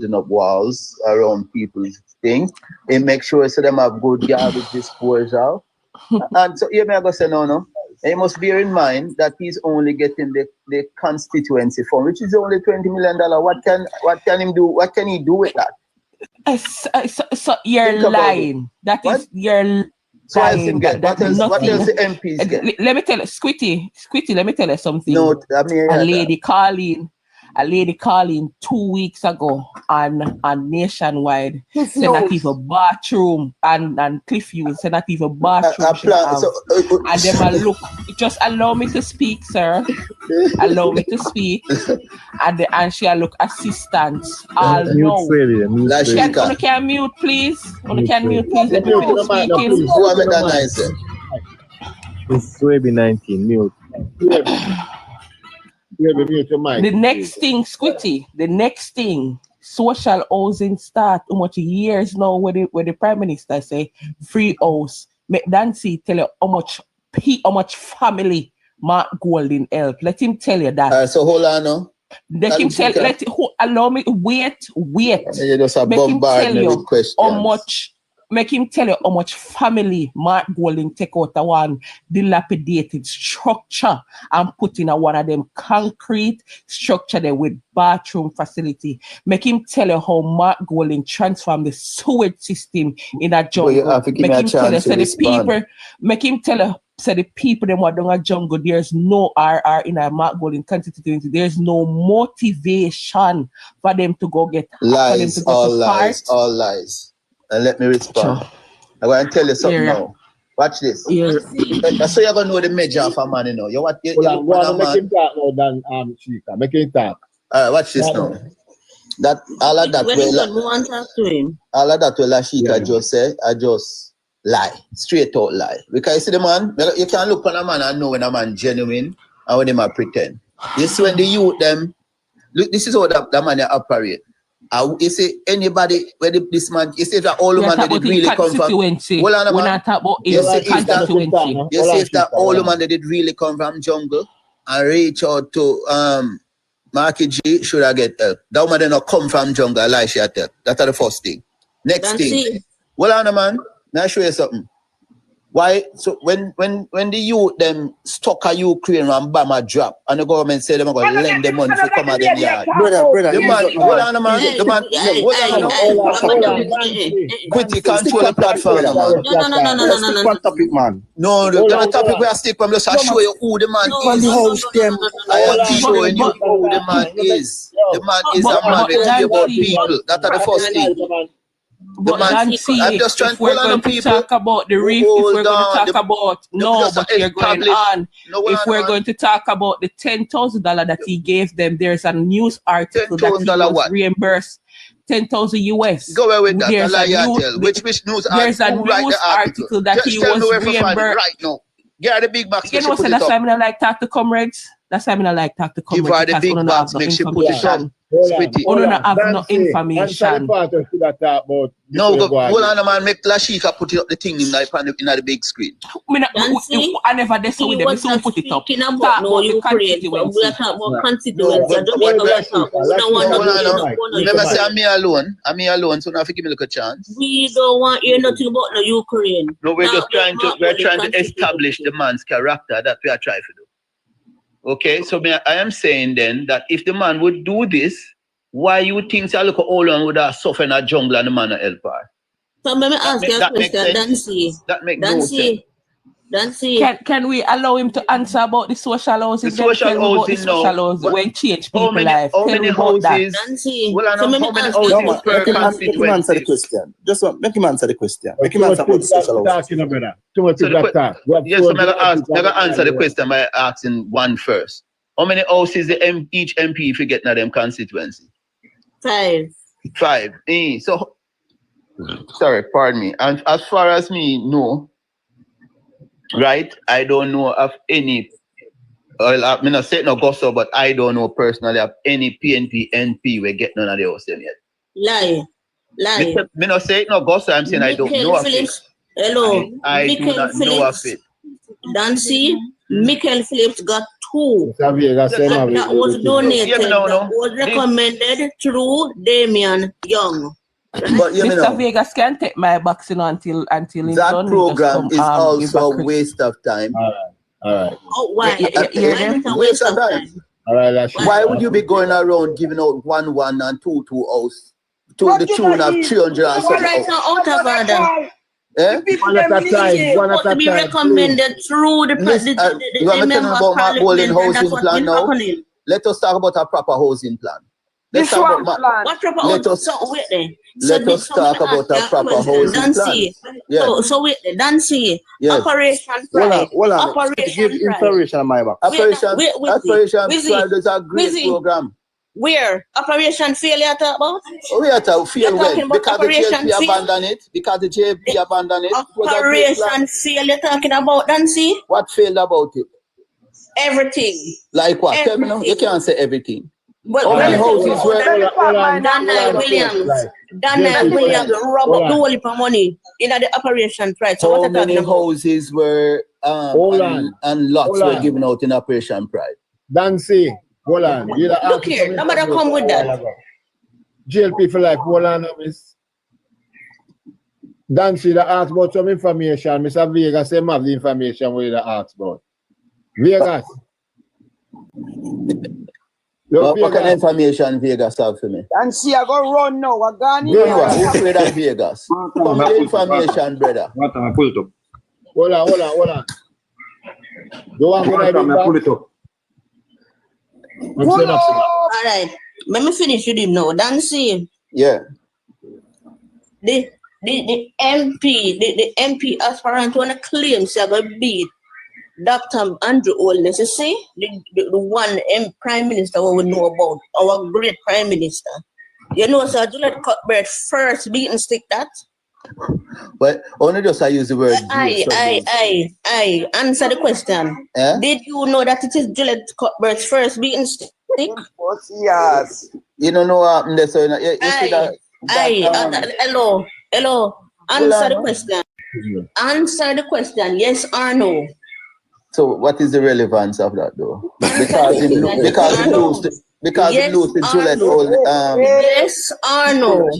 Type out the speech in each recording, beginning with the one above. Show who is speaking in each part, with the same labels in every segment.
Speaker 1: up walls around people's things. It makes sure so them have good garbage disposal. And so you may go say no. And you must bear in mind that he's only getting the constituency fund, which is only $20 million. What can him do? What can he do with that?
Speaker 2: So you're lying. That
Speaker 1: what?
Speaker 2: is you're
Speaker 1: so
Speaker 2: lying.
Speaker 1: What else the MPs get?
Speaker 2: Let me tell you, Squitty, let me tell you something.
Speaker 1: No, I mean,
Speaker 2: a lady calling 2 weeks ago on Nationwide said not even bathroom and Cliffview said not even bathroom. And them a look, just allow me to speak, sir. Allow me to speak. And she a look assistant. All no. Can you mute, please? Can mute, please? Let me finish speaking.
Speaker 1: Who am I nice?
Speaker 3: It's Swaby 19, mute.
Speaker 2: The next thing, Squitty, social housing start how much years now where the Prime Minister say free house. Make Dancy tell you how much family Mark Golding help. Let him tell you that.
Speaker 1: So hold on now.
Speaker 2: Allow me wait.
Speaker 1: You just bombard me with questions.
Speaker 2: Make him tell you how much family Mark Golding take out of one dilapidated structure and put in one of them concrete structure there with bathroom facility. Make him tell you how Mark Golding transformed the sewage system in a jungle. Make him tell you the people them what down a jungle, there's no RR in a Mark Golding constituency. There's no motivation for them to go get
Speaker 1: lies, all lies. And let me respond. I'm going to tell you something now. Watch this. That's so you're going to know the measure of a man, you know.
Speaker 3: Make him talk now than Shika. Make him talk.
Speaker 1: All right, watch this now. That all of that all of that Shika just said, I just lie. Straight out lie. Because you see the man, you can look on a man and know when a man genuine and when they might pretend. This is when the youth them, look, this is how that man operate. You see anybody where this man, you see that all the man that did really come from. Well, we're not talking about constituency. You see if that all the man that did really come from jungle and reach out to Marky G should I get help. That man did not come from jungle, I lie she at help. That's the first thing. Next thing. Well, man, now show you something. Why? So when the youth them stuck a Ukraine and bomb a drop and the government say they're going to lend them money to come out them yard. Brother, the man, Quitty control the platform, man. No, the topic we are stick from just to show you who the man is. I am showing you who the man is. The man is a man who care about people. That's the first thing.
Speaker 2: But I'm just trying to talk about the reef, if we're going to talk about you're going on. If we're going to talk about the $10,000 that he gave them, there's a news article that he was reimbursed $10,000 US.
Speaker 1: Go away with that. Which news article?
Speaker 2: There's a news article that he was reimbursed
Speaker 1: right now. Get the big box.
Speaker 2: You know, so that's why I don't like talk to comrades. That's why I don't like talk to comrades.
Speaker 1: Give her the big box, make she put it up.
Speaker 2: Hold on, have no information.
Speaker 1: No, hold on, man. Make Lashika put it up the thing in the big screen.
Speaker 2: I never did so with them. So put it up. Talk about the constituency.
Speaker 4: We talk about constituency.
Speaker 1: Remember, say I'm me alone. So now if you give me a chance.
Speaker 4: We don't want to hear nothing about the Ukraine.
Speaker 1: No, we're just trying to establish the man's character that we are trying to do. Okay, so I am saying then that if the man would do this, why you think so look how long would have suffered in a jungle and the man help her?
Speaker 4: So let me ask you a question, Dancy.
Speaker 1: That makes no sense.
Speaker 4: Dancy.
Speaker 2: Can we allow him to answer about the social housing?
Speaker 1: The social housing,
Speaker 2: when change people life.
Speaker 1: How many houses?
Speaker 4: Dancy.
Speaker 1: Well, how many houses per constituency?
Speaker 5: Make him answer the question. Just make him answer the question. Make him answer about the social housing.
Speaker 1: Yes, I'm going to answer the question by asking one first. How many houses each MP if you get in them constituency?
Speaker 4: 5.
Speaker 1: So, sorry, pardon me. And as far as me know, right, I don't know of any, I mean, I say no gossip, but I don't know personally of any PNP NP we get none of the house them yet.
Speaker 4: Lie.
Speaker 1: Me not say no gossip, I'm saying I don't know of it.
Speaker 4: Hello.
Speaker 1: I do not know of it.
Speaker 4: Dancy, Michael Phillips got 2. That was donated, that was recommended through Damian Young.
Speaker 1: But
Speaker 2: Mr. Vegas can take my box until
Speaker 1: that program is also a waste of time.
Speaker 3: All right.
Speaker 4: Oh, why?
Speaker 1: Waste of time.
Speaker 3: All right.
Speaker 1: Why would you be going around giving out 1-1 and 2-2 house to the tune of 300 and something?
Speaker 4: Right now, out of order.
Speaker 3: One at a time. One at a time.
Speaker 4: Be recommended through the
Speaker 1: you are making about my bowling housing plan now. Let us talk about a proper housing plan. Let's talk about
Speaker 4: what proper
Speaker 1: let us
Speaker 4: talk
Speaker 1: about a proper housing plan.
Speaker 4: Yeah. So wait, Dancy.
Speaker 1: Yes.
Speaker 4: Operation Pride.
Speaker 5: Hold on.
Speaker 4: Operation
Speaker 5: Give information on my back.
Speaker 1: Operation Pride is a great program.
Speaker 4: Where? Operation Failure talk about?
Speaker 1: We are to fail well because the JLP abandoned it. Because the JLP abandoned it.
Speaker 4: Operation Failure talking about, Dancy?
Speaker 1: What failed about it?
Speaker 4: Everything.
Speaker 1: Like what? Tell me now. You can't say everything.
Speaker 4: But
Speaker 1: how many houses were
Speaker 4: Daniel Williams robbed the whole heap of money in the Operation Pride. So
Speaker 1: how many houses were and lots were given out in Operation Pride?
Speaker 3: Dancy, hold on.
Speaker 4: Look here, nobody come with that.
Speaker 3: JLP for life, hold on, miss. Dancy, they asked about some information. Mr. Vegas, they have the information where they asked about. Vegas.
Speaker 1: What kind of information Vegas have for me?
Speaker 6: And see, I go run now. I gone in.
Speaker 1: Who afraid of Vegas? Come with the information, brother.
Speaker 5: What am I pull it up?
Speaker 3: Hold on. Go on,
Speaker 5: pull it up.
Speaker 4: All right. Let me finish with him now. Dancy.
Speaker 1: Yeah.
Speaker 4: The MP aspirant want to claim to beat Dr. Andrew Holness, you see, the one Prime Minister we know about, our great Prime Minister. You know, Sir Juliet Cuthbert first beaten stick that.
Speaker 1: But only just I use the word.
Speaker 4: I answer the question. Did you know that it is Juliet Cuthbert's first beaten stick?
Speaker 6: Yes.
Speaker 1: You don't know what happened there, so you see that.
Speaker 4: Hello. Answer the question. Answer the question. Yes or no?
Speaker 1: So what is the relevance of that though? Because it lose the Juliet
Speaker 4: yes or no?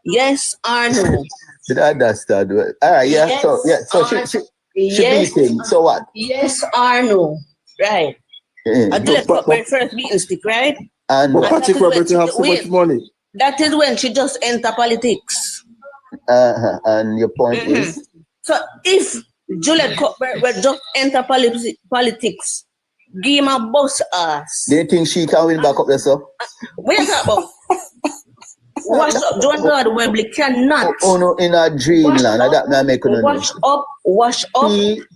Speaker 4: Yes or no?
Speaker 1: Did I understand? All right, yeah. Yes, so she beat him. So what?
Speaker 4: Yes or no? Right. I Juliet Cuthbert first beaten stick, right?
Speaker 1: And
Speaker 5: Patrick Roberts have so much money.
Speaker 4: That is when she just enter politics.
Speaker 1: And your point is?
Speaker 4: So if Juliet Cuthbert will just enter politics, give him a boss ass.
Speaker 1: Do you think she can win back up there, sir?
Speaker 4: What you talking about? Wash up, John God Webley cannot.
Speaker 1: Oh no, in a dreamland.
Speaker 4: Wash up,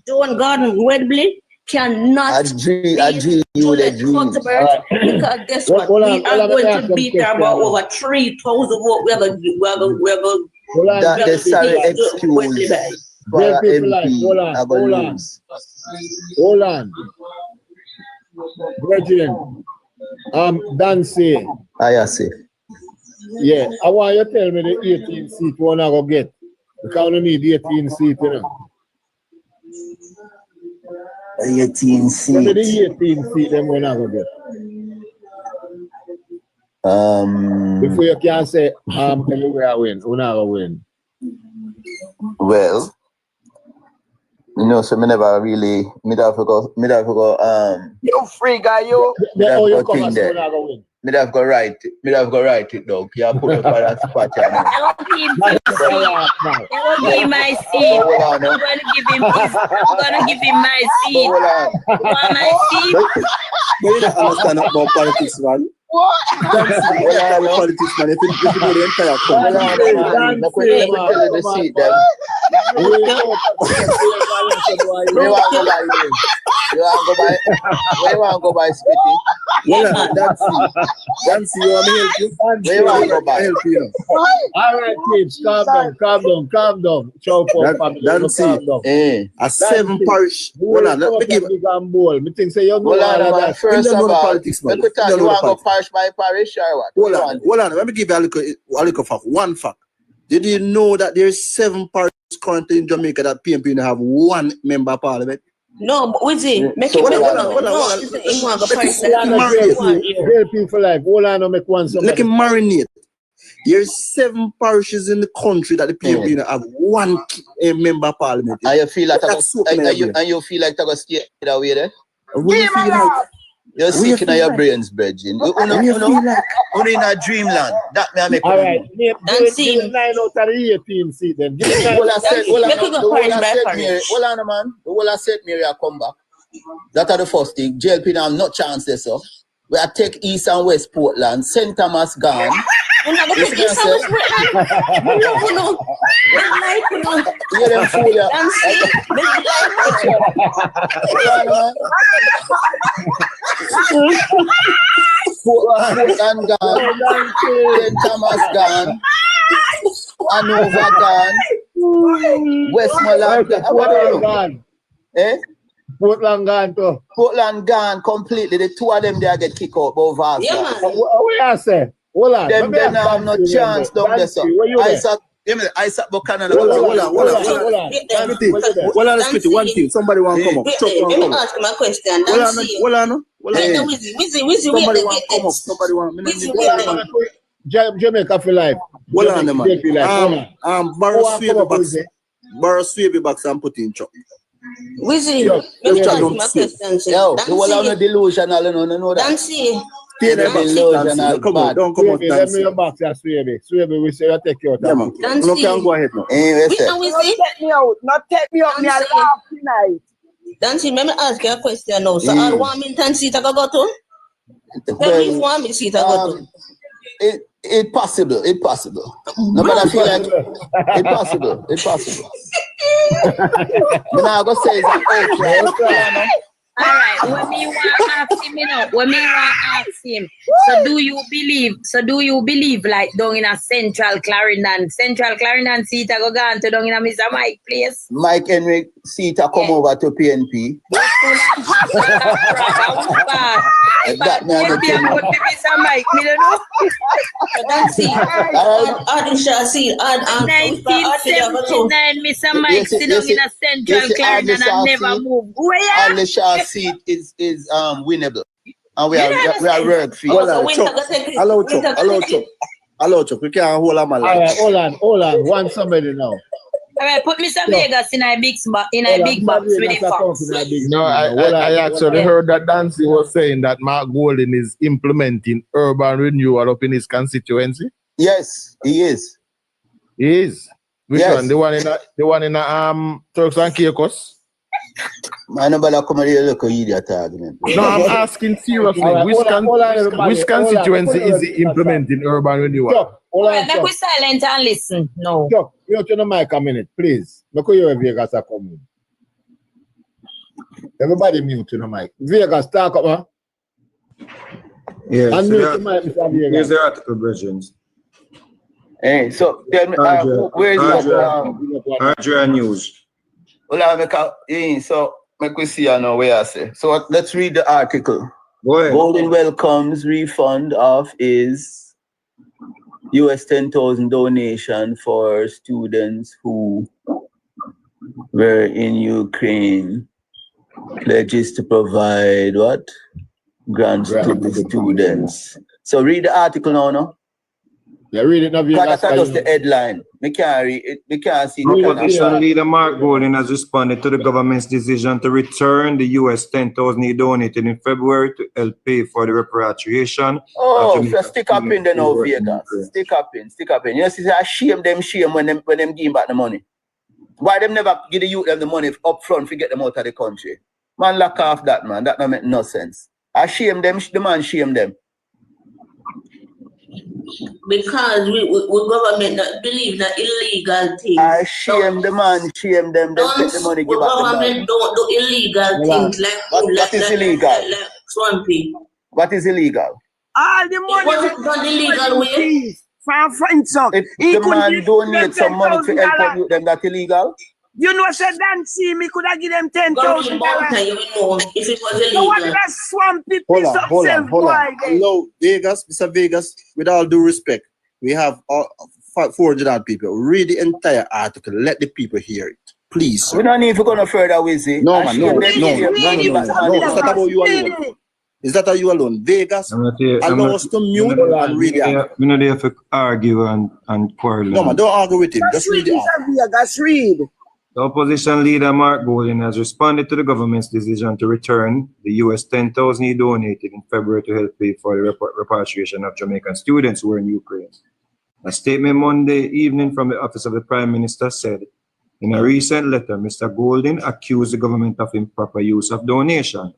Speaker 4: John Gordon Webley cannot.
Speaker 1: A dream.
Speaker 4: Because guess what? We are going to beat her about over 3,000 votes. We are going
Speaker 1: That's sorry excuse.
Speaker 3: Hold on. Virgin. Dancy.
Speaker 1: I see.
Speaker 3: Yeah, I want you to tell me the 18 seat one I go get. Because we need 18 seat, you know.
Speaker 1: 18 seat.
Speaker 3: What the 18 seat them one I go get? Before you can say anywhere I win, one I go win.
Speaker 1: Well, you know, so me never really me have to go
Speaker 6: you free guy, you.
Speaker 1: Me have go write it down. You put it for that spot.
Speaker 7: I won't give him my seat. I'm gonna give him my seat. You want my seat?
Speaker 5: But you don't understand about politics, man.
Speaker 6: What?
Speaker 5: Politics, man. If you do the entire
Speaker 1: you want to go buy Spitty?
Speaker 5: Dancy, you want me to help you?
Speaker 1: Where you want to go buy?
Speaker 5: Help you.
Speaker 3: All right, kids, calm down.
Speaker 5: Dancy, a 7 parish. Hold on, let me give
Speaker 3: me think say you know
Speaker 1: first of all, you want to go parish by parish or what?
Speaker 5: Hold on. Let me give you a little fact. One fact. Did you know that there's 7 parishes currently in Jamaica that PNP have 1 member of parliament?
Speaker 4: No, but what's it? Make it
Speaker 5: hold on.
Speaker 3: JLP for life. Hold on, make one.
Speaker 5: Let him marinate. There's 7 parishes in the country that the PNP have one member of parliament.
Speaker 1: And you feel like you feel like to stay that way there? You're sick in your brains, Bridging. You're in a dreamland. That may make
Speaker 3: all right. Give 9 out of the 18 seat then. Give it 9.
Speaker 1: Hold on, man. The whole I said, Mary, I come back. That are the first thing. JLP now not chances, so. We are take East and West Portland. St. Thomas gone.
Speaker 4: We're not going to take East and West Portland. No.
Speaker 1: You them fool ya. Portland gone. St. Thomas gone. Hanover gone. Westmoreland gone. Eh?
Speaker 3: Portland gone too.
Speaker 1: Portland gone completely. The 2 of them there get kicked out over.
Speaker 4: Yeah, man.
Speaker 3: What I say? Hold on.
Speaker 1: Them have no chance down there, sir. Isaac Buchanan.
Speaker 5: Hold on, one thing. Somebody want to come up.
Speaker 4: Let me ask him a question.
Speaker 5: Hold on.
Speaker 4: Wizzy,
Speaker 5: somebody want to come up. Somebody want.
Speaker 3: Jamaica for life.
Speaker 5: Hold on, man. Borrow Swaby box and put in chop.
Speaker 4: Wizzy, let me ask him a question.
Speaker 1: Yo, the whole of the delusional, no that.
Speaker 4: Dancy.
Speaker 1: Delusional.
Speaker 5: Come on, don't come out.
Speaker 3: Let me your box, Swaby. Swaby, we say you take your time.
Speaker 5: No can go ahead now.
Speaker 6: Not take me out. Not take me out. Me a laugh tonight.
Speaker 4: Dancy, let me ask you a question now. So, all 1 million seat I go to? Tell me 1 million seat I go to.
Speaker 1: It's possible. No, but I feel like it's possible. But now I go say it's okay.
Speaker 7: All right, when me want to ask him, so do you believe like down in a Central Clarendon seat I go down to down in a Mr. Mike place?
Speaker 1: Mike Henry seat I come over to PNP. That man
Speaker 7: Mr. Mike, me don't know.
Speaker 4: That's it. Add seat. 1979, Mr. Mike sit down in a Central Clarendon and never move.
Speaker 1: And the Shaw seat is winnable. And we are work for you.
Speaker 5: Hello, Chuck. We can't hold on, man.
Speaker 3: All right, hold on. Want somebody now.
Speaker 7: All right, put Mr. Vegas in a big box with the fox.
Speaker 3: No,
Speaker 8: I actually heard that Dancy was saying that Mark Golden is implementing urban renewal up in his constituency.
Speaker 1: Yes, he is.
Speaker 8: He is. Which one? The one in Turks and Caicos?
Speaker 1: Man, nobody come here look at idiot argument.
Speaker 8: No, I'm asking seriously. Which constituency is he implementing urban renewal?
Speaker 7: Make we silent and listen. No.
Speaker 3: Chuck, you to the mic a minute, please. Look at your Vegas are coming. Everybody mute to the mic. Vegas, talk up, huh?
Speaker 9: Yes.
Speaker 3: Unmute the mic, Mr. Vegas.
Speaker 9: Here's the article, Bridgins.
Speaker 1: Hey, so tell me, where is
Speaker 9: Adria News.
Speaker 1: Well, so make we see now where I say. So let's read the article.
Speaker 9: Go ahead.
Speaker 1: Golden welcomes refund of his US 10,000 donation for students who were in Ukraine. Pledges to provide what? Grants to the students. So read the article now, no?
Speaker 3: Yeah, read it now.
Speaker 1: That's just the headline. We can't read it. We can't see the
Speaker 9: Opposition leader Mark Golden has responded to the government's decision to return the US 10,000 he donated in February to help pay for the repatriation.
Speaker 1: Oh, so stick up in the now, Vegas. Stick up in. You see, I shame when them give back the money. Why them never give the youth them the money up front to get them out of the country? Man, lock off that, man. That don't make no sense. I shame them, the man shame them.
Speaker 4: Because we government not believe that illegal things.
Speaker 1: I shame the man, shame them. They take the money, give back the money.
Speaker 4: Government don't do illegal things like
Speaker 1: what is illegal?
Speaker 4: Like swampy.
Speaker 1: What is illegal?
Speaker 6: All the money
Speaker 4: was done illegal way.
Speaker 6: From friends, so
Speaker 1: if the man donate some money to help them, that's illegal.
Speaker 6: You know, said Dancy, me could have give them $10,000.
Speaker 4: If it was illegal.
Speaker 6: So what that swampy piece of self-boy?
Speaker 5: Hello, Vegas, Mr. Vegas, with all due respect, we have 400 people. Read the entire article. Let the people hear it. Please.
Speaker 1: We don't need to go no further with it.
Speaker 5: No, man, no. It's not about you alone. Is that you alone? Vegas allow us to mute and read it out.
Speaker 9: We know they have to argue and quarrel.
Speaker 5: No, man, don't argue with him. Just read it out.
Speaker 6: Just read.
Speaker 9: The opposition leader, Mark Golding, has responded to the government's decision to return the US $10,000 he donated in February to help pay for the repatriation of Jamaican students who were in Ukraine. A statement Monday evening from the office of the Prime Minister said, in a recent letter, Mr. Golding accused the government of improper use of the donation,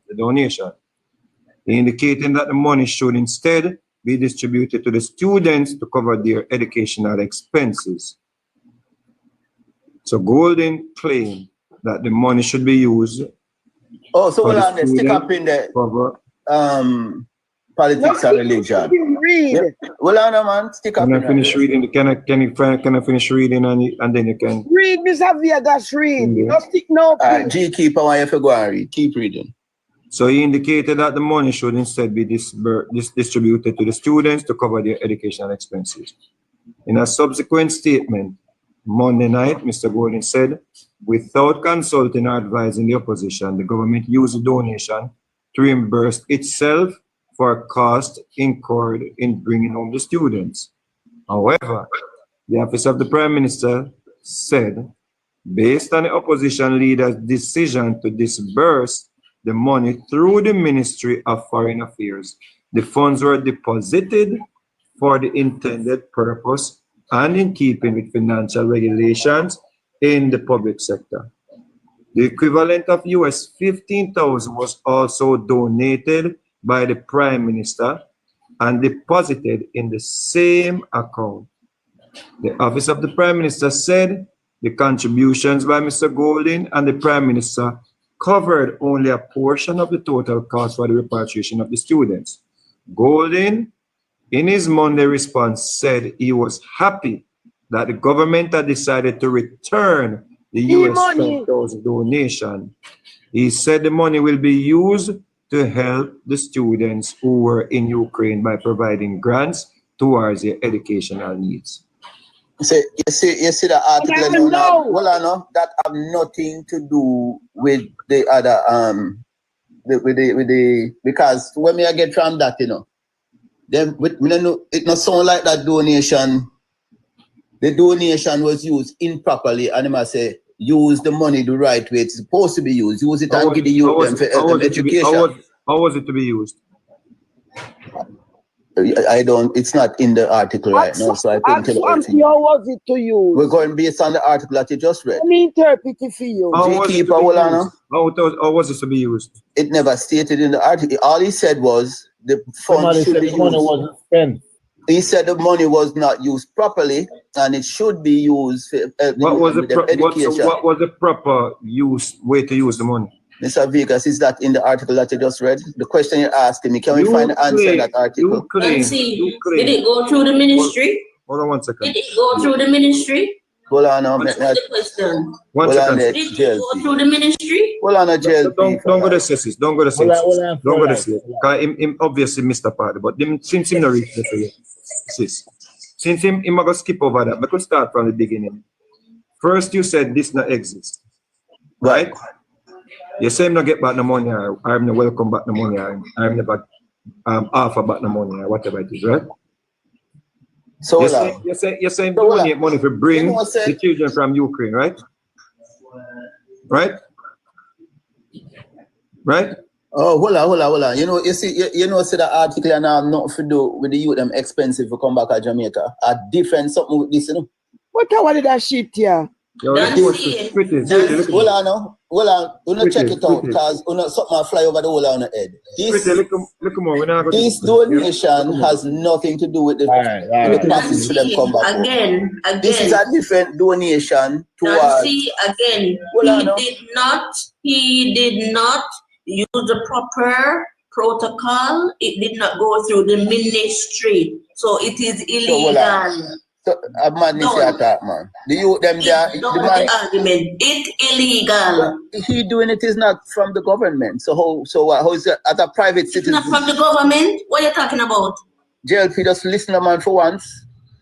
Speaker 9: indicating that the money should instead be distributed to the students to cover their educational expenses. So Golding claimed that the money should be used.
Speaker 1: Oh, so let's stick up in the politics and religion.
Speaker 6: Read.
Speaker 1: Yep. Well, on, man, stick up.
Speaker 9: Can I finish reading? Can I finish reading and then you can
Speaker 6: read, Mr. Vegas, read. No stick no.
Speaker 1: G keeper, why you go and read? Keep reading.
Speaker 9: So he indicated that the money should instead be distributed to the students to cover their educational expenses. In a subsequent statement, Monday night, Mr. Golding said, without consulting or advising the opposition, the government used the donation to reimburse itself for costs incurred in bringing home the students. However, the office of the Prime Minister said, based on the opposition leader's decision to disburse the money through the Ministry of Foreign Affairs, the funds were deposited for the intended purpose and in keeping with financial regulations in the public sector. The equivalent of US $15,000 was also donated by the Prime Minister and deposited in the same account. The Office of the Prime Minister said the contributions by Mr. Golding and the Prime Minister covered only a portion of the total cost for the repatriation of the students. Golding, in his Monday response, said he was happy that the government had decided to return the US $10,000 donation. He said the money will be used to help the students who were in Ukraine by providing grants towards their educational needs.
Speaker 1: So you see the article now, that have nothing to do with the other because when me I get from that, then it not sound like that donation. The donation was used improperly, and I must say use the money the right way it's supposed to be used. Use it and give the youth for education.
Speaker 9: How was it to be used?
Speaker 1: It's not in the article right now, so I think
Speaker 6: how was it to use?
Speaker 1: We're going based on the article that you just read.
Speaker 6: Let me interpret it for you.
Speaker 9: How was it to be used?
Speaker 1: It never stated in the article. All he said was the funds should be used.
Speaker 3: Money wasn't spent.
Speaker 1: He said the money was not used properly and it should be used for education.
Speaker 9: What was the proper way to use the money?
Speaker 1: Mr. Vegas, is that in the article that you just read? The question you're asking me, can we find the answer in that article?
Speaker 4: Did it go through the ministry?
Speaker 9: Hold on 1 second.
Speaker 4: Did it go through the ministry?
Speaker 1: Hold on now.
Speaker 4: What's the question?
Speaker 9: One second.
Speaker 4: Did it go through the ministry?
Speaker 1: Hold on, JLP.
Speaker 9: Don't go to census. Don't go to census. Don't go to census. Because him obviously missed the part. But since him not reach this, since him going to skip over that, we could start from the beginning. First, you said this not exist. Right? You say him not get back the money, or I'm not welcome back the money, or I'm never offer back the money, or whatever it is, right?
Speaker 1: So
Speaker 9: you say donate money to bring the children from Ukraine, right? Right?
Speaker 1: Oh, hold on. You see the article and I'm not to do with the youth them expensive to come back to Jamaica. A different something with this,
Speaker 6: What did that shit here?
Speaker 1: Hold on. Check it out because something fly over the whole on the head. This donation has nothing to do with the process for them come back.
Speaker 4: Again.
Speaker 1: This is a different donation towards.
Speaker 4: He did not use the proper protocol. It did not go through the ministry, so it is illegal.
Speaker 1: So, madness attack, man. The youth them there.
Speaker 4: Argument. It's illegal.
Speaker 1: He doing it is not from the government. So how is it as a private citizen?
Speaker 4: It's not from the government. What are you talking about?
Speaker 1: JLP just listen to man for once.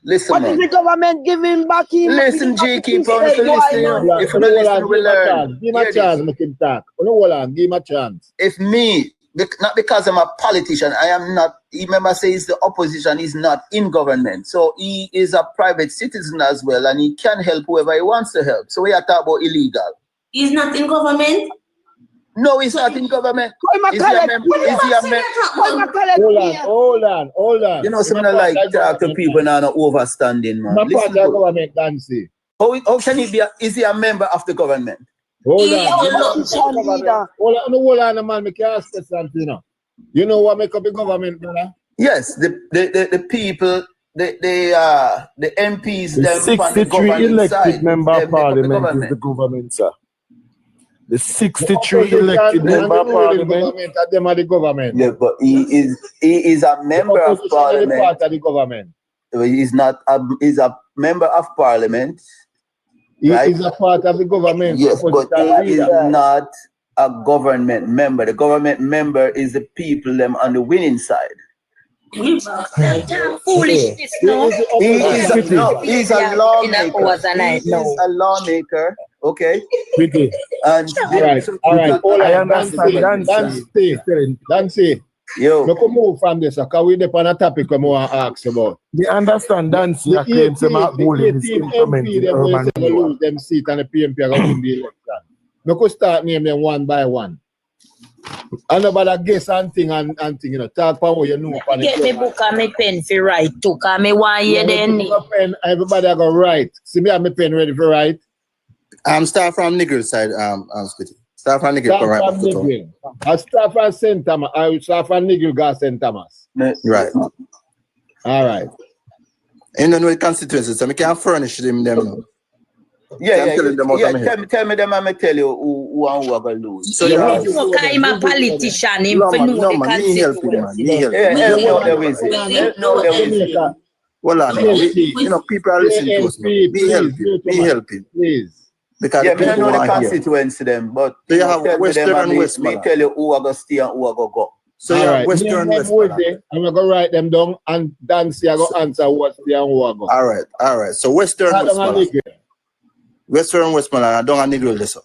Speaker 1: Listen,
Speaker 6: what
Speaker 1: man.
Speaker 6: is the government giving back him?
Speaker 1: Listen, G, keep on listen. If you don't listen, we'll learn.
Speaker 3: Give him a chance, make him talk. Hold on, give him a chance.
Speaker 1: If me, not because I'm a politician, I am not, remember say he's the opposition, he's not in government. So he is a private citizen as well, and he can help whoever he wants to help. So we are talking about illegal.
Speaker 4: He's not in government?
Speaker 1: No, he's not in government. Is he a member?
Speaker 3: Hold on.
Speaker 1: You know, some like talk to people now no overstanding, man.
Speaker 3: My part of government, Nancy.
Speaker 1: How can he be? Is he a member of the government?
Speaker 3: Hold on, man. Make you ask this something, you know. You know what make up the government, brother?
Speaker 1: Yes, the people, the MPs,
Speaker 8: the 63 elected member of parliament is the government, sir. The 63 elected member of parliament.
Speaker 3: Them are the government.
Speaker 1: Yeah, but he is a member of parliament.
Speaker 3: Part of the government.
Speaker 1: He's not. He's a member of parliament.
Speaker 3: He
Speaker 1: right?
Speaker 3: is a part of the government.
Speaker 1: Yes, but he is not a government member. The government member is the people them on the winning side.
Speaker 7: Foolishness, no.
Speaker 1: He's a lawmaker. He's a lawmaker. Okay. And
Speaker 3: all right. I understand. Dancy.
Speaker 1: Yo.
Speaker 3: Look, move from this. Because we depend on a topic we want to ask about.
Speaker 8: They understand Dancy claims about bullying is implementing urban renewal.
Speaker 3: Them seat and the PNP are going to win the election. Look, we start name them one by one. And about guess and thing, you know, talk about what you know.
Speaker 7: Get me book and me pen for write too, because me want you then.
Speaker 3: Everybody are going to write. See me have my pen ready for write.
Speaker 5: Start from Nigel side, Start from Nigel.
Speaker 3: I start from St. Thomas. I will start from Nigel, St. Thomas.
Speaker 5: Right.
Speaker 3: All right.
Speaker 5: And then with constituency, so I can furnish them now.
Speaker 1: Yeah. Tell me them, I'm going to tell you who are going to lose.
Speaker 7: So I'm a politician, him for know the constituency.
Speaker 5: Well, you know, people are listening to us. Be helping.
Speaker 3: Please.
Speaker 5: Because
Speaker 1: yeah, I know the constituency them, but
Speaker 5: so you have Western and West.
Speaker 1: Me tell you who are going to stay and who are going to go.
Speaker 5: So you have Western and West.
Speaker 3: I'm going to write them down and Dancy are going to answer what's there and who are going to go.
Speaker 5: All right. So Western and West. Western and Westmoreland, I don't have Negro listen.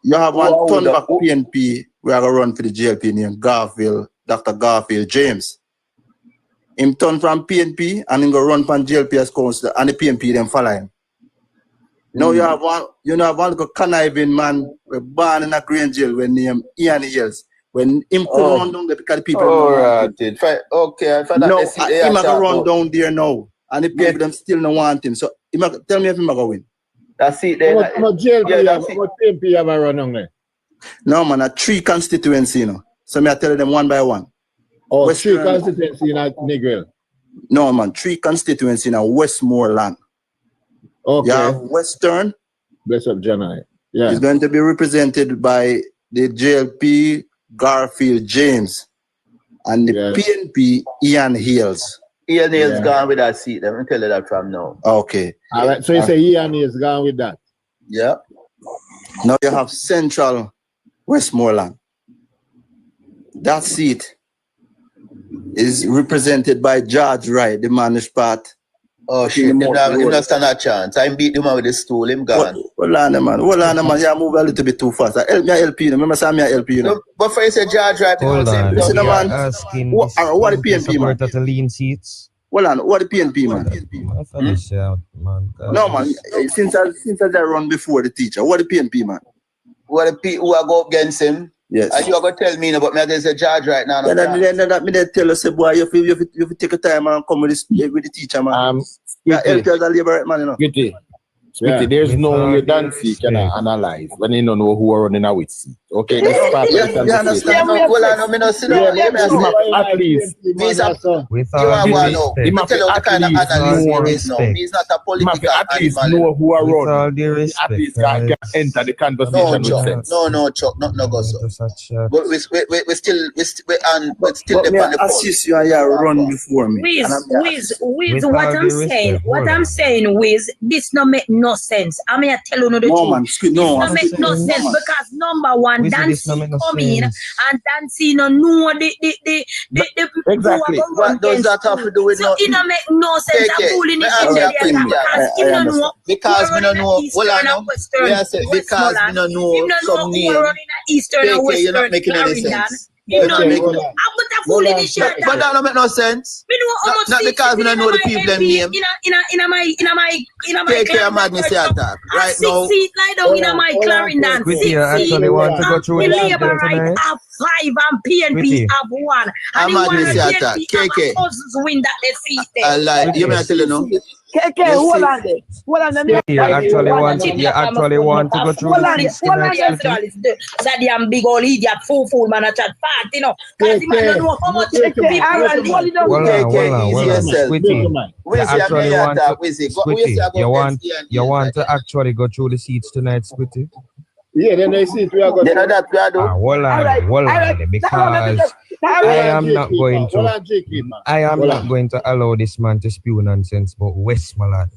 Speaker 5: You have one ton back PNP we are going to run for the JLP named Dr. Garfield James. Him turn from PNP and him go run from JLP as councillor and the PNP them follow him. Now you have one little conniving man born in a green jail when named Ian Hills. When him could run down there because the people
Speaker 1: okay.
Speaker 5: No, him go run down there now. And the people them still don't want him. So tell me if him go win.
Speaker 1: That's it.
Speaker 3: What PNP have a run on there?
Speaker 5: No man, a 3 constituency, you know. So I tell them one by one.
Speaker 3: Oh, Western, 3 constituency in Negril.
Speaker 5: No man, 3 constituency in Westmoreland.
Speaker 3: Okay.
Speaker 5: Yeah, Western.
Speaker 3: Bishop Janai. Yeah.
Speaker 5: Is going to be represented by the JLP Garfield James and the PNP Ian Hills.
Speaker 1: Ian Hills gone with that seat. Let me tell you that from now.
Speaker 5: Okay.
Speaker 3: All right. So you say Ian Hills gone with that?
Speaker 1: Yeah.
Speaker 5: Now you have Central Westmoreland. That seat is represented by George Wright, the managed part.
Speaker 1: Oh shit, he not stand a chance. I beat him with the stool, him gone.
Speaker 5: Hold on, man. You move a little bit too fast. Help me help you. Remember, say me help you.
Speaker 1: No, but for you say George Wright,
Speaker 10: hold on.
Speaker 5: Listen, man. What the PNP, man?
Speaker 10: To lean seats.
Speaker 5: Hold on, what the PNP, man? No, man. Since I run before the teacher, what the PNP, man?
Speaker 1: What the people who are go against him?
Speaker 5: Yes.
Speaker 1: And you are going to tell me about me against the judge right now.
Speaker 5: That tell us, boy, you have to take a time and come with the teacher, man. Yeah, help you as a labor man, you know.
Speaker 8: There's no way Dancy can analyze when you don't know who are running away. Okay, that's part of the conversation.
Speaker 1: You understand? Well, I know me not sit down.
Speaker 8: At least.
Speaker 1: He's a kind of analyst now. He's not a political
Speaker 8: at least know who are running. At least can enter the conversation with sense.
Speaker 1: No, Chuck, not go so. But we still depend on the
Speaker 5: assist you and you run before me.
Speaker 7: Wiz, what I'm saying, Wiz, this no make no no sense. I mean, I tell you no the truth.
Speaker 5: Man,
Speaker 7: It don't make no sense because number one, Dancy come in and Dancy no know the
Speaker 1: exactly. What does that have to do with
Speaker 7: so it don't make no sense. I'm fooling it in the because him no know.
Speaker 1: Because we don't know. Well, I know. Because we don't know some name.
Speaker 7: Eastern or Western.
Speaker 1: You're not making any sense.
Speaker 7: You know, I'm fooling this shit.
Speaker 1: But that don't make no sense. Not because we don't know the people them name.
Speaker 7: In my
Speaker 1: Take care of madness here attack. Right now.
Speaker 7: 6 seat lie down in my Clarendon. 6 seat.
Speaker 8: actually want to go through
Speaker 7: the
Speaker 8: this
Speaker 7: Labour right have 5 and PNP have 1. And the one PNP have cousins win that they seat there.
Speaker 1: I like you may tell you no.
Speaker 6: KK, hold on there. Hold on there.
Speaker 8: You actually want to go through this
Speaker 7: that damn big old idiot fool man a chat fat, you know. Because the man don't know how much
Speaker 8: Hold on. You want to actually go through the seats tonight, Squitty?
Speaker 3: Yeah, then they see it. We are going to.
Speaker 8: Hold on, because I am not going to allow this man to spew nonsense about Westmoreland.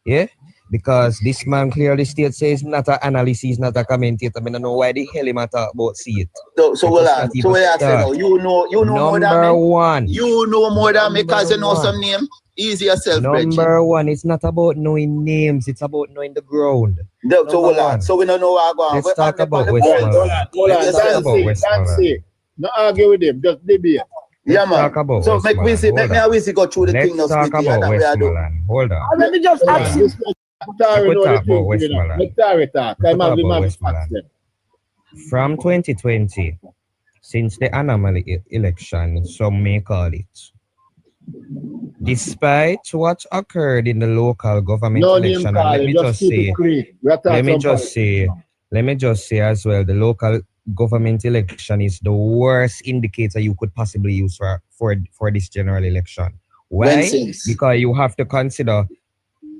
Speaker 8: Yeah? Because this man clearly states says not an analyst, he's not a commentator. I don't know why the hell he talk about see it.
Speaker 1: So what I say now, you know more than me.
Speaker 8: One.
Speaker 1: You know more than me because you know some name. Easy yourself,
Speaker 8: Number one, it's not about knowing names, it's about knowing the ground.
Speaker 1: So hold on. So we don't know what I'm going.
Speaker 8: Let's talk about Westmoreland.
Speaker 3: Let's talk about Westmoreland. No argue with him, just debate.
Speaker 1: Yeah, man. So make we see go through the thing.
Speaker 8: Let's talk about Westmoreland. Hold on.
Speaker 6: Let me just ask you.
Speaker 8: From 2020, since the anomaly election, some may call it, despite what occurred in the local government election, let me just say as well, the local government election is the worst indicator you could possibly use for this general election. Why? Because you have to consider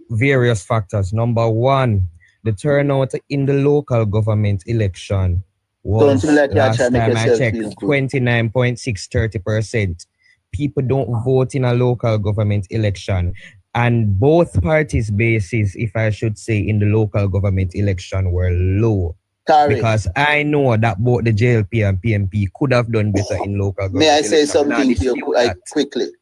Speaker 8: various factors. Number one, the turnout in the local government election was last time I checked 29.630%. People don't vote in a local government election, and both parties' bases, if I should say, in the local government election were low. Because I know that both the JLP and PNP could have done better in local government.
Speaker 1: May I say something to you quickly?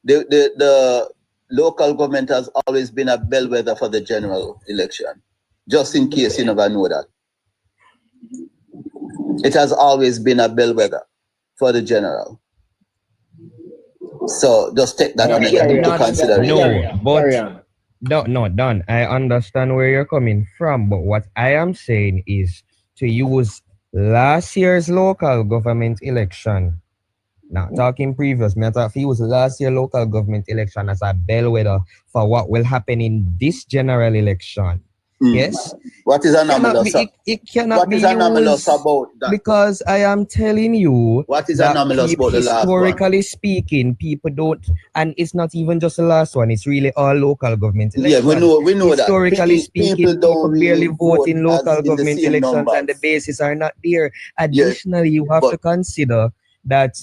Speaker 1: The local government has always been a bellwether for the general election. Just in case you never know that. It has always been a bellwether for the general. So just take that into consideration.
Speaker 8: Don, I understand where you're coming from, but what I am saying is to use last year's local government election, not talking previous, I thought if you use last year's local government election as a bellwether for what will happen in this general election. Yes.
Speaker 1: What is anomalous?
Speaker 8: It cannot be anomalous
Speaker 1: about that?
Speaker 8: Because I am telling you,
Speaker 1: what is anomalous about the last one?
Speaker 8: Historically speaking, people don't, and it's not even just the last one. It's really all local government elections.
Speaker 1: Yeah, we know that.
Speaker 8: Historically speaking, people barely vote in local government elections, and the bases are not there. Additionally, you have to consider that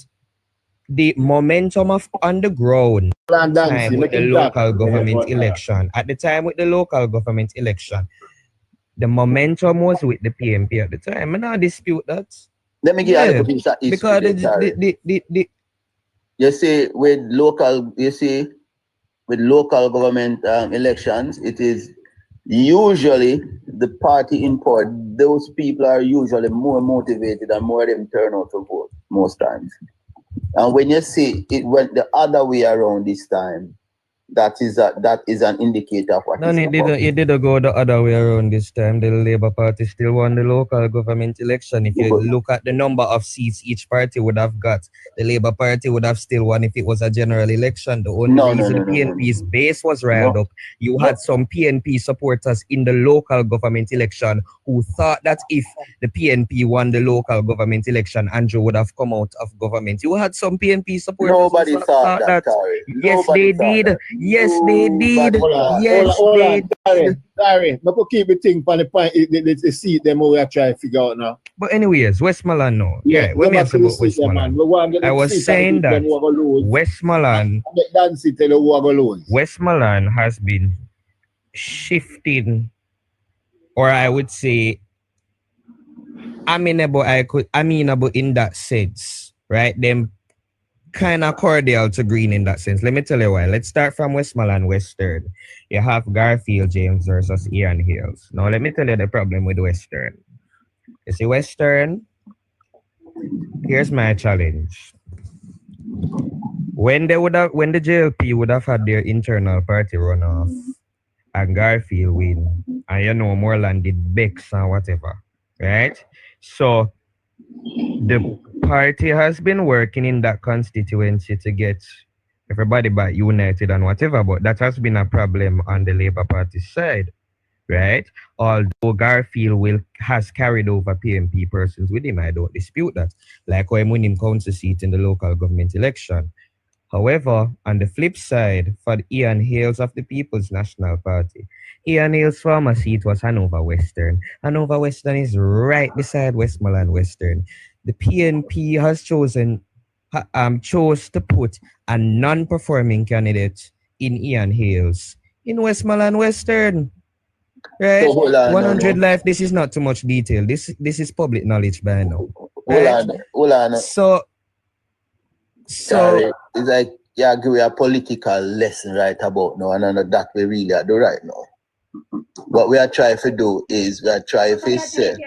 Speaker 8: the momentum of on the ground at the time with the local government election. At the time with the local government election, the momentum was with the PNP at the time. I don't dispute that.
Speaker 1: Let me give you a piece because you see with local government elections, it is usually the party in power. Those people are usually more motivated and more them turn out to vote most times. And when you see it went the other way around this time, that is an indicator of what
Speaker 8: it didn't go the other way around this time. The Labour Party still won the local government election. If you look at the number of seats each party would have got, the Labour Party would have still won if it was a general election. The only reason PNP's base was riled up, you had some PNP supporters in the local government election who thought that if the PNP won the local government election, Andrew would have come out of government. You had some PNP supporters.
Speaker 1: Nobody thought that.
Speaker 8: Yes, they did. Yes, they did. Yes, they did.
Speaker 3: Sorry, but keep the thing on the point. The seat them we are trying to figure out now.
Speaker 8: But anyways, Westmoreland now. Yeah, when we about Westmoreland, I was saying that Westmoreland has been shifting or I would say amenable in that sense, right? Them kind of cordial to Green in that sense. Let me tell you why. Let's start from Westmoreland Western. You have Garfield James versus Ian Hales. Now let me tell you the problem with Western. You see, Western, here's my challenge. When the JLP would have had their internal party runoff and Garfield win, and you know Moreland did Bex and whatever, right? So the party has been working in that constituency to get everybody back united and whatever, but that has been a problem on the Labour Party side, right? Although Garfield has carried over PNP persons with him, I don't dispute that. Like when winning council seat in the local government election. However, on the flip side, for Ian Hales of the People's National Party, Ian Hales' former seat was Hanover Western. Hanover Western is right beside Westmoreland Western. The PNP has chose to put a non-performing candidate in Ian Hales in Westmoreland Western. Right? So 100 life, this is not too much detail. This is public knowledge by now. Right?
Speaker 1: Hold on.
Speaker 8: So
Speaker 1: Sorry, it's like you give a political lesson right about now, and that we really do right now. What we are trying to do is we are trying to say,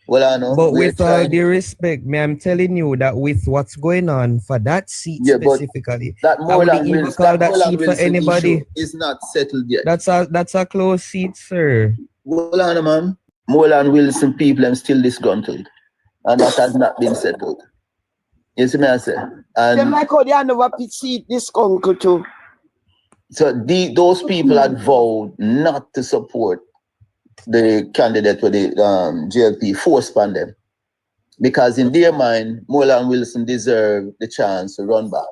Speaker 1: well, I know.
Speaker 8: But with all due respect, I'm telling you that with what's going on for that seat specifically,
Speaker 1: that
Speaker 8: Moreland seat for anybody
Speaker 1: is not settled yet.
Speaker 8: That's a close seat, sir.
Speaker 1: Well, on, man. Moreland Wilson people are still disgruntled, and that has not been settled. You see me, I say? And
Speaker 6: them like how they never seat this uncle too.
Speaker 1: So those people had vowed not to support the candidate with the JLP, forced upon them. Because in their mind, Moreland Wilson deserved the chance to run back.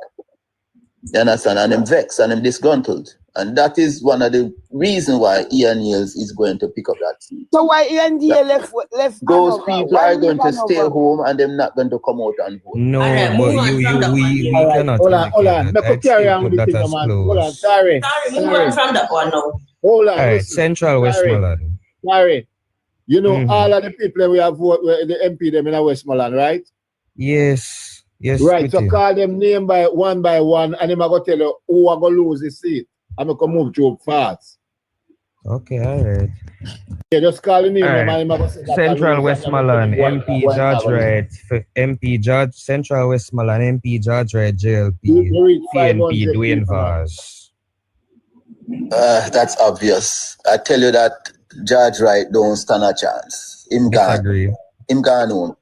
Speaker 1: You understand? And them vexed and them disgruntled. And that is one of the reasons why Ian Hales is going to pick up that seat.
Speaker 6: So why Ian Hales left?
Speaker 1: Those people are going to stay home and they're not going to come out and vote.
Speaker 8: No, but we cannot.
Speaker 3: Hold on. Let's carry on with the thing, man. Hold on, sorry.
Speaker 4: Move on from that one now.
Speaker 3: Hold on.
Speaker 8: All right, Central Westmoreland.
Speaker 3: Sorry. You know, all of the people we have voted, the MP them in Westmoreland, right?
Speaker 8: Yes.
Speaker 3: Right, so call them name by one, and them are going to tell you who are going to lose the seat. I'm going to move through fast.
Speaker 8: Okay, all right.
Speaker 3: Yeah, just call the name.
Speaker 8: Right. Central Westmoreland, MP Judge Right, MP Judge, Central Westmoreland, MP Judge Right, JLP, PNP, Dwayne Vaz.
Speaker 1: That's obvious. I tell you that Judge Right don't stand a chance.
Speaker 8: Disagree.
Speaker 1: Him gone on.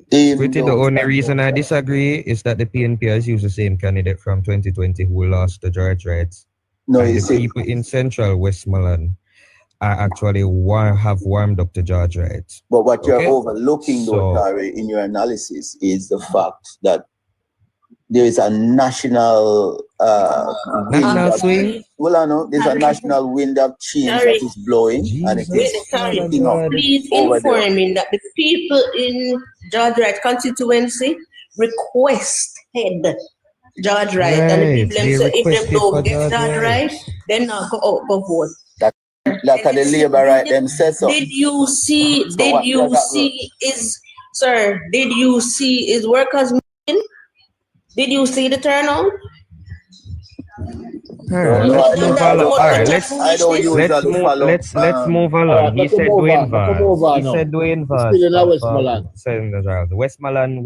Speaker 8: The only reason I disagree is that the PNP has used the same candidate from 2020 who lost the George rights.
Speaker 1: No,
Speaker 8: and the people in Central Westmoreland are actually have warmed up to George rights.
Speaker 1: But what you're overlooking, though, Tari, in your analysis is the fact that there is a national
Speaker 8: swing.
Speaker 1: Well, I know there's a national wind of change that is blowing, and it is
Speaker 4: please inform me that the people in George Wright constituency requested George Wright, and the people say if they don't get George Wright, then not go vote.
Speaker 1: Like the Labour right them said so.
Speaker 4: Did you see? Did you see his workers meeting? Did you see the turnout?
Speaker 8: Let's move along. He said Dwayne Vaz. Still in Westmoreland,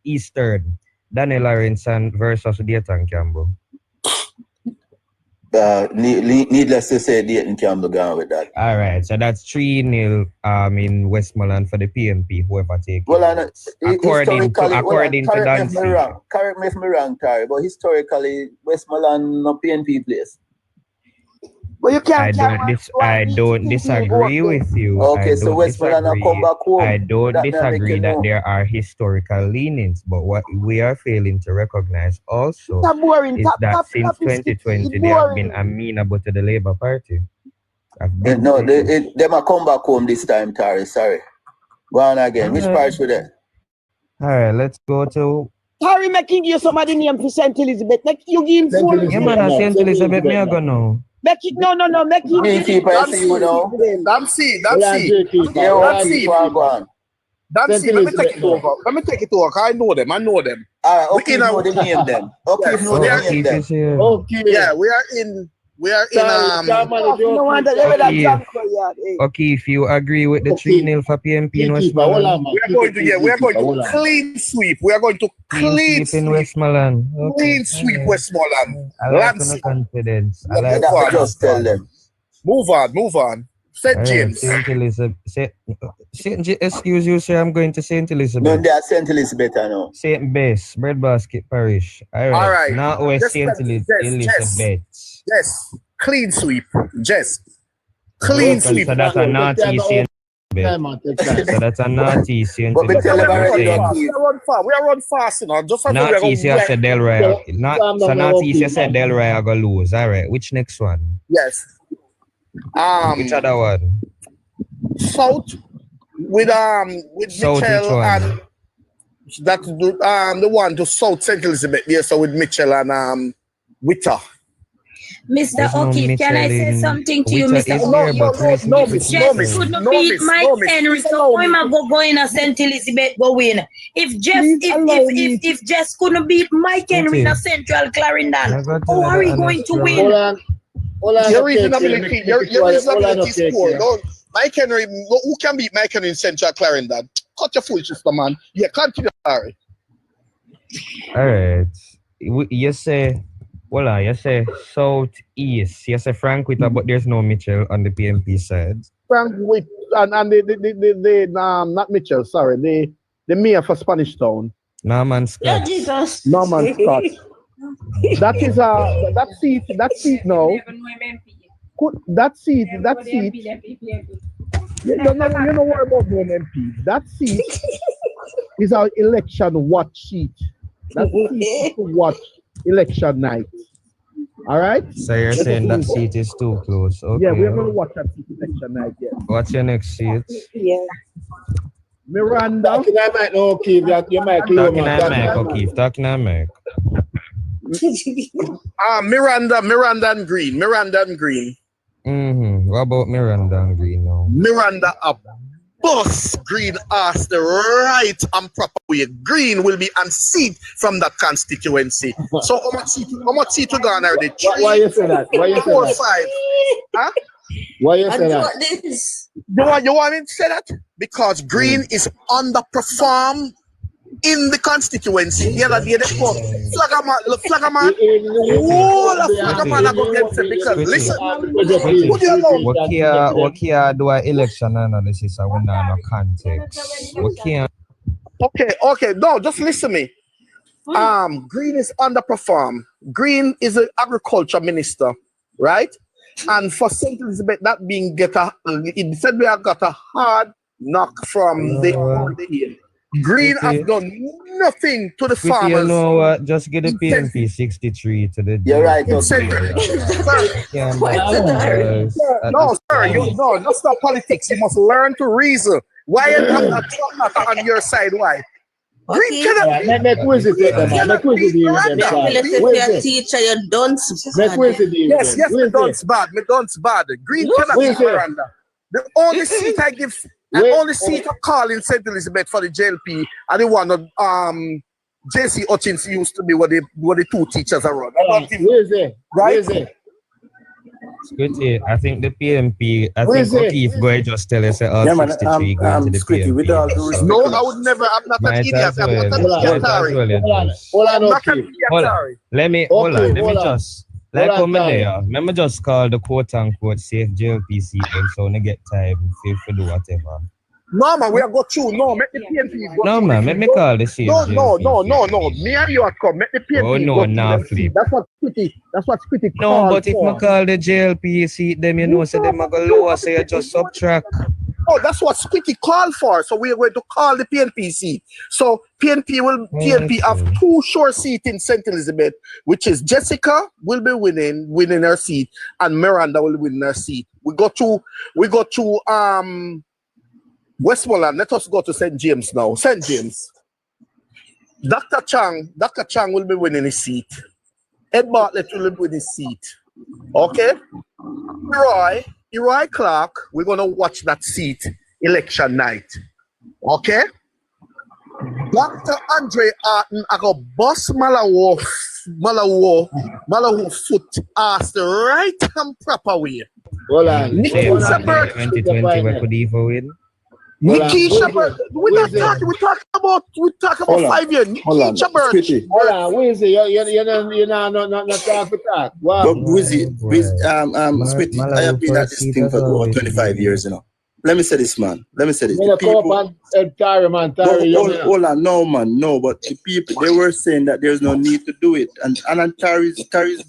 Speaker 8: Eastern. Daniel Lawrence versus Dayton Campbell.
Speaker 1: Needless to say, Dayton Campbell gone with that.
Speaker 8: All right, so that's 3-0 in Westmoreland for the PNP, whoever takes it.
Speaker 1: Well,
Speaker 8: according to Dancy.
Speaker 1: Correct me if I'm wrong, Terry, but historically, Westmoreland no PNP place.
Speaker 6: But you can't
Speaker 8: I don't disagree with you.
Speaker 1: Okay, so Westmoreland come back home.
Speaker 8: I don't disagree that there are historical leanings, but what we are failing to recognize also is that since 2020 they have been amenable to the Labour Party.
Speaker 1: They might come back home this time, Tari. Sorry. Go on again. Which part should they?
Speaker 8: All right, let's go to.
Speaker 6: Harry making you somebody name for St. Elizabeth. Like you give him
Speaker 8: Yeah, man, St. Elizabeth, me I go now.
Speaker 6: Make it no. Make it.
Speaker 1: Gatekeeper, I see you now.
Speaker 5: Damsy. Dancy, let me take it over. I know them.
Speaker 1: All right, okay, know the name then. Okay,
Speaker 5: yes.
Speaker 1: know the name then.
Speaker 3: Okay.
Speaker 5: Yeah, we are in
Speaker 8: Okay, if you agree with the 3-0 for PNP in Westmoreland.
Speaker 5: We are going to clean sweep. We are going to clean
Speaker 8: sweep in Westmoreland.
Speaker 5: Clean sweep Westmoreland.
Speaker 8: I like the confidence. I like
Speaker 1: that. Just tell them.
Speaker 5: Move on. St. James.
Speaker 8: St. Elizabeth. Excuse you, sir. I'm going to St. Elizabeth.
Speaker 1: No, they are St. Elizabeth now.
Speaker 8: St. Bess, Breadbasket Parish. All right. Now West St. Elizabeth.
Speaker 5: Yes. Clean sweep. Jess. Clean sweep.
Speaker 8: So that's a naughty St. Elizabeth. So that's a naughty St. Elizabeth.
Speaker 5: We are run fast, you know. Just
Speaker 8: naughty, you said Delray. So naughty, you said Delray are going to lose. All right. Which next one?
Speaker 5: Yes.
Speaker 8: Which other one?
Speaker 5: South with
Speaker 8: South,
Speaker 5: Mitchell and that's the one to South St. Elizabeth. Yes, so with Mitchell and Witter.
Speaker 7: Mr. O'Keefe, can I say something to you, Mr. O'Keefe?
Speaker 5: No,
Speaker 7: Jeff couldn't beat Mike Henry, so I'm go in a St. Elizabeth go win. If Jess couldn't beat Mike Henry in a Central Clarendon, how are we going to win?
Speaker 5: Your reasonability is poor. No, Mike Henry, who can beat Mike Henry in Central Clarendon? Cut your foolishness, man. Yeah, continue, Harry.
Speaker 8: All right. You say Southeast. You say Frank Witter, but there's no Mitchell on the PNP side.
Speaker 5: Frank Witter and the not Mitchell, sorry, the mayor for Spanish Town.
Speaker 8: Norman Scott.
Speaker 4: Yeah, Jesus.
Speaker 5: Norman Scott. That is that seat now. That seat. You don't worry about no MP. That seat is our election watch sheet. That seat to watch election night. All right.
Speaker 8: So you're saying that seat is too close. Okay.
Speaker 5: Yeah, we're gonna watch that seat election night. Yeah.
Speaker 8: What's your next seat?
Speaker 4: Yeah.
Speaker 5: Miranda.
Speaker 3: Talking on mic. Miranda and Green.
Speaker 8: What about Miranda and Green now?
Speaker 5: Miranda up. Boss Green asked the right and proper way. Green will be unseated from that constituency. So how much seat we gone already?
Speaker 3: Why you say that?
Speaker 5: 4 5. Huh?
Speaker 3: Why you say that?
Speaker 5: You want me to say that? Because Green is underperformed in the constituency. The other day they come. Flaggerman. I go get it because listen.
Speaker 8: What can do an election analysis when there no context?
Speaker 5: Okay. No, just listen to me. Green is underperformed. Green is an agriculture minister, right? And for St. Elizabeth, that being it said we have got a hard knock from the end. Green has done nothing to the farmers.
Speaker 8: You know what? Just get the PNP 63 to the.
Speaker 1: You're right.
Speaker 5: No, sir. That's not politics. You must learn to reason. Why you have a Trump on your side? Why? Green cannot.
Speaker 3: Make quiz it.
Speaker 4: Teacher, you don't.
Speaker 5: Yes, me don't bad. Me don't bad. Green cannot be Miranda. The only seat I give. And only seat of call in St. Elizabeth for the JLP and the one that JC Hutchins used to be where the two teachers are run.
Speaker 3: Where is it?
Speaker 5: Right?
Speaker 8: Scritty, I think the PNP, O'Keefe going to just tell us all 63 going to the PNP.
Speaker 5: No, I would never. I'm not an idiot. I'm not an idiot.
Speaker 8: Let me just. Like how let me just call the quote-unquote safe JLPC and so I get time to do whatever.
Speaker 5: No, man, we are go through. No, make the PNP go.
Speaker 8: No, man, let me call the safe
Speaker 5: No. Me and you are come. Make the PNP
Speaker 8: go. Oh, no, now flip.
Speaker 5: That's what's critical.
Speaker 8: No, but if I call the JLPC, them, you know, so them are going to lower, so you just subtract.
Speaker 5: Oh, that's what Squitty called for. So we are going to call the PNP seat. So PNP have 2 sure seats in St. Elizabeth, which is Jessica will be winning her seat, and Miranda will win her seat. We go to Westmoreland. Let us go to St. James now. St. James. Dr. Chang will be winning his seat. Ed Bartlett will be winning his seat. Okay?
Speaker 10: Roy Clark, we're going to watch that seat election night. Okay? Dr. Andre Arton, I got boss Malawo foot ass the right and proper way.
Speaker 3: Hold on.
Speaker 10: Nikisha Bird.
Speaker 8: 2020, we could even win.
Speaker 10: Nikisha Bird. We're talking about 5 years. Nikisha Bird.
Speaker 3: Hold on, Wizzy, you're not talk for talk. Wow.
Speaker 5: But Wizzy, Smitty, I have been at this thing for over 25 years, you know. Let me say this, man. Hold on, no, man, no. But the people, they were saying that there's no need to do it. And Tari is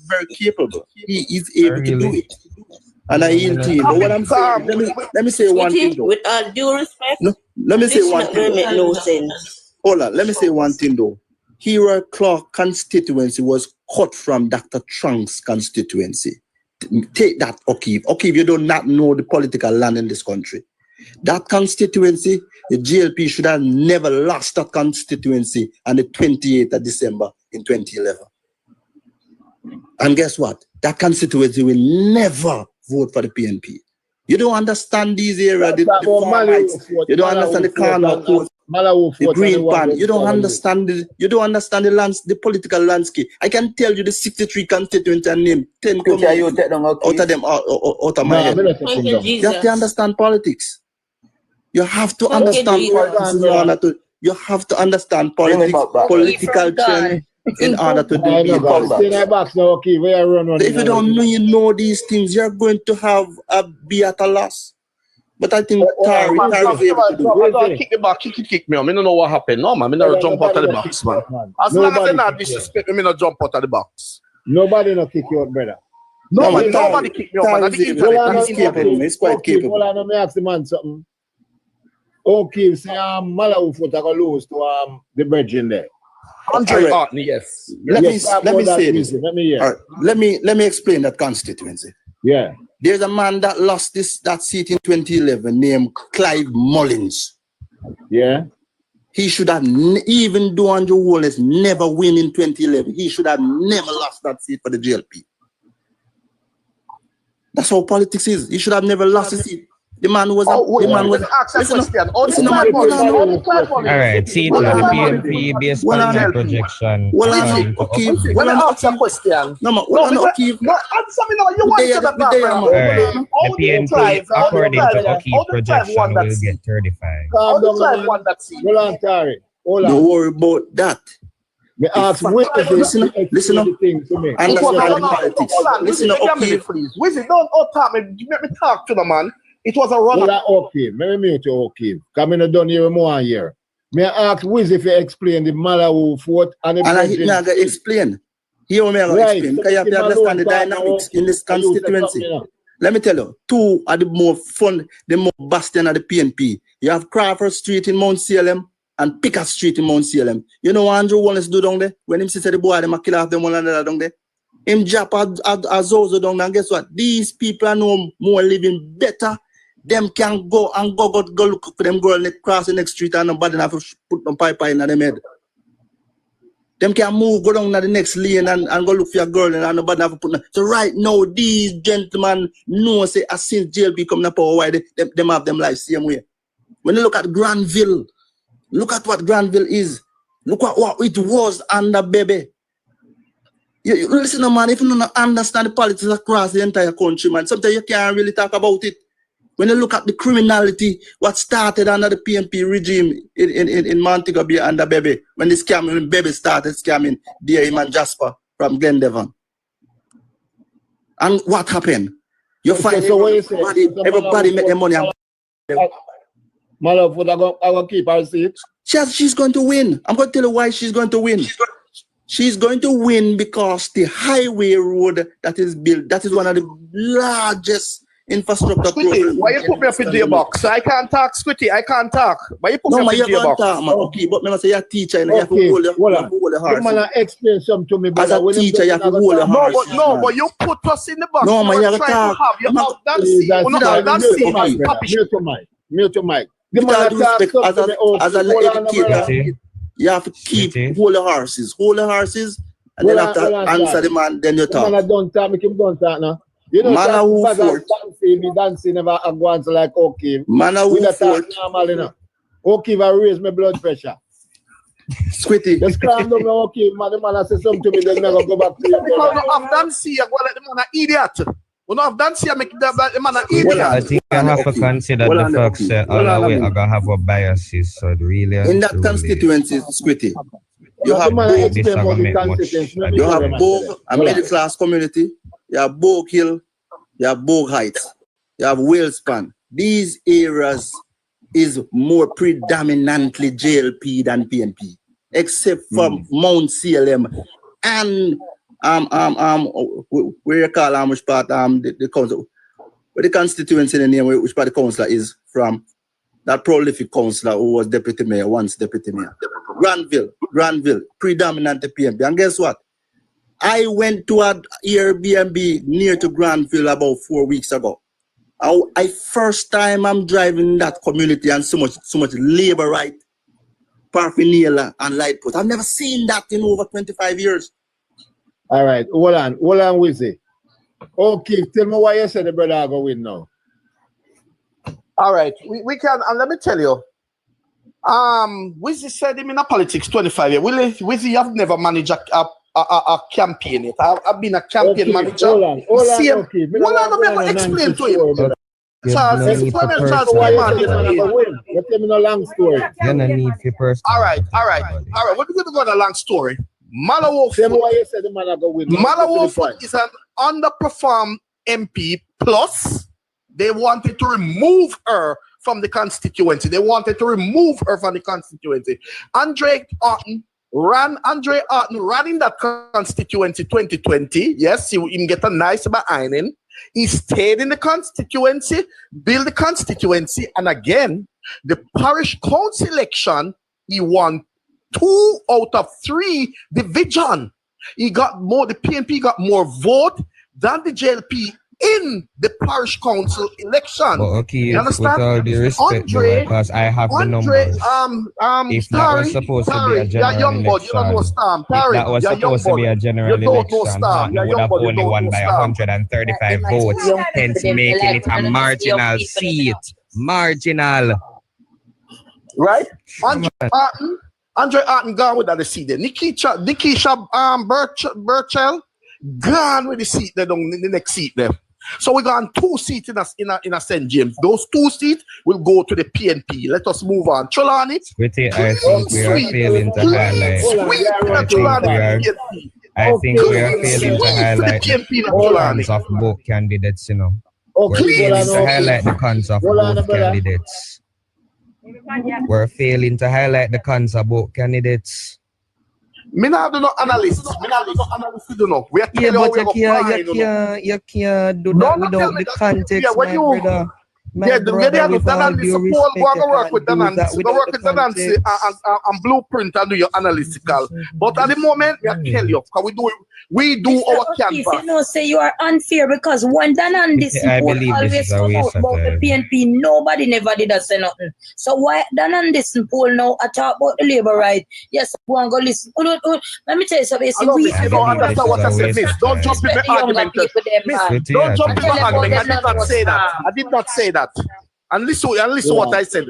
Speaker 5: very capable. He is able to do it. And I yield to him. But what I'm saying, let me say one thing, though.
Speaker 4: With all due respect,
Speaker 5: no, let me say one thing.
Speaker 4: Make no sense.
Speaker 5: Hold on, let me say one thing, though. Hero Clark constituency was cut from Dr. Trunk's constituency. Take that, O'Keefe. O'Keefe, you do not know the political land in this country. That constituency, the JLP should have never lost that constituency on the 28th of December in 2011. And guess what? That constituency will never vote for the PNP. You don't understand these areas, the far rights. You don't understand the corner court, the green pan. You don't understand the political landscape. I can tell you the 63 constituents and name 10 out of them out of my head. You have to understand politics. You have to understand politics in order to. You have to understand politics, political trend in order to do it. If you don't know these things, you're going to be at a loss. But I think Tari is able to do it.
Speaker 10: Kick the box, kick me. I don't know what happened. No, man. I don't jump out of the box, man. As long as they not disrespect me, I don't jump out of the box.
Speaker 3: Nobody no kick you out, brother.
Speaker 10: No, man. Nobody kick me out, man.
Speaker 5: He's quite capable.
Speaker 3: Hold on, let me ask the man something. Okay, say Malawi foot I go lose to the bridge in there.
Speaker 10: Andre Arton, yes.
Speaker 5: Let me say this.
Speaker 3: Let me hear.
Speaker 5: All right. Let me explain that constituency.
Speaker 3: Yeah.
Speaker 5: There's a man that lost that seat in 2011 named Clive Mullins.
Speaker 3: Yeah.
Speaker 5: He should have, even though Andrew Holness never win in 2011, he should have never lost that seat for the JLP. That's how politics is. He should have never lost his seat. The man was.
Speaker 10: Ask a question. All
Speaker 8: right, see, the PNP based on my projection.
Speaker 10: When I ask a question.
Speaker 5: No,
Speaker 10: answer me now. You want to say that.
Speaker 8: The PNP, according to O'Keefe projection, will get 35.
Speaker 3: Hold on, Tari.
Speaker 5: Don't worry about that.
Speaker 3: Me ask,
Speaker 5: listen up. Understand politics. Listen up, O'Keefe.
Speaker 10: Wizzy, don't talk me. Let me talk to the man. It was a run.
Speaker 3: Okay, let me mute you, okay. Come in, done here more here. May I ask Wiz if you explain the Malawi vote and the
Speaker 5: I can explain. Here we explain because you have to understand the dynamics in this constituency. Let me tell you, two are the more fun, the more bastion of the PNP. You have Crawford Street in Mount Salem and Pickett Street in Mount Salem. You know what Andrew Wallace do down there? When him say the boy, them kill off them one another down there. Him jump a Zozo down there, and guess what? These people are no more living better. Them can go look for them girl cross the next street and nobody have to put no pipe in them head. Them can go down to the next lane and go look for your girl and nobody have to put no. So right now, these gentlemen know say as since JLP come to power, why them have them life same way. When you look at Granville, look at what Granville is. Look at what it was under Baby. You listen, man, if you don't understand the politics across the entire country, man, sometimes you can't really talk about it. When you look at the criminality, what started under the PNP regime in Montego Bay under Bebe, when Bebe started scamming D.A. and Jasper from Glendevon. And what happened? You find everybody make their money.
Speaker 3: My love, I will keep her seat.
Speaker 5: She's going to win. I'm going to tell you why she's going to win. She's going to win because the highway road that is built, that is one of the largest infrastructure.
Speaker 10: Squitty, why you put me up in the box? I can't talk, Squitty. I can't talk. Why you put me up in the box?
Speaker 5: Okay, but me say you're a teacher and you have to hold the horse.
Speaker 3: Man, explain something to me.
Speaker 5: As a teacher, you have to hold the horse.
Speaker 10: No, but you put us in the box.
Speaker 5: No, man, you have to talk.
Speaker 10: You have that seat.
Speaker 3: Mute your mic.
Speaker 5: As an educator, you have to keep hold the horses, and then after answer the man, then you talk.
Speaker 3: Man, don't talk, make him don't talk now. You know,
Speaker 5: man who fought.
Speaker 3: Dancing never once like okay.
Speaker 5: Man who fought.
Speaker 3: Normal enough. Okay, if I raise my blood pressure.
Speaker 5: Squitty.
Speaker 3: Just calm down, okay, man. The man say something to me, then never go back to you.
Speaker 10: Because no have dance here, go let the man an idiot. We don't have dance here, make the man an idiot.
Speaker 8: I think I have to consider the fact that all the way I gonna have a biases, so really.
Speaker 5: In that constituency, Squitty, you have both. You have both a middle class community. You have Bogue Hill. You have Bogue Heights. You have Whalespan. These areas is more predominantly JLP than PNP, except for Mount CLM and where you call which part the council, where the constituency in the name which part the councillor is from, that prolific councillor who was deputy mayor, once deputy mayor. Granville, predominantly PNP. And guess what? I went to an Airbnb near to Granville about 4 weeks ago. I first time I'm driving that community and so much labor right, paraphernalia and light post. I've never seen that in over 25 years.
Speaker 3: All right, hold on, Wizzy. Okay, tell me why you said the brother go win now.
Speaker 10: All right, we can, and let me tell you, Wizzy said him in a politics 25 years. Wizzy, I've never managed a campaign yet. I've been a campaign manager.
Speaker 3: Hold on,
Speaker 10: I'm going to explain to you. Charles, explain Charles why you
Speaker 3: tell me no long story.
Speaker 8: You don't need for person.
Speaker 10: All right. We're going to go on a long story. Malawo is an underperformed MP, plus they wanted to remove her from the constituency. Andre Arton ran in that constituency 2020. Yes, he can get a nice behind him. He stayed in the constituency, built the constituency, and again, the parish council election, he won 2 out of 3 division. He got more, the PNP got more vote than the JLP in the parish council election.
Speaker 8: But okay,
Speaker 10: you understand?
Speaker 8: With all due respect, because I have the numbers. If that was supposed to be a general election, he would have only won by 135 votes, hence making it a marginal seat. Marginal.
Speaker 10: Right? Andre Arton gone with that seat there. Nikisha Burchell gone with the seat there, the next seat there. So we got 2 seats in a St. James. Those 2 seats will go to the PNP. Let us move on. Trelawney.
Speaker 8: I think we are failing to highlight. I think we are failing to highlight the cons of both candidates, you know. We're failing to highlight the cons of both candidates. We're failing to highlight the cons of both candidates.
Speaker 10: Me not do no analyst. We do know. We are telling
Speaker 8: you can't do that without the context, my brother.
Speaker 10: Yeah, the analyst Paul go and work with analyst. Go work with analyst and blueprint and do your analytical. But at the moment, I tell you, because we do our canvas.
Speaker 7: You know, say you are unfair because when Danandis always come out about the PNP, nobody never did say nothing. So why Danandis poll now I talk about the labor right? Yes, go and go listen. Let me tell you something.
Speaker 10: You don't understand what I said, miss. Don't jump in the argument. Don't jump in the argument. I did not say that. I did not say that. And listen what I said.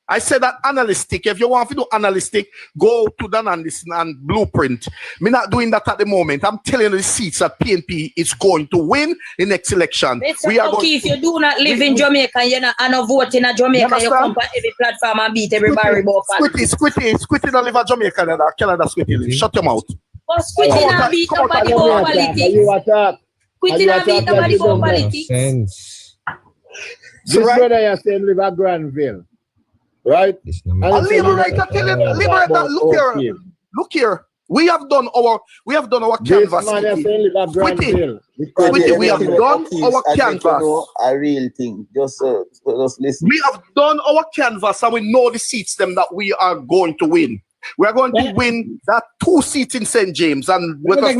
Speaker 10: I said that analytic. If you want to do analytic, go to the analysis and blueprint. Me not doing that at the moment. I'm telling you the seats that PNP is going to win the next election.
Speaker 7: We are okay if you do not live in Jamaica and you're not vote in Jamaica, you come on every platform and beat everybody.
Speaker 10: Squitty don't live in Jamaica, Canada Squitty live. Shut your mouth.
Speaker 7: But Squitty not beat nobody about politics. Squitty not beat nobody about politics.
Speaker 3: This brother you're saying live at Granville. Right?
Speaker 10: Liberator, look here. We have done our canvas. We have done our canvas.
Speaker 1: A real thing. Just listen.
Speaker 10: We have done our canvas and we know the seats them that we are going to win. We are going to win that 2 seats in St. James and let us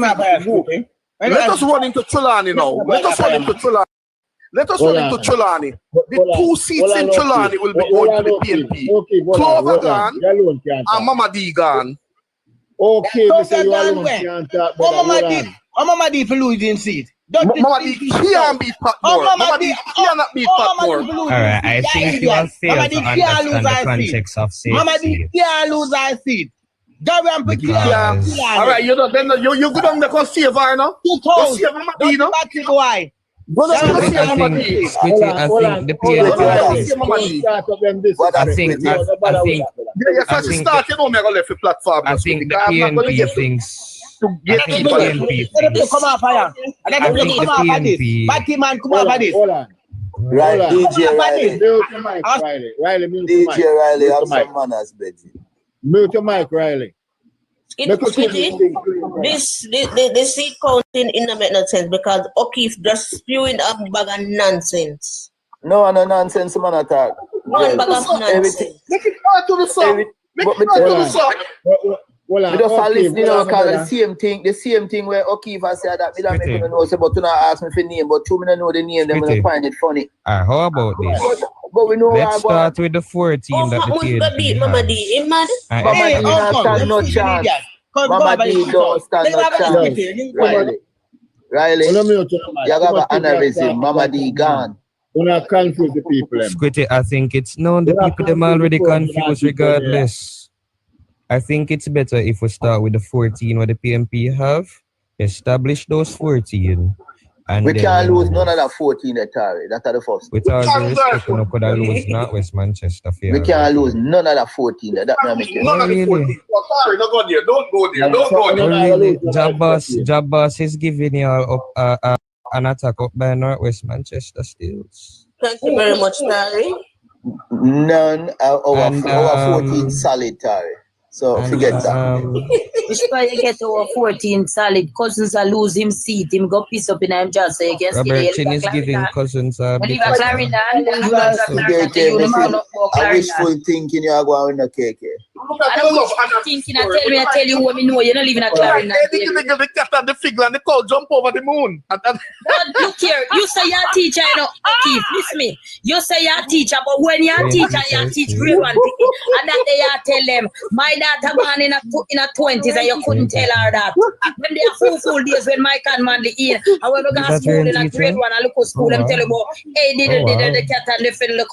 Speaker 10: run into Trelawney now. Let us run into Trelawney. The 2 seats in Trelawney will be going to the PNP. Clover gone and Mama D gone.
Speaker 3: Okay, Mr. You alone can't talk.
Speaker 6: Mama D for losing seat.
Speaker 10: Mama D can't beat Patmore. Mama D cannot beat Patmore.
Speaker 8: Alright, I think you have failed to understand the context of safe
Speaker 6: Mama D
Speaker 8: seat.
Speaker 6: can't lose her seat.
Speaker 8: Because...
Speaker 10: Alright, you know, then you go down there and save her, no? Go save Mama D, no?
Speaker 6: Boy.
Speaker 10: Go down there and save Mama D.
Speaker 8: Squitty, I think the PNP...
Speaker 10: I think start, you know, me go left the platform.
Speaker 8: I think the PNP thinks...
Speaker 10: to get people.
Speaker 6: Come off here. I think the PNP. Batman, come off this.
Speaker 1: Right, DJ Riley.
Speaker 3: Mute your mic, Riley. Riley, mute your mic.
Speaker 1: DJ Riley, have some manners, Betty.
Speaker 3: Mute your mic, Riley.
Speaker 4: This seat counting in make no sense because O'Keefe just spewing a bag of nonsense.
Speaker 1: No nonsense, man attack.
Speaker 4: One bag of nonsense.
Speaker 10: Make it hard to the song. Make it hard to the song.
Speaker 1: We just listen, you know, because the same thing where O'Keefe has said that we don't make no know, but you not ask me for name, but two men know the name, then we find it funny.
Speaker 8: How about this?
Speaker 1: But we know
Speaker 8: let's start with the 4 team that the PNP
Speaker 4: Mama D, Mama
Speaker 1: D don't stand no chance. Mama D don't stand no chance. Riley, you have an aneurysm. Mama D gone.
Speaker 3: Do not confuse the people.
Speaker 8: Squitty, I think it's known the people them already confused regardless. I think it's better if we start with the 14 what the PNP have, establish those 14. And
Speaker 1: we can't lose none of that 14 Atari. That's the first.
Speaker 8: With all due respect, we could have lose not West Manchester.
Speaker 1: We can't lose none of that 14. That
Speaker 10: none of the 14. Sorry, don't go there. Don't go there. Don't go there.
Speaker 8: Jabbas is giving you all up an attack up by Northwest Manchester Steels.
Speaker 4: Thank you very much, Tari.
Speaker 1: None of our 14 solid, Tari. So forget that.
Speaker 7: Which why you get over 14 solid. Cousins are lose him seat. Him go piss up in him just say against
Speaker 8: Robert Chin is giving Cousins a bit
Speaker 1: of wishful thinking you are going to KK.
Speaker 7: I don't thinking I tell you what me know. You're not living a Clarendon.
Speaker 10: The cat and the figure and the cow jump over the moon.
Speaker 7: But look here, you say you're a teacher, you know, Keith, listen me. You say you're a teacher, but when you're a teacher, you teach grade 1 and that they tell them, my daughter born in a 20s and you couldn't tell her that. When they are full days when Mike and Manley in, and when we go to school in a grade 1 and look at school, them tell you about, hey, the cat and the fiddle, the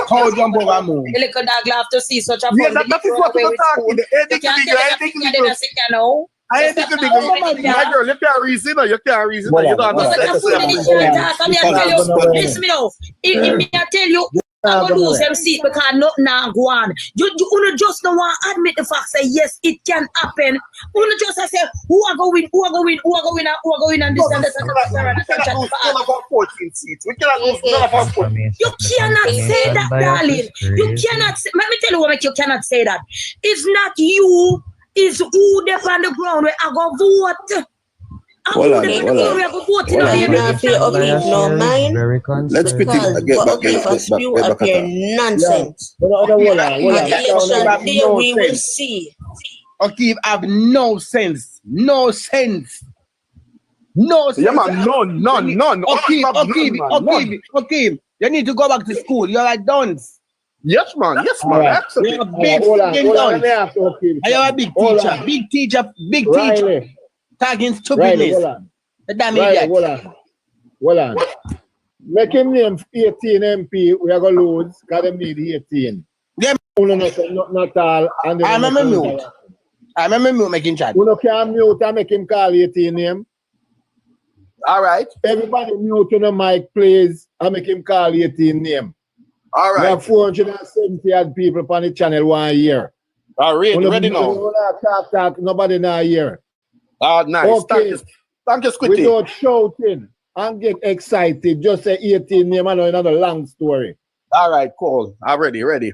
Speaker 7: cow jump over the moon. The little dog laugh to see such a fun.
Speaker 10: Yeah, that is what we're talking.
Speaker 7: You can't tell the girl,
Speaker 10: I ain't think my girl, you can't reason or you can't reason. You don't understand.
Speaker 7: Listen me now. If me I tell you, I'm gonna lose them seat because nothing now go on. You just don't want to admit the fact say yes, it can happen. You just say who are going and this and that.
Speaker 10: We cannot lose none of our 14 seats. We cannot lose none of our 14.
Speaker 7: You cannot say that, darling. You cannot say, let me tell you what make you cannot say that. It's not you, it's who they on the ground where I go vote.
Speaker 1: Let's pick it
Speaker 4: up here nonsense.
Speaker 6: We will see. O'Keefe have no sense. No sense. No sense.
Speaker 10: Yeah, man, none.
Speaker 6: O'Keefe, you need to go back to school. You're like dunce.
Speaker 10: Yes, man. Absolutely.
Speaker 6: You're a big dunce. You're a big teacher. Tagging stupidness.
Speaker 3: Hold on. Make him name 18 MP. We are going to lose because they need 18.
Speaker 6: Yeah.
Speaker 3: Not all.
Speaker 6: I remember mute making chat.
Speaker 3: You can't mute and make him call 18 name.
Speaker 10: All right.
Speaker 3: Everybody mute on the mic, please, and make him call 18 name.
Speaker 10: All right.
Speaker 3: We have 470 odd people on the channel 1 year.
Speaker 10: All right, ready now.
Speaker 3: Talk, nobody now here.
Speaker 10: Nice. Okay. Thank you, Squitty.
Speaker 3: Without shouting and get excited, just say 18 name and another long story.
Speaker 10: All right, cool. I'm ready.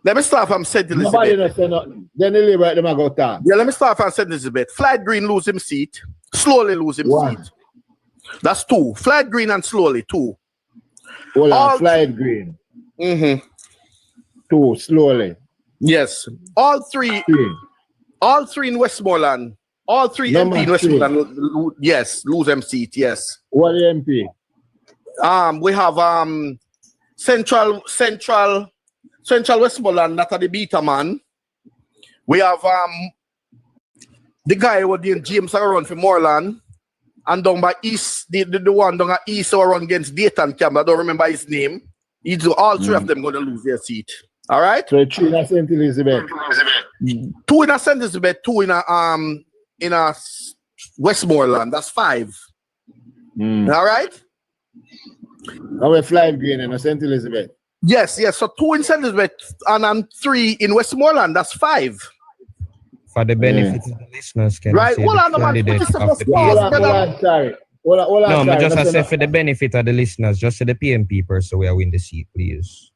Speaker 10: Let me start from St. Elizabeth.
Speaker 3: Nobody don't say nothing. Then they leave right them and go talk.
Speaker 10: Yeah, let me start from St. Elizabeth. Flight Green lose him seat. Slowly lose him seat. That's 2. Flight Green and slowly 2.
Speaker 3: Hold on, Flight Green. 2, slowly.
Speaker 10: Yes. All three in Westmoreland. All 3 MP in Westmoreland, yes, lose them seat, yes.
Speaker 3: What MP?
Speaker 10: We have Central Westmoreland, that are the beta man. We have the guy who did James Aaron for Moreland. and down by East, the one down at East or run against Dayton Camp, I don't remember his name. All three of them going to lose their seat. All right?
Speaker 3: So 3 in St. Elizabeth.
Speaker 10: 2 in St. Elizabeth, 2 in a Westmoreland. That's 5. All right?
Speaker 3: Now we fly green in St. Elizabeth.
Speaker 10: Yes. So 2 in St. Elizabeth and 3 in Westmoreland. That's 5.
Speaker 8: For the benefit of the listeners, can
Speaker 10: right?
Speaker 8: say
Speaker 10: Hold on, man.
Speaker 8: candidate
Speaker 10: Put
Speaker 8: of the
Speaker 10: sorry.
Speaker 3: Hold on,
Speaker 8: no,
Speaker 3: sorry.
Speaker 8: I just say for the benefit of the listeners, just say the PNP person where win the seat, please.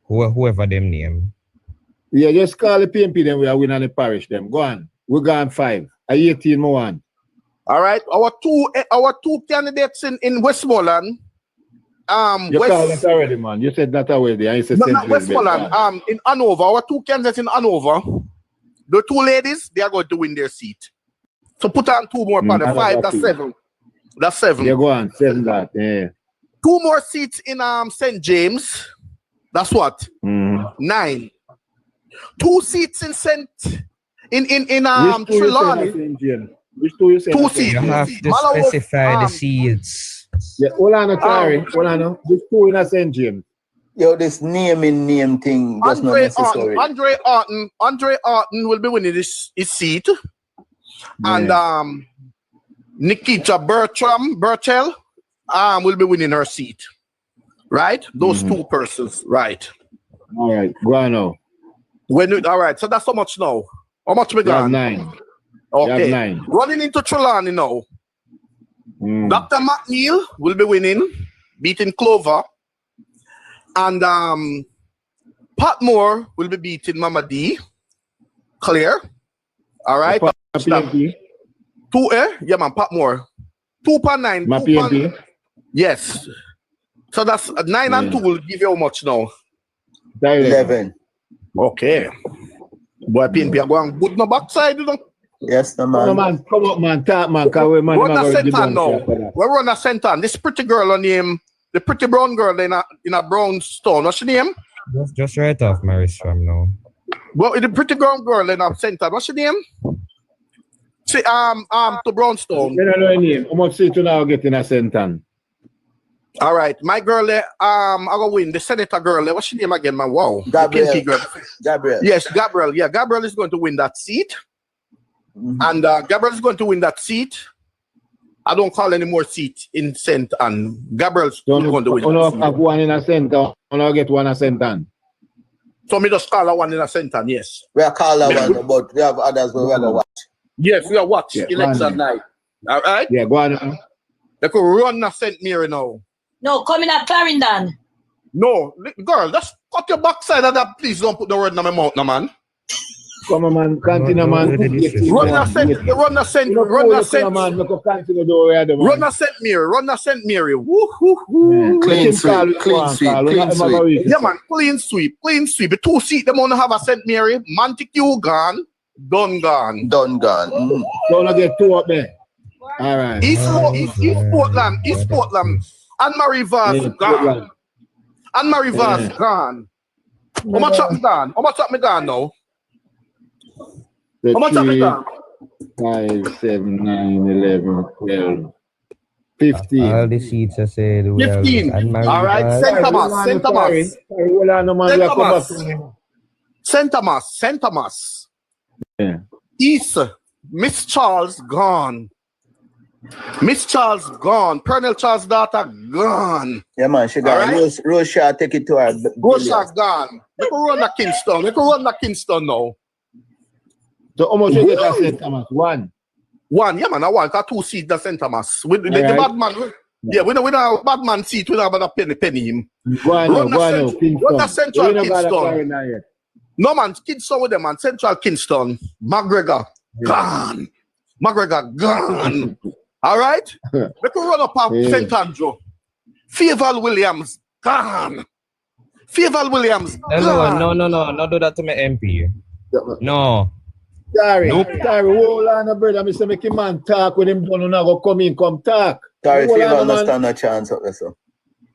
Speaker 8: Whoever them name.
Speaker 3: Yeah, just call the PNP, then we are winning the parish. Them go on. We're going 5. 18 more on.
Speaker 10: All right, our two candidates in Westmoreland.
Speaker 3: You called that already, man. You said that already. I said
Speaker 10: not Westmoreland. In Hanover, our 2 candidates in Hanover. The 2 ladies, they are going to win their seat. So put on 2 more for the 5. That's 7. That's 7.
Speaker 3: Yeah, go on. 7 that. Yeah.
Speaker 10: 2 more seats in St. James. That's what? 9. 2 seats in Trelawney.
Speaker 3: Which 2 you say?
Speaker 10: 2 seats.
Speaker 8: You have to specify the seats.
Speaker 3: Yeah, hold on, sorry. Hold on. Which 2 in St. James?
Speaker 1: Yo, this name thing just not necessary.
Speaker 10: Andre Orton will be winning his seat. Yeah. And Nikita Burchell will be winning her seat. Right? Those 2 persons. Right.
Speaker 3: All right. Go on now.
Speaker 10: All right. So that's how much now? How much we got?
Speaker 3: 9.
Speaker 10: Okay.
Speaker 3: 9.
Speaker 10: Running into Trelawney now. Dr. McNeil will be winning, beating Clover. And Patmore will be beating Mama D. Clear. All right. 2, yeah, man, Patmore. 2.9.
Speaker 3: My PNP?
Speaker 10: Yes. So that's 9 and 2 will give you how much now?
Speaker 1: 11.
Speaker 10: Okay. Boy, PNP are going good no backside, you know?
Speaker 1: Yes, no, man.
Speaker 3: No, man. Come up, man. Talk, man.
Speaker 10: Run a center now. We run a center. This pretty girl on name, the pretty brown girl in a brown stone. What's her name?
Speaker 8: Just right off Maris from now.
Speaker 10: Well, the pretty brown girl in a center. What's her name? See, to Brownstone.
Speaker 3: I don't know her name. How much seat you now get in a center?
Speaker 10: All right, my girl, I go win. The senator girl, what's her name again, man? Wow.
Speaker 1: Gabriel.
Speaker 10: Yes, Gabriel. Yeah, Gabriel is going to win that seat. And Gabriel is going to win that seat. I don't call any more seat in St. Anne. Gabriel's going to win.
Speaker 3: Have one in a center. I get one in a St. Anne.
Speaker 10: So me just call her one in a St. Anne, yes.
Speaker 1: We are call her one, but we have others we are watch.
Speaker 10: Yes, we are watch election night. All right?
Speaker 3: Yeah, go on.
Speaker 10: They could run a St. Mary now.
Speaker 7: No, coming at Clarendon.
Speaker 10: No, girl, just cut your backside of that. Please don't put the word in my mouth, no, man.
Speaker 3: Come on, man. Continue, man.
Speaker 10: Run a St. Mary. Woo, woo, woo.
Speaker 1: Clean sweep.
Speaker 10: Yeah, man, clean sweep. The 2 seats, they want to have a St. Mary. Montague gone. Done gone.
Speaker 3: Don't get 2 up there. All right.
Speaker 10: East Portland. And Marie Vaz gone. And Marie Vaz gone. How much up me gone now? How much up me gone?
Speaker 3: 5, 7, 9, 11, 12, 15.
Speaker 8: All the seats I said.
Speaker 10: 15. All right, St. Thomas.
Speaker 3: Yeah.
Speaker 10: East, Miss Charles gone. Colonel Charles' daughter gone.
Speaker 1: Yeah, man, she gone. Right? Rose Shaw take it to her.
Speaker 10: Rose Shaw gone. They can run the Kingston now.
Speaker 3: So how much you get at St. Thomas? 1.
Speaker 10: Yeah, man, I want 2 seats at St. Thomas. With the bad man. Yeah, we don't have a bad man seat. We don't have a penny him. Run the Central Kingston. No, man, Kingston with them, man. Central Kingston. McGregor gone. All right? We can run up off St. Andrew. Fayeval Williams gone.
Speaker 8: No, not do that to my MP. No.
Speaker 3: Sorry, hold on, brother. I say make him man talk with him. Don't go come in, come talk.
Speaker 1: Sorry, if you don't understand a chance up there, so.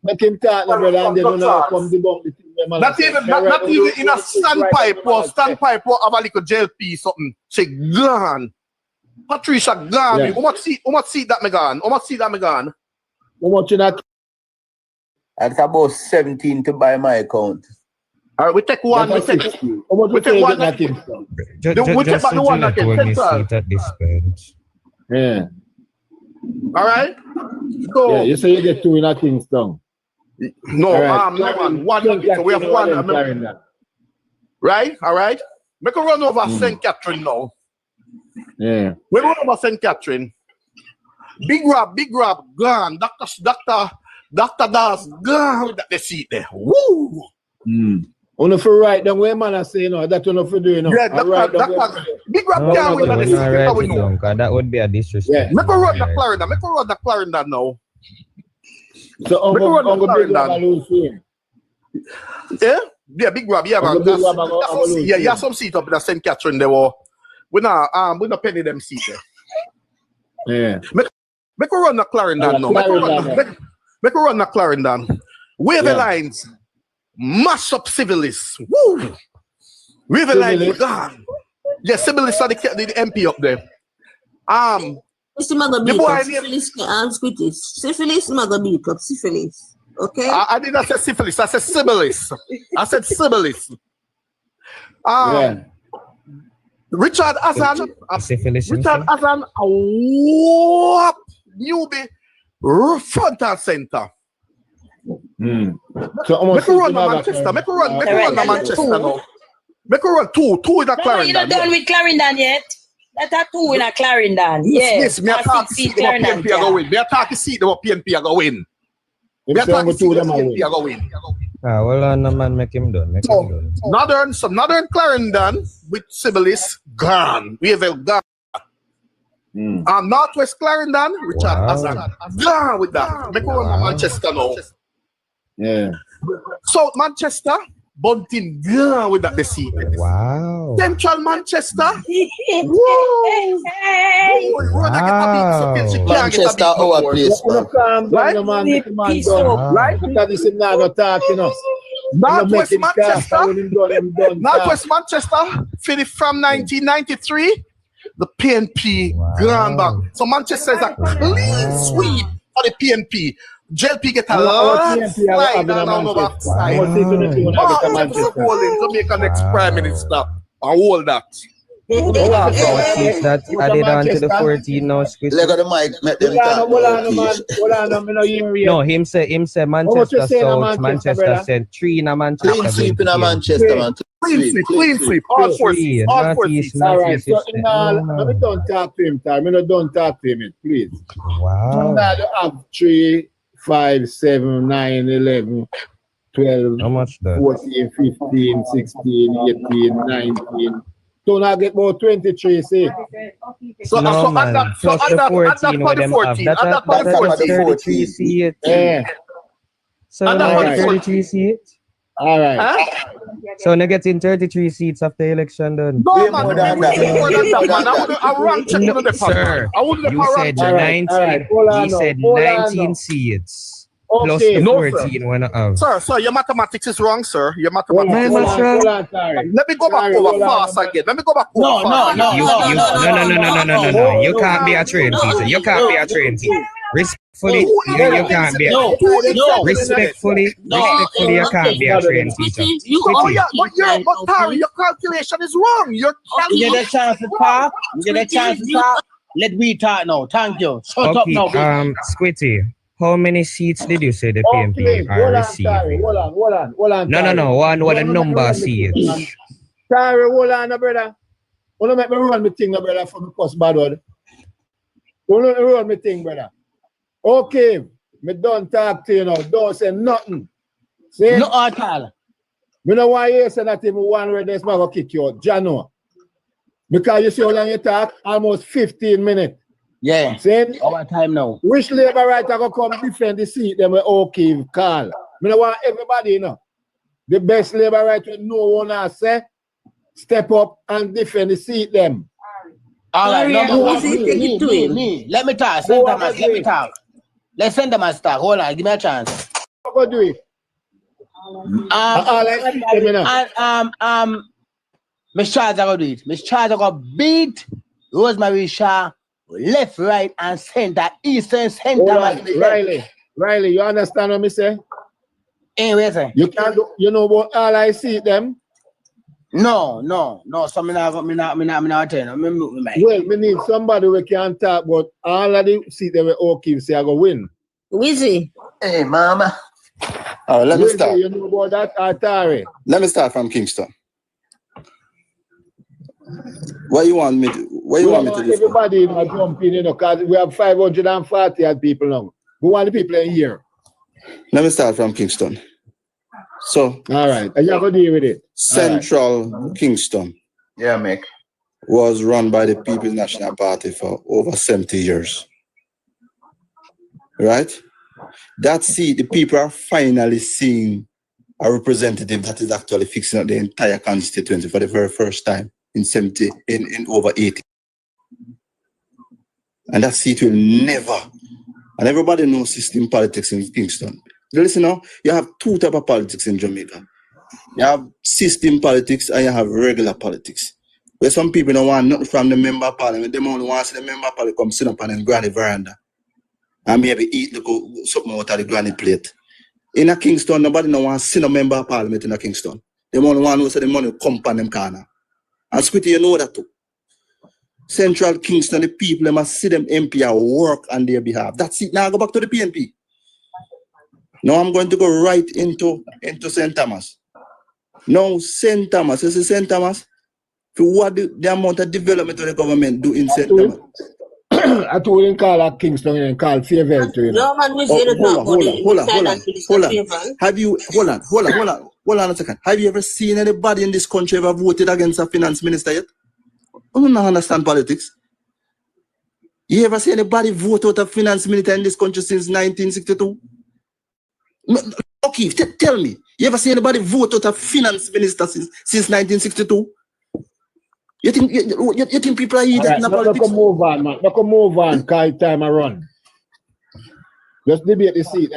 Speaker 3: Make him talk, brother, and they don't come debunk the thing.
Speaker 10: Not even in a standpipe or have a little JLP something. Say gone. Patricia Garvey, how much seat that me gone? How much in that?
Speaker 1: That's about 17 to buy my account.
Speaker 10: All right, we take one. We take one. We take back the one that can
Speaker 3: Yeah.
Speaker 10: All right. So
Speaker 3: yeah, you say you get two in that thing down.
Speaker 10: No, right. No man. One. So we have one. Right. All right. Make a run over St. Catherine now.
Speaker 3: Yeah.
Speaker 10: We run over St. Catherine. Big Rob, gone. Doctor Das, gone with the seat there. Woo!
Speaker 3: Only for right down where man I say, no, that's enough for doing.
Speaker 10: Yeah, Doctor Big Rob down with the seat.
Speaker 8: That would be a disrespect.
Speaker 10: Yeah. Make a run the Clarendon now.
Speaker 3: So Uncle Big Rob lose him.
Speaker 10: Yeah? Yeah, Big Rob, yeah, man. Yeah, some seat up in the St. Catherine there. We not penny them seat there.
Speaker 3: Yeah.
Speaker 10: Make a run the Clarendon now. Make a run the Clarendon. Wave the lines. Mash up civilists. Woo! Wave the lines. God. Yeah, civilists are the MP up there.
Speaker 4: Syphilis, syphilis. Okay.
Speaker 10: I did not say syphilis. I said syphilis. Richard Azan. Whoop, newbie, front and center.
Speaker 3: So
Speaker 10: make a run to Manchester. Make a run to Manchester now. Make a run two in a Clarendon.
Speaker 7: You're not done with Clarendon yet. That's two in a Clarendon.
Speaker 10: Yes, me attack seat the PNP are going. Me attack seat the PNP are going. Me attack seat the PNP are going.
Speaker 8: Well on the man, make him done.
Speaker 10: Northern Clarendon with Sybilis gone. We have a gone. Northwest Clarendon, Richard Azan gone with that. Make a run to Manchester now.
Speaker 3: Yeah.
Speaker 10: South Manchester, Bunting gone with that seat.
Speaker 8: Wow.
Speaker 10: Central Manchester.
Speaker 1: Manchester, our place.
Speaker 10: Right? Northwest Manchester, finished from 1993. The PNP gone back. So Manchester is a clean sweep for the PNP. JLP get a lot slide down on the backside. Jamaica next Prime Minister. And all that.
Speaker 8: That added on to the 14 now.
Speaker 1: Leg of the mic, make them talk.
Speaker 8: No, him say Manchester South, Manchester said 3 in a Manchester.
Speaker 1: Clean sweep in a Manchester, man.
Speaker 10: Clean sweep. All forces.
Speaker 3: All right, so let me don't talk to him, don't talk to him, please.
Speaker 8: Wow.
Speaker 3: Now you have 3, 5, 7, 9, 11, 12,
Speaker 8: how much that?
Speaker 3: 14, 15, 16, 18, 19. So now get about 23 seats.
Speaker 8: So man, plus the 14 with them have. That's 33 seats.
Speaker 3: Yeah.
Speaker 8: So now 33 seats?
Speaker 3: All right.
Speaker 8: So now getting 33 seats after the election done.
Speaker 10: No, man. I run check on the
Speaker 8: sir, you said 19. He said 19 seats. Plus the 14 when
Speaker 10: Sir, your mathematics is wrong, sir. Your mathematics
Speaker 3: is wrong.
Speaker 10: Let me go back over fast again. Let me go back over fast.
Speaker 8: No. You can't be a trained teacher. You can't be a trained teacher. Respectfully, you can't be. Respectfully, you can't be a trained teacher.
Speaker 10: But Tari, your calculation is wrong.
Speaker 6: You get a chance to talk. Let me talk now. Thank you. Shut up now.
Speaker 8: Squitty. How many seats did you say the PNP are receiving?
Speaker 3: Hold on.
Speaker 8: No. What the number of seats?
Speaker 3: Sorry, hold on, brother. Don't make me run my thing, brother, for me cause bad word. Don't run my thing, brother. Okay, me don't talk to you now. Don't say nothing. See?
Speaker 6: No at all.
Speaker 3: Me know why you say that him one word this man go kick you out. Jano. Because you see how long you talk? Almost 15 minutes.
Speaker 6: Yeah.
Speaker 3: See?
Speaker 6: Our time now.
Speaker 3: Which labor right go come defend the seat them okay call. Me know want everybody, you know. The best labor right no one say step up and defend the seat them.
Speaker 6: All right, me. Let me talk. Let me talk. Let's send them a star. Hold on, give me a chance.
Speaker 3: Go do it.
Speaker 6: Miss Charles are gonna do it. Miss Charles are gonna beat Rosemary Shaw, left, right, and center, eastern, center.
Speaker 3: Riley, you understand what me say?
Speaker 6: Hey, wait a second.
Speaker 3: You can't do, you know what all I see them?
Speaker 6: No. So me not tell you.
Speaker 3: Well, me need somebody we can talk about all of the seats that we okay say I go win.
Speaker 4: Wizzy.
Speaker 1: Hey, mama.
Speaker 5: All right, let me start.
Speaker 3: You know about that, Atari?
Speaker 5: Let me start from Kingston. What you want me to do?
Speaker 3: Everybody jump in, because we have 540 odd people now. We want the people in here.
Speaker 5: Let me start from Kingston. So,
Speaker 3: all right, and you're going to deal with it.
Speaker 5: Central Kingston.
Speaker 1: Yeah, Mick.
Speaker 5: Was run by the People's National Party for over 70 years. Right? That seat, the people are finally seeing a representative that is actually fixing up the entire constituency for the very first time in over 80. And that seat will never, and everybody knows system politics in Kingston. Listen now, you have two types of politics in Jamaica. You have system politics and you have regular politics. Where some people don't want nothing from the member of parliament, they only want to see the member of parliament come sit up on the granny veranda and maybe eat something out of the granny plate. In a Kingston, nobody don't want to see no member of parliament in a Kingston. They only want to see the money come on them corner. And Squitty, you know that too. Central Kingston, the people, they must see them MP work on their behalf. That's it. Now I go back to the PNP. Now I'm going to go right into St. Thomas. Now St. Thomas, this is St. Thomas. For what the amount of development of the government do in St. Thomas?
Speaker 3: I told him call at Kingston and call Fairvale to him.
Speaker 4: No man, we say
Speaker 5: hold on a second. Have you ever seen anybody in this country ever voted against a finance minister yet? I don't understand politics. You ever see anybody vote out a finance minister in this country since 1962? Okay, tell me. You ever see anybody vote out a finance minister since 1962? You think people are eating in politics?
Speaker 3: Let's move on, man. Let's move on, because time I run. Let's debate the seat.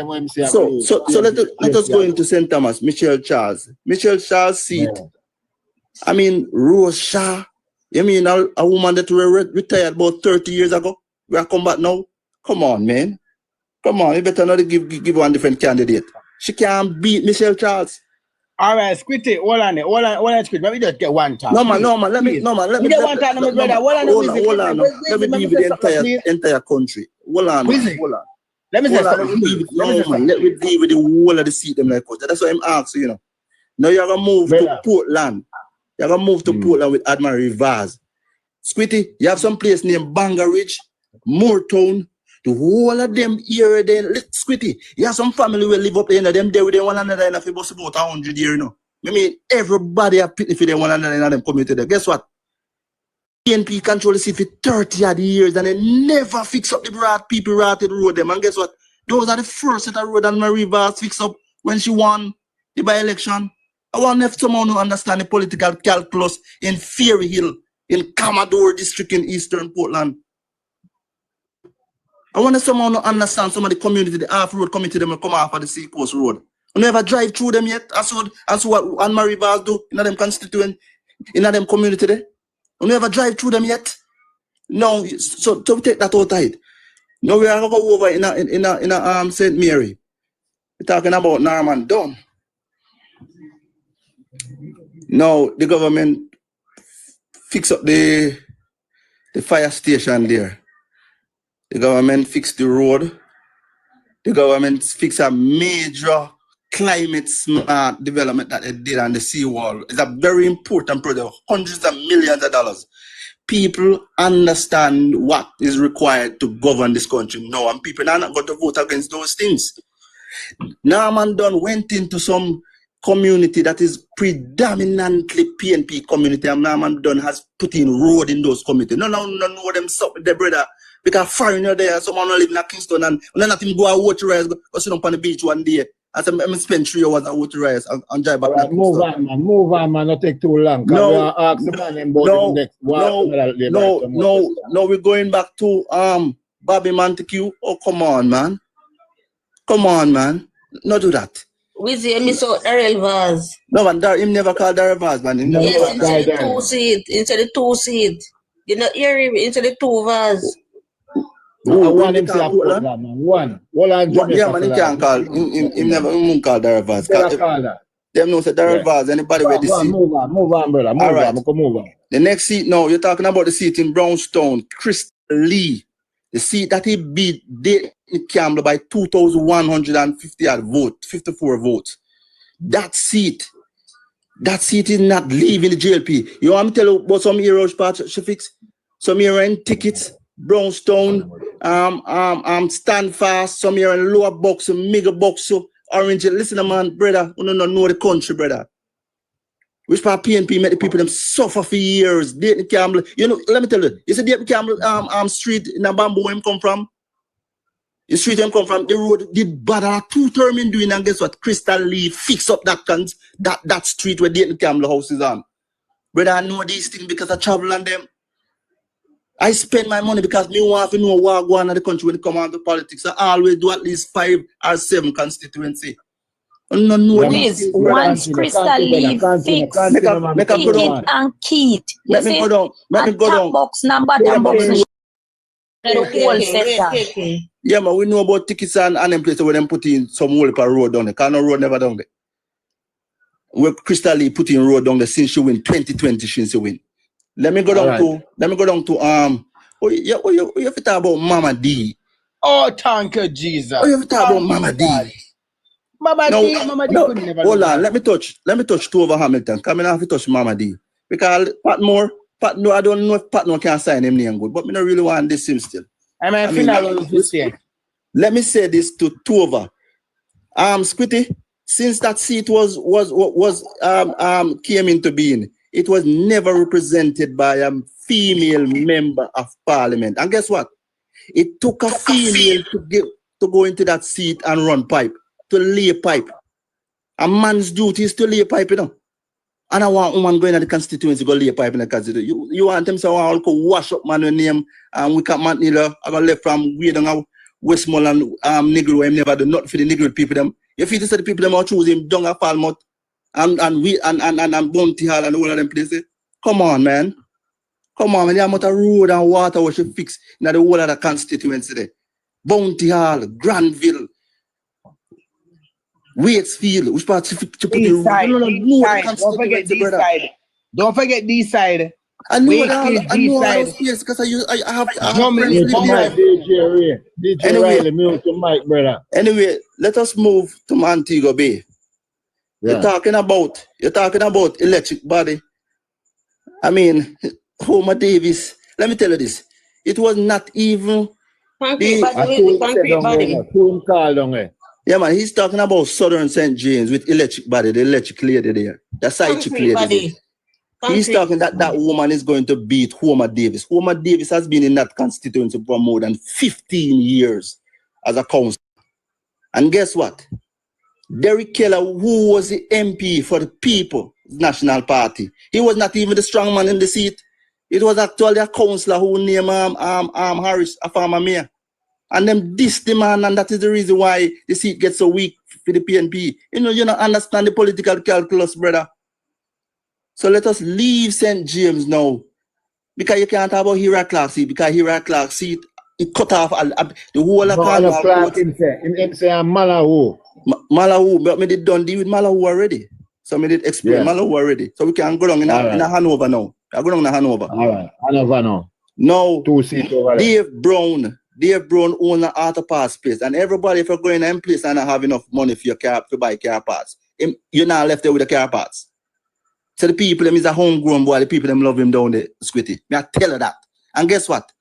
Speaker 5: So let us go into St. Thomas, Michelle Charles. Michelle Charles' seat. Yeah. I mean, Rose Shaw. You mean a woman that retired about 30 years ago? We are come back now? Come on, man. Come on, you better not give one different candidate. She can't beat Michelle Charles.
Speaker 6: All right, Squitty, hold on, Squitty. Let me just get one time.
Speaker 5: No man, let me
Speaker 6: get one time, my brother.
Speaker 5: Hold on. Let me deal with the entire country. Hold on.
Speaker 6: Let me say something.
Speaker 5: Let me deal with the whole of the seat them like that. That's why I'm asking, you know. Now you're gonna move to Portland. You're gonna move to Portland with Admiral Rivers. Squitty, you have some place named Banga Ridge, Moortown. The whole of them here, then Squitty. You have some family will live up there, them there with them one another and if you bust about 100 years, you know. I mean, everybody have pity for them one another and them community there. Guess what? PNP control the city for 30 odd years and they never fix up the people rotted road them. And guess what? Those are the first set of road that Marie Vaz fix up when she won the by-election. I want if someone who understand the political calculus in Fairy Hill, in Commodore District in Eastern Portland. I want someone to understand some of the community, the off-road community, them will come off of the Seacoast Road. You never drive through them yet? That's what Anne-Marie Vaz do in them constituent, in them community there. You never drive through them yet? No, so to take that outside. Now we are going to go over in St. Mary. We're talking about Norman Dunn. Now the government fix up the fire station there. The government fixed the road. The government fixed a major climate smart development that they did on the seawall. It's a very important project, hundreds of millions of dollars. People understand what is required to govern this country now, and people are not going to vote against those things. Norman Dunn went into some community that is predominantly PNP community, and Norman Dunn has put in road in those communities. No, them stop with their brother. Because foreigner there, someone live in Kingston and not even go out water rice, go sit up on the beach one day. I spend 3 hours at water rice and drive back.
Speaker 3: Right, move on, man. Not take too long. No, ask the man about the next.
Speaker 5: No, we're going back to Bobby Montague. Oh, come on, man. Not do that.
Speaker 4: Wizzy, me saw Daryl Vaz.
Speaker 5: No, man, him never called Daryl Vaz, man.
Speaker 4: Yes, instead of 2 seat. You know, here into the two vase.
Speaker 3: One him say man. One. Hold on, Jamaica.
Speaker 5: Yeah, man, he can't call. He never call Darvaz. Them know say Darvaz. Anybody with the seat.
Speaker 3: Move on, brother. Move on.
Speaker 5: The next seat now, you're talking about the seat in Brownstown, Crystal Lee. The seat that he beat Dayton Campbell by 2,150 votes, 54 votes. That seat is not leaving the JLP. You want me to tell you about some heroes, Shafix? Some here in tickets, Brownstown, Stand Fast, some here in Lower Box, Mega Box, Orange. Listen, man, brother, you don't know the country, brother. Which part PNP make the people them suffer for years. Dayton Campbell, you know, let me tell you, you see Dayton Campbell street in a bamboo where him come from? The street him come from, the road did bad 2 term in doing, and guess what? Crystal Lee fix up that street where Dayton Campbell house is on. Brother, I know these things because I travel on them. I spend my money because me want to know what go on in the country when it comes on to politics. I always do at least 5 or 7 constituency.
Speaker 7: Please, once Crystal Lee fix Ticket and Keith, you see, and top box number, bottom box, the whole sector.
Speaker 5: Yeah, but we know about tickets and them places where them put in some whole road down there. Because no road never down there. Where Crystal Lee put in road down there since she win 2020, since she win. Let me go down to you have to talk about Mama D.
Speaker 6: Oh, thank you, Jesus.
Speaker 5: Oh, you have to talk about Mama D.
Speaker 6: Mama D could never.
Speaker 5: Hold on, let me touch 2 over Hamilton. Come in, I have to touch Mama D. Because Patmore, I don't know if Patmore can sign him name good, but I don't really want this him still. Let me say this to 2 over. Squitty, since that seat came into being, it was never represented by a female member of parliament. And guess what? It took a female to go into that seat and run pipe, to lay pipe. A man's duty is to lay pipe, you know. And I want a woman going to the constituency to go lay pipe in the constituency. You want them to go wash up man with name and we can't man neither. I got left from way down Westmoreland Negro where never do nothing for the Negro people them. If you say the people them are choosing down at Falmouth and Bounty Hall and all of them places. Come on, man. Come on, man. There are much road and water we should fix in the whole of the constituency there. Bounty Hall, Granville, Waitsfield, which part to put in
Speaker 6: Don't forget this side. Don't forget this side.
Speaker 5: I know those places because I have
Speaker 3: DJ Riley, mute to Mike, brother.
Speaker 5: Anyway, let us move to Montego Bay. Yeah. You're talking about electric body. I mean, Homer Davis. Let me tell you this. It was not even
Speaker 4: concrete body.
Speaker 5: Yeah, man, he's talking about Southern St. James with electric body, the electric lady there. The side chick lady. He's talking that woman is going to beat Homer Davis. Homer Davis has been in that constituency for more than 15 years as a councillor. And guess what? Derek Keller, who was the MP for the People's National Party, he was not even the strong man in the seat. It was actually a councillor who named Harris, a former mayor. And them diss the man, and that is the reason why the seat gets so weak for the PNP. You don't understand the political calculus, brother. So let us leave St. James now. Because you can't talk about Hira Clark seat, because Hira Clark seat, it cut off the whole of
Speaker 3: Clark him say Malawu.
Speaker 5: Malawu, but me did done deal with Malawu already. So me did explain Malawu already. So we can go down in a Hanover now. I go down in Hanover.
Speaker 3: All right, Hanover now.
Speaker 5: Now,
Speaker 3: 2 seats over there.
Speaker 5: Dave Brown owns an auto parts space, and everybody, if you're going in place and not have enough money for your car to buy car parts, you're not left there with the car parts. So the people, them is a homegrown boy, the people them love him down there, Squitty. Me I tell you that. And guess what?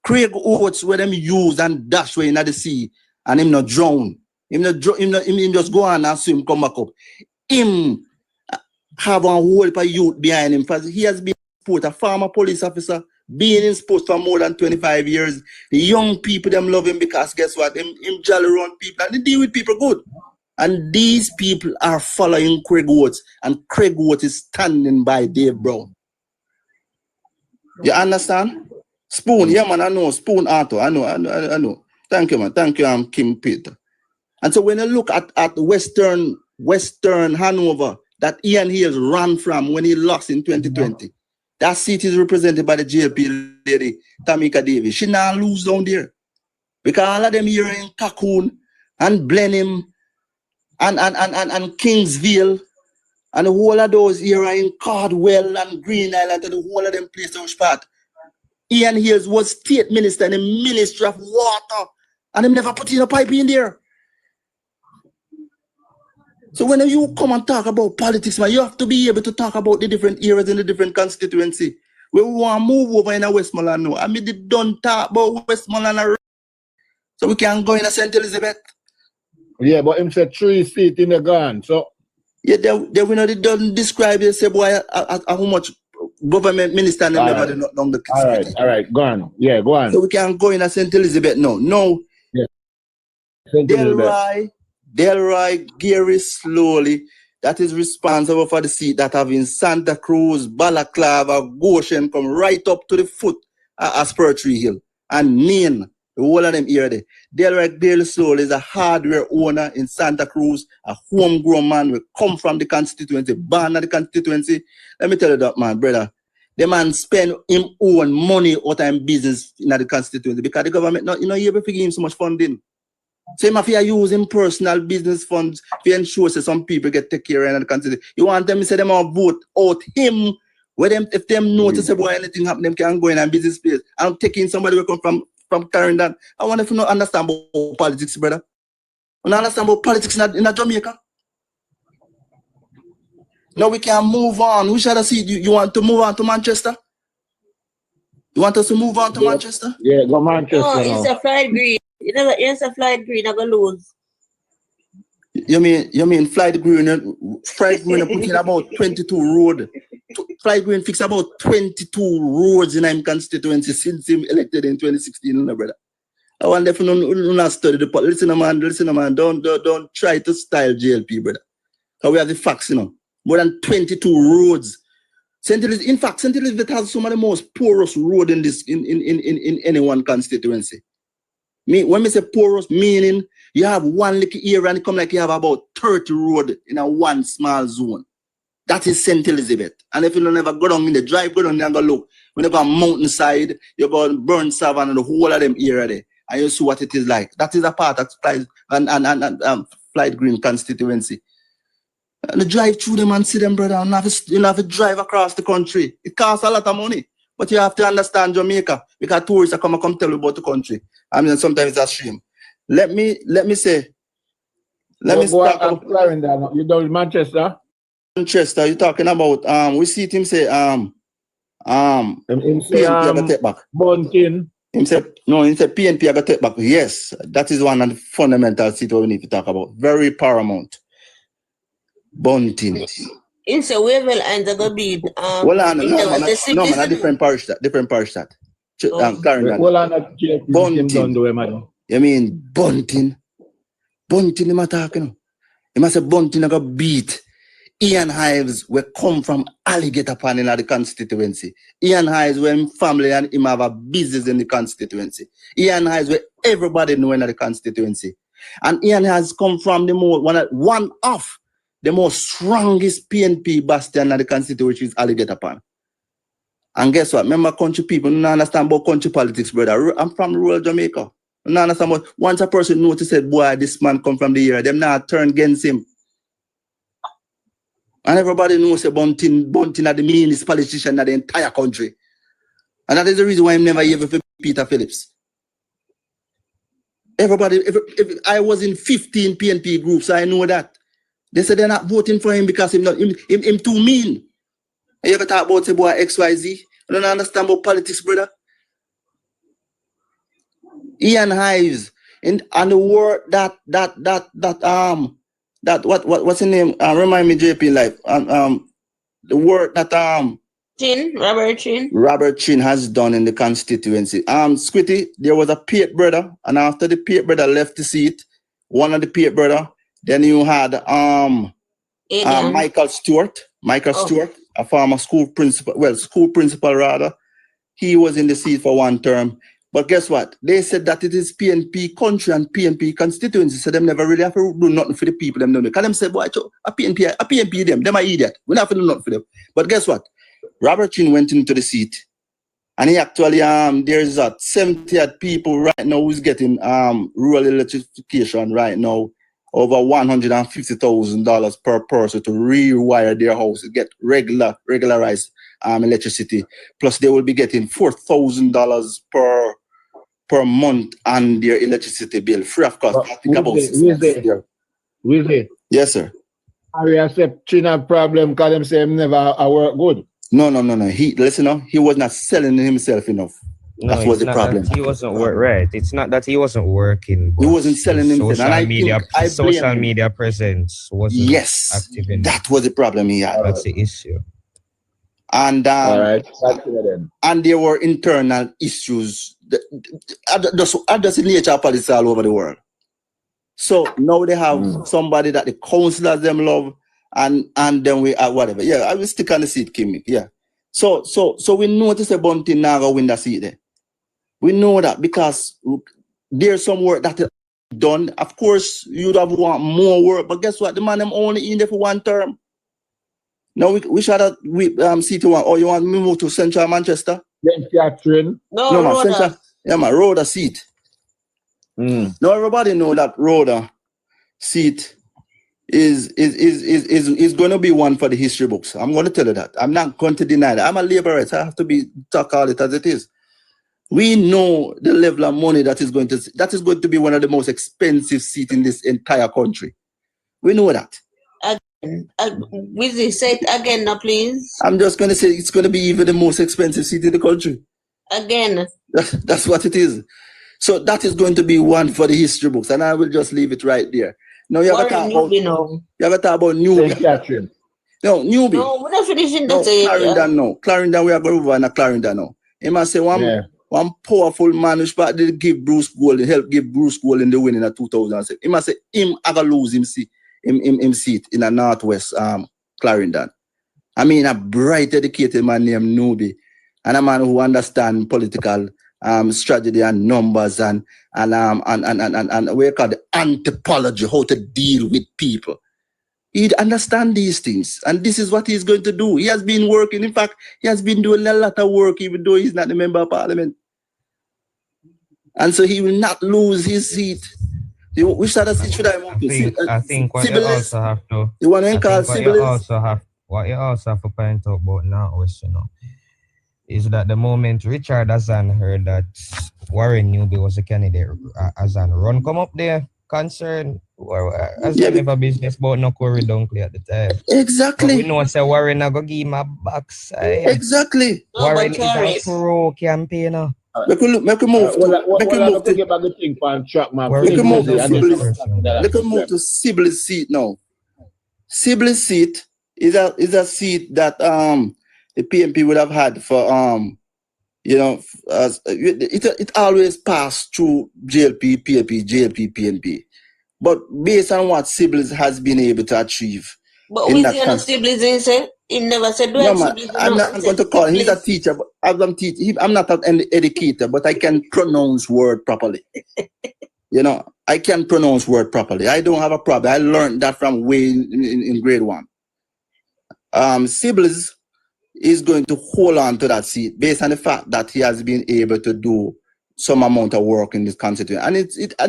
Speaker 5: Craig Oates where them use and dash way in the sea, and him not drown. Him just go on and swim, come back up. Him have a whole heap of youth behind him. He has been a former police officer, being in sports for more than 25 years. The young people, them love him because guess what? Him jolly around people and they deal with people good. And these people are following Craig Oates, and Craig Oates is standing by Dave Brown. You understand? Spoon, yeah man, I know. Spoon Arthur, I know. Thank you, man. Thank you, Kim Peter. And so when you look at Western Hanover that Ian Hills ran from when he lost in 2020, That seat is represented by the JLP lady, Tamika Davis. She now lose down there. Because all of them here in Cocoon and Blenheim and Kingsville and the whole of those here in Cardwell and Green Island and the whole of them places which part. Ian Hills was state minister in the Ministry of Water and them never put in a pipe in there. So when you come and talk about politics, man, you have to be able to talk about the different areas in the different constituency. Where we want to move over in a Westmoreland now. I mean, they don't talk about Westmoreland. So we can go in a St. Elizabeth. Yeah, but him said 3 seats in the gun. So yeah, they don't describe it, say boy how much government minister and never not down the
Speaker 3: all right, go on. Yeah, go on.
Speaker 5: So we can go in a St. Elizabeth now. No.
Speaker 3: Yeah.
Speaker 5: Delroy Gary Slowly, that is responsible for the seat that have in Santa Cruz, Balaclava, Goshen, come right up to the foot of Aspertree Hill. And Nain, the whole of them here there. Delroy Gary Slowly is a hardware owner in Santa Cruz, a homegrown man will come from the constituency, born at the constituency. Let me tell you that, man, brother. The man spend him own money out of business in the constituency because the government not, able to give him so much funding. So if you use him personal business funds to ensure that some people get take care of the constituency. You want them to say them all vote out him, where them if them notice about anything happen, them can go in a business place. I'm taking somebody who come from Clarendon. I want to understand about politics, brother. You understand about politics in Jamaica? Now we can move on. Which other seat you want to move on to Manchester? You want us to move on to Manchester?
Speaker 3: Yeah, go Manchester.
Speaker 4: No, it's a fried green. It's a fried green. I'm gonna lose.
Speaker 5: You mean fried green? Fried green put in about 22 roads. Fried green fix about 22 roads in our constituency since him elected in 2016, brother. I want them to not study the politics. Listen, man. Don't try to style JLP, brother. Because we have the facts, More than 22 roads. St. Elizabeth has some of the most porous road in any one constituency. When we say porous, meaning you have one little area and it come like you have about 30 road in a one small zone. That is St. Elizabeth. And if you don't ever go down in the drive, go down there and go look. When you go on mountainside, you go on Burn Savannah and the whole of them area there. And you see what it is like. That is a part of Flight Green constituency. And you drive through them and see them, brother, and you have to drive across the country. It costs a lot of money. But you have to understand Jamaica, because tourists are come tell you about the country. I mean, sometimes it's a shame. Let me start.
Speaker 3: You down in Manchester?
Speaker 5: Manchester, you're talking about, we see him say, PNP I got take back.
Speaker 3: Bunting.
Speaker 5: He said PNP I got take back. Yes, that is one of the fundamental seats we need to talk about. Very paramount. Bunting.
Speaker 4: In the Wavell and the Gabid.
Speaker 5: No, different parish that. Bunting. You mean Bunting? Bunting, him talking. He must say Bunting I got beat. Ian Hives will come from Alligator Pan in the constituency. Ian Hives where family and him have a business in the constituency. Ian Hives where everybody know in the constituency. And Ian has come from the one of the most strongest PNP bastion in the constituency, which is Alligator Pan. And guess what? Remember country people don't understand about country politics, brother. I'm from rural Jamaica. I don't understand about once a person notices, boy, this man come from the area, them now turn against him. And everybody knows that Bunting are the meanest politician in the entire country. And that is the reason why I'm never ever for Peter Phillips. Everybody, if I was in 15 PNP groups, I know that. They said they're not voting for him because him too mean. You ever talk about say boy XYZ? I don't understand about politics, brother. Ian Hives and the word what's his name? Remind me JP Life. The work that Robert Chin has done in the constituency. Squitty, there was a Piet brother, and after the Piet brother left the seat, one of the Piet brother, then you had Michael Stewart, a former school principal rather. He was in the seat for one term. But guess what? They said that it is PNP country and PNP constituency, so them never really have to do nothing for the people. Them don't. Because them say, boy, a PNP them are idiot. We don't have to do nothing for them. But guess what? Robert Chin went into the seat, and he actually there's 70 people right now who's getting rural electrification right now, over $150,000 per person to rewire their house, get regularized electricity. Plus, they will be getting $4,000 per month on their electricity bill, free of cost. I think about 6 months. Yes, sir.
Speaker 3: Are you accepting a problem because them say him never work good?
Speaker 5: No. He was not selling himself enough.
Speaker 8: No,
Speaker 5: that was the problem.
Speaker 8: He wasn't right. It's not that he wasn't working.
Speaker 5: He wasn't selling himself.
Speaker 8: Social media presence wasn't active enough.
Speaker 5: That was the problem he had.
Speaker 8: That's the issue.
Speaker 5: And
Speaker 3: all right.
Speaker 5: And there were internal issues. That's the nature of politics all over the world. So now they have somebody that the councillors them love, and then we whatever. Yeah, I will stick on the seat, Kim. Yeah. So we notice a Bunty Naga win the seat there. We know that because there's some work that is done. Of course, you'd have want more work, but guess what? The man them only in there for 1 term. Now we should have seat one. Or you want me move to Central Manchester?
Speaker 3: Catherine.
Speaker 5: No, man, Central. Yeah, man, Rhoda seat. Now everybody know that Rhoda seat is going to be one for the history books. I'm going to tell you that. I'm not going to deny that. I'm a labourer. I have to talk all it as it is. We know the level of money that is going to be one of the most expensive seats in this entire country. We know that.
Speaker 4: Wizzy, say it again now, please.
Speaker 5: I'm just going to say it's going to be even the most expensive seat in the country.
Speaker 4: Again.
Speaker 5: That's what it is. So that is going to be one for the history books, and I will just leave it right there. Now you have to talk about Newbie. No, Newbie.
Speaker 4: No, we're not finishing that.
Speaker 5: Clarendon, no. Clarendon, we are going over in Clarendon now. He must say one powerful man who's part did give Bruce Gold, help give Bruce Gold in the win in 2006. He must say him ever lose him seat in a Northwest Clarendon. I mean, a bright educated man named Newbie, and a man who understands political strategy and numbers and we call it anthropology, how to deal with people. He'd understand these things, and this is what he's going to do. He has been working. In fact, he has been doing a lot of work, even though he's not a member of parliament. And so he will not lose his seat. Which other seat should I move to?
Speaker 8: I think what you also have to.
Speaker 5: You want to call
Speaker 8: what you also have to point out about now is, is that the moment Richard Azan heard that Warren Newby was a candidate, Azan run come up there, concerned, Azan never business about no Corey Dunkley at the time.
Speaker 5: Exactly.
Speaker 8: But we know say Warren I go give him a backside.
Speaker 5: Exactly.
Speaker 8: Warren is a pro campaigner.
Speaker 5: Make him move to Sibley's seat now. Sibley's seat is a seat that the PNP would have had for it always passed through JLPNP. But based on what Sibley's has been able to achieve.
Speaker 4: But we see on Sibley's he said he never said
Speaker 5: I'm not going to call him. He's a teacher, but I'm not an educator, but I can pronounce word properly. I can pronounce word properly. I don't have a problem. I learned that from way in grade 1. Sibley's is going to hold on to that seat based on the fact that he has been able to do some amount of work in this constituency. And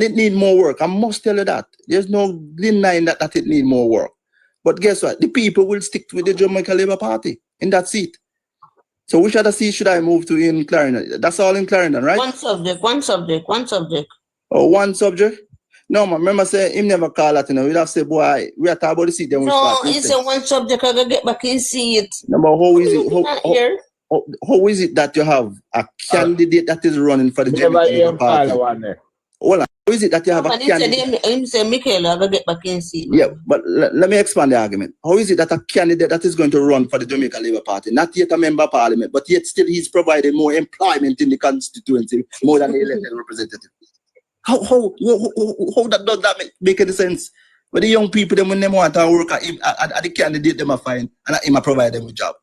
Speaker 5: it need more work. I must tell you that. There's no denying that it need more work. But guess what? The people will stick with the Jamaica Labour Party in that seat. So which other seat should I move to in Clarendon? That's all in Clarendon, right?
Speaker 4: One subject.
Speaker 5: Oh, one subject? No, man, remember say him never call that, we'd have said, boy, we are talking about the seat. Then
Speaker 4: he said one subject, I gotta get back in seat.
Speaker 5: No, but how is it that you have a candidate that is running for the Jamaican Labour Party? Hold on. How is it that you have a candidate?
Speaker 4: He said, Michael, I gotta get back in seat.
Speaker 5: Yeah, but let me expand the argument. How is it that a candidate that is going to run for the Jamaica Labour Party, not yet a member of parliament, but yet still he's providing more employment in the constituency, more than the elected representative? How does that make any sense? But the young people, them, when they want to work at the candidate, them are fine, and him provide them with job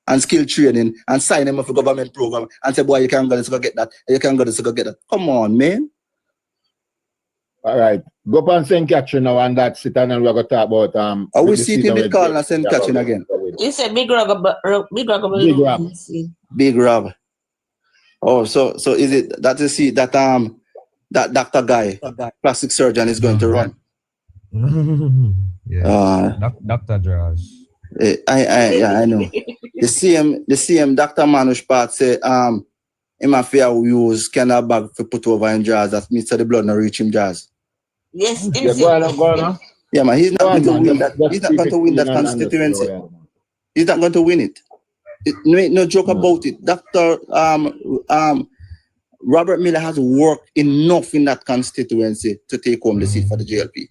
Speaker 5: and skill training and sign them up for government program and say, boy, you can go this, go get that, you can go this, go get that. Come on, man.
Speaker 3: All right. Go up on St. Catherine now and that sit and we're going to talk about
Speaker 5: are we sitting in the call and St. Catherine again?
Speaker 4: You said Big Rob.
Speaker 5: Big Rob. Oh, so is it that you see that that doctor guy, plastic surgeon, is going to run?
Speaker 8: Yeah. Dr. Draws.
Speaker 5: I know. The same Dr. Manush Part say him affair we use canal bag for put over in jars that means the blood not reach him jars.
Speaker 4: Yes,
Speaker 3: go on.
Speaker 5: Yeah, man, he's not going to win that. He's not going to win that constituency. He's not going to win it. No joke about it. Dr. Robert Miller has worked enough in that constituency to take home the seat for the JLP.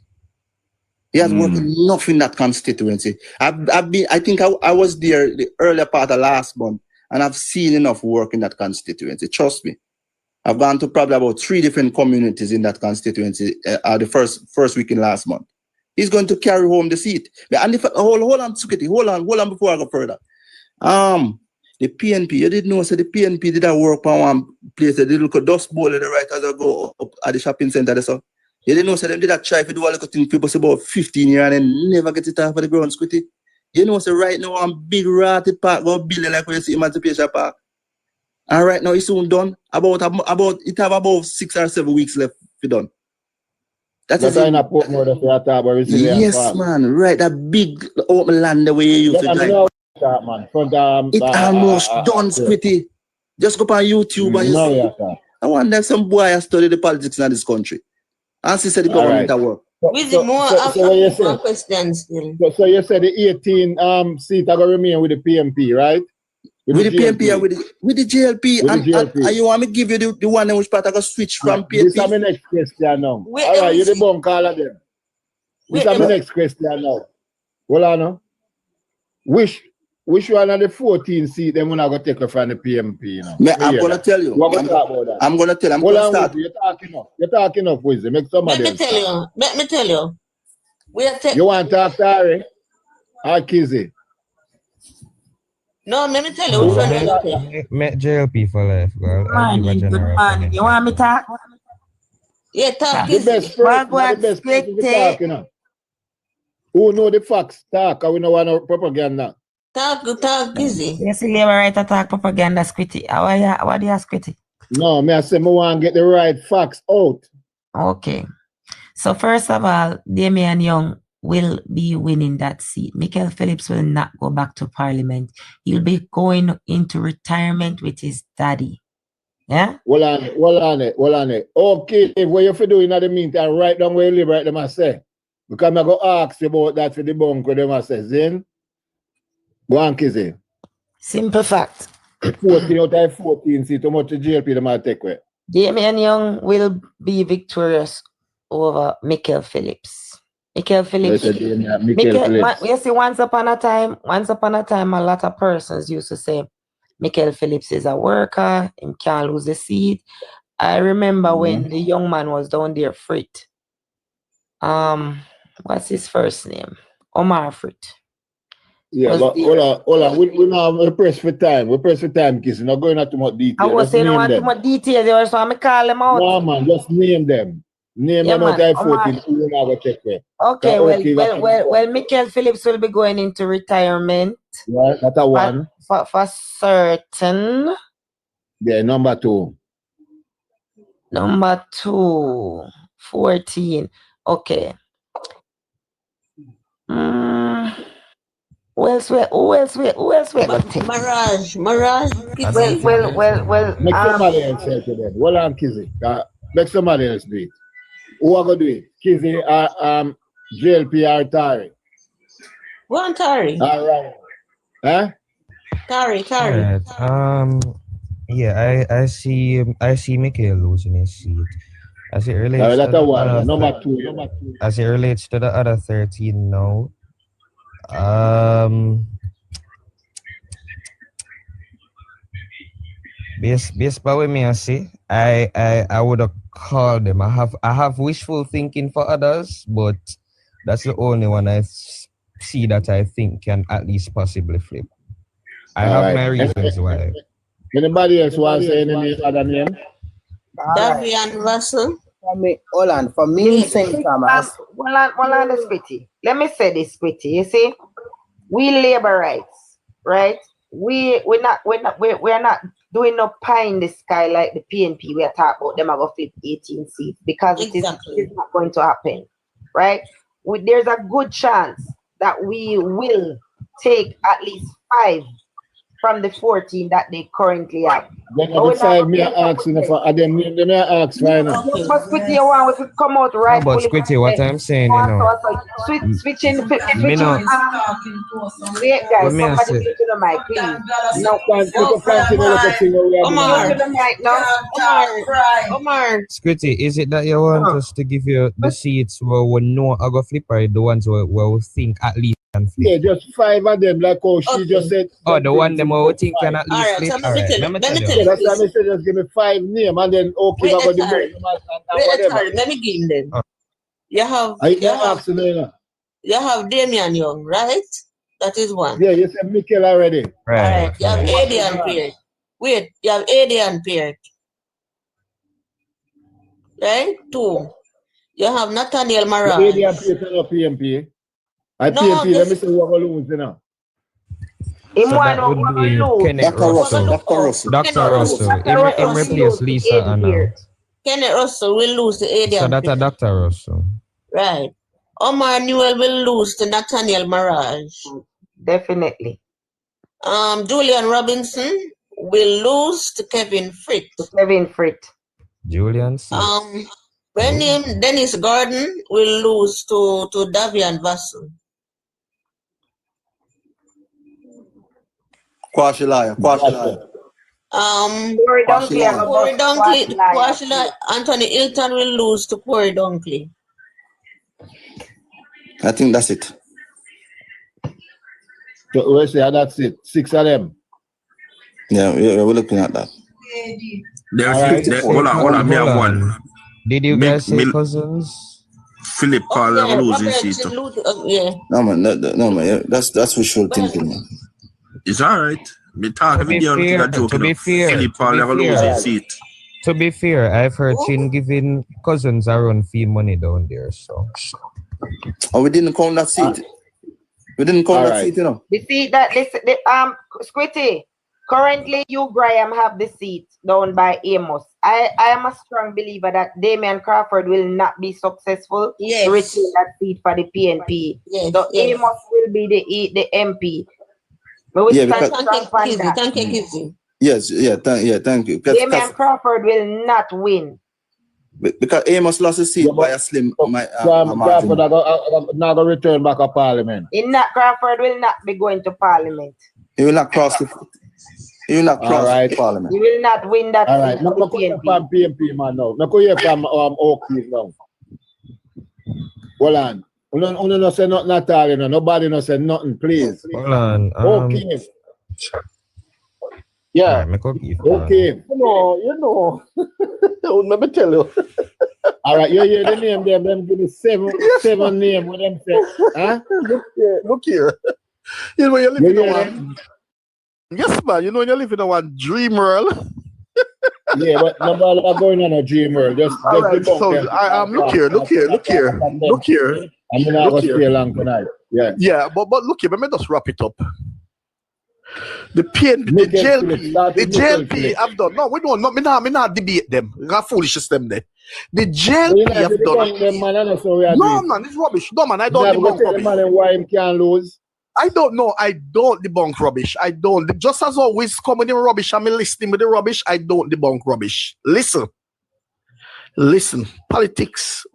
Speaker 5: He has worked enough in that constituency. I think I was there the earlier part of last month, and I've seen enough work in that constituency. Trust me. I've gone to probably about 3 different communities in that constituency the first week in last month. He's going to carry home the seat. And if hold on, Suketi, hold on before I go further. The PNP, you didn't know, so the PNP did that work on one place, they did look a dust bowl in the right as I go up at the shopping center. So you didn't know, so they did that try to do a little thing, people say about 15 years and then never get it off of the ground, Squitty. You know, so right now, I'm big ratty park, go building like when you see Emancipation Park. And right now, it's soon done. It have about 6 or 7 weeks left to done. That's
Speaker 3: Yes,
Speaker 5: man, right, that big open land the way you used to drive.
Speaker 3: Man.
Speaker 5: It almost done, Squitty. Just go on YouTube and you see. I wonder if some boy has studied the politics in this country. And she said the government at work.
Speaker 4: More questions still.
Speaker 3: So you said the 18 seat are going to remain with the PNP, right?
Speaker 5: With the PNP and with the JLP. And you want me to give you the one in which part I go switch from PNP?
Speaker 3: This is my next question now. All right, you're the bunk all of them. This is my next question now. Well, I know. Which one of the 14 seats then when I go take her from the PNP, you know?
Speaker 5: I'm going to tell you.
Speaker 3: We're going to talk about that.
Speaker 5: I'm going to tell you. I'm going to start.
Speaker 3: You're talking enough, Wizzy. Make somebody
Speaker 4: Let me tell you.
Speaker 3: You want to talk to Harry? Or Kizzy?
Speaker 4: No, let me tell you.
Speaker 8: Met JLP for life, girl.
Speaker 7: Good morning. You want me to talk?
Speaker 4: Yeah, talk.
Speaker 3: The best person to talk, you know. Who know the facts? Talk, we don't want no propaganda.
Speaker 4: Talk easy.
Speaker 7: Yes, you never right to talk propaganda, Squitty. What do you ask, Squitty?
Speaker 3: No, I say I want to get the right facts out.
Speaker 7: Okay. So first of all, Damian Young will be winning that seat. Michael Phillips will not go back to Parliament. He'll be going into retirement with his daddy. Yeah?
Speaker 3: Well on it. Okay, what you for doing in the meantime, write down where you live, right them I say. Because I'm going to ask you about that for the bunk with them I say. Zin? Go on, Kizzy.
Speaker 7: Simple fact.
Speaker 3: 14 out of 14 seats, how much the JLP them I take away?
Speaker 7: Damian Young will be victorious over Michael Phillips. Michael Phillips. You see, once upon a time, a lot of persons used to say Michael Phillips is a worker, him can't lose the seat. I remember when the young man was down there, Frit. What's his first name? Omar Frit.
Speaker 3: Yeah, but hold on. We now press for time. We press for time, Kiss. Not going into too much detail.
Speaker 7: I was saying I want too much detail, so I'm call them out.
Speaker 3: No, man, just name them. Name them out of 14. We now go check there.
Speaker 7: Okay, well, Michael Phillips will be going into retirement.
Speaker 3: Right, that's a one.
Speaker 7: For certain.
Speaker 3: Yeah, number 2.
Speaker 7: Number 2, 14. Okay. Who else we
Speaker 4: Mirage.
Speaker 7: Well.
Speaker 3: Make somebody else say to them. Well, I'm Kizzy. Make somebody else do it. Who are going to do it? Kizzy, JLP or Tari?
Speaker 4: One Tari.
Speaker 3: All right. Huh?
Speaker 4: Tari.
Speaker 8: Right. Yeah, I see Michael losing his seat. As it relates to the other,
Speaker 3: number 2.
Speaker 8: As it relates to the other 13 now, based by what me I say, I would have called them. I have wishful thinking for others, but that's the only one I see that I think can at least possibly flip. I have my reasons why.
Speaker 3: Anybody else want to say any other name?
Speaker 4: Davian Russell.
Speaker 6: For me, St. Thomas.
Speaker 7: Well, Squitty. Let me say this, Squitty. You see,
Speaker 11: we labor rights, right? We're not doing no pie in the sky like the PNP. We are talking about them about flip 18 seats because it is not going to happen, right? There's a good chance that we will take at least 5 from the 14 that they currently have.
Speaker 3: Then the 5 me asking for them may ask right now.
Speaker 11: But Squitty, you want to come out right?
Speaker 8: But Squitty, what I'm saying, you know.
Speaker 11: Switching.
Speaker 8: Wait, guys,
Speaker 11: somebody get to the mic, please. No,
Speaker 4: Omar.
Speaker 8: Squitty, is it that you want us to give you the seats where we know I go flip, or the ones where we think at least can flip?
Speaker 3: Yeah, just 5 of them, like how she just said.
Speaker 8: Oh, the one them we think can at least flip. All right, let me tell you.
Speaker 3: That's why I said just give me 5 names and then okay,
Speaker 4: Wait,
Speaker 3: about the
Speaker 4: let me give him them.
Speaker 8: Oh.
Speaker 4: You have Damian Young, right? That is one.
Speaker 3: Yeah, you said Mikel already.
Speaker 8: Right.
Speaker 4: You have Adrian Peart. Wait, you have Adrian Peart. Right? 2. You have Nathaniel Maran.
Speaker 3: Adrian Peart and PNP. PNP, let me see what we're losing now.
Speaker 8: So that would be Dr. Russell. Him replace Lisa Anna.
Speaker 4: Kenneth Russell will lose to Adrian.
Speaker 8: So that's a Dr. Russell.
Speaker 4: Right. Omar Newell will lose to Nathaniel Maraj.
Speaker 11: Definitely.
Speaker 4: Julian Robinson will lose to Kevin Fritt.
Speaker 8: Julian.
Speaker 4: Dennis Gordon will lose to Davian Vassell.
Speaker 5: Kwashilaya.
Speaker 4: Corey Dunkley, Anthony Hilton will lose to Corey Dunkley.
Speaker 5: I think that's it.
Speaker 3: So we say that's it. 6 of them.
Speaker 5: Yeah, we're looking at that.
Speaker 12: Hold on, me have one.
Speaker 8: Did you guys say Cousins?
Speaker 12: Philip Paul losing seat.
Speaker 4: Yeah.
Speaker 5: No man, that's wishful thinking, man.
Speaker 12: It's alright. Me talk every day on a joke.
Speaker 8: To be fair,
Speaker 12: Philip Paul losing seat.
Speaker 8: To be fair, I've heard Chin giving Cousins around fee money down there, so.
Speaker 5: Oh, we didn't count that seat. We didn't count that seat, you know.
Speaker 11: The seat that Squitty, currently you, Graham, have the seat down by Amos. I am a strong believer that Damian Crawford will not be successful to retain that seat for the PNP. So Amos will be the MP. But
Speaker 4: Thank you.
Speaker 5: Yes, thank you.
Speaker 11: Damian Crawford will not win.
Speaker 5: Because Amos lost his seat by a slim
Speaker 3: margin. Crawford not going to return back to Parliament.
Speaker 11: Crawford will not be going to Parliament.
Speaker 5: He will not cross the Parliament.
Speaker 11: He will not win that
Speaker 3: seat. All right, not from PNP, man, now. Not hear from Oakley now. Hold on. Only no say nothing at all, you know. Nobody no say nothing, please.
Speaker 8: Hold on.
Speaker 3: Okay. Yeah. Okay. You know. Let me tell you. All right, you hear the name them give me seven names what them say. Huh?
Speaker 10: Look here. You know you live in one. Yes, man. You know you live in one dream world.
Speaker 3: Yeah, but nobody going on a dream world. Just
Speaker 10: right, so look here.
Speaker 3: I'm not going to stay long tonight.
Speaker 10: Yeah, but look here, let me just wrap it up. The JLP have done. No, we don't. Me not debate them. Got foolishness them there. The JLP have done. No, man, it's rubbish. No, man, I don't debunk rubbish.
Speaker 3: Why him can't lose?
Speaker 10: I don't know. I don't debunk rubbish. I don't. Just as always, coming in rubbish, I'm listening with the rubbish. I don't debunk rubbish. Listen. Politics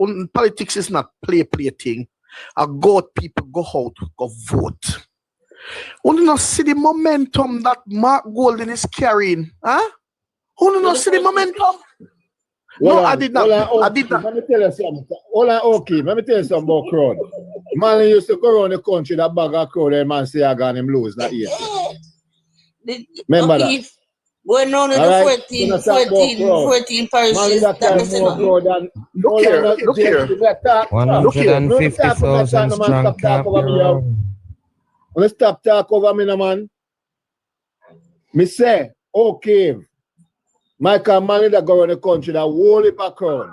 Speaker 10: is not play thing. People go out, go vote. Only not see the momentum that Mark Golden is carrying, huh? Only not see the momentum. I did not.
Speaker 3: Let me tell you something. Let me tell you something about crowd. Man used to go around the country, that bag of crowd, and man say I got him lose that year. Remember that?
Speaker 4: Going on in the 14 parishes.
Speaker 10: Look here.
Speaker 8: 150,000 strong camp.
Speaker 3: Let's stop talk over me, man. Me say, okay. Michael Manley that go around the country, that whole heap of crowd.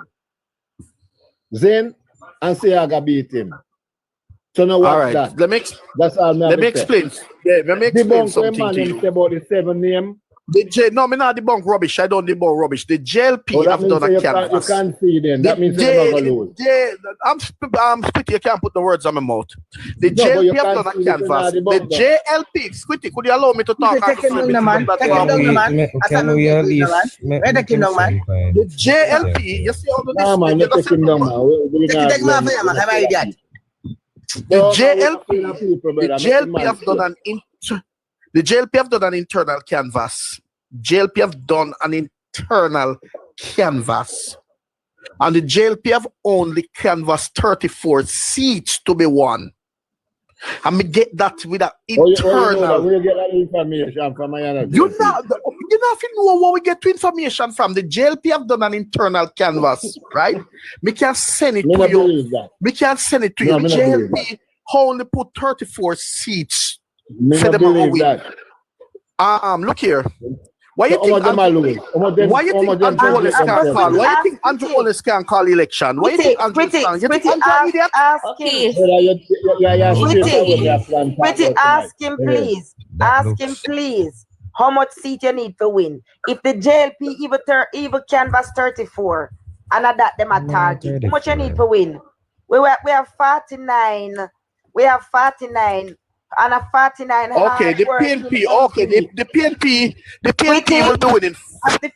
Speaker 3: Then, and say I got beat him. So now what's
Speaker 10: all right,
Speaker 3: that?
Speaker 10: That's all let me explain. Yeah, let me explain something to you.
Speaker 3: About the 7 name.
Speaker 10: No, me not debunk rubbish. I don't debunk rubbish. The JLP have done a canvas.
Speaker 3: You can't see them. That means you're not going to lose.
Speaker 10: I'm Squitty, you can't put the words on my mouth. The JLP have done a canvas. The JLP, Squitty, could you allow me to talk?
Speaker 6: Can
Speaker 8: we at least
Speaker 10: the JLP, you see all the
Speaker 3: no, man, not take him down, man.
Speaker 10: The JLP have done an internal canvas. JLP have done an internal canvas. And the JLP have only canvassed 34 seats to be won. And we get that with an internal.
Speaker 3: Where you get that information from?
Speaker 10: You know what we get to information from. The JLP have done an internal canvas, right? We can send it to you. We can send it to you. The JLP only put 34 seats. For them look here. Why you think Andrew Holness can't call? Why you think Andrew Holness can't call election? Why you think Andrew can't? You think Andrew idiot?
Speaker 11: Ask him, please. Ask him, please. How much seat you need to win? If the JLP even canvas 34, and at that them a target, how much you need to win? We have 49. We have 49. And a 49.
Speaker 10: Okay, the PNP. Okay, the PNP will be winning.
Speaker 11: The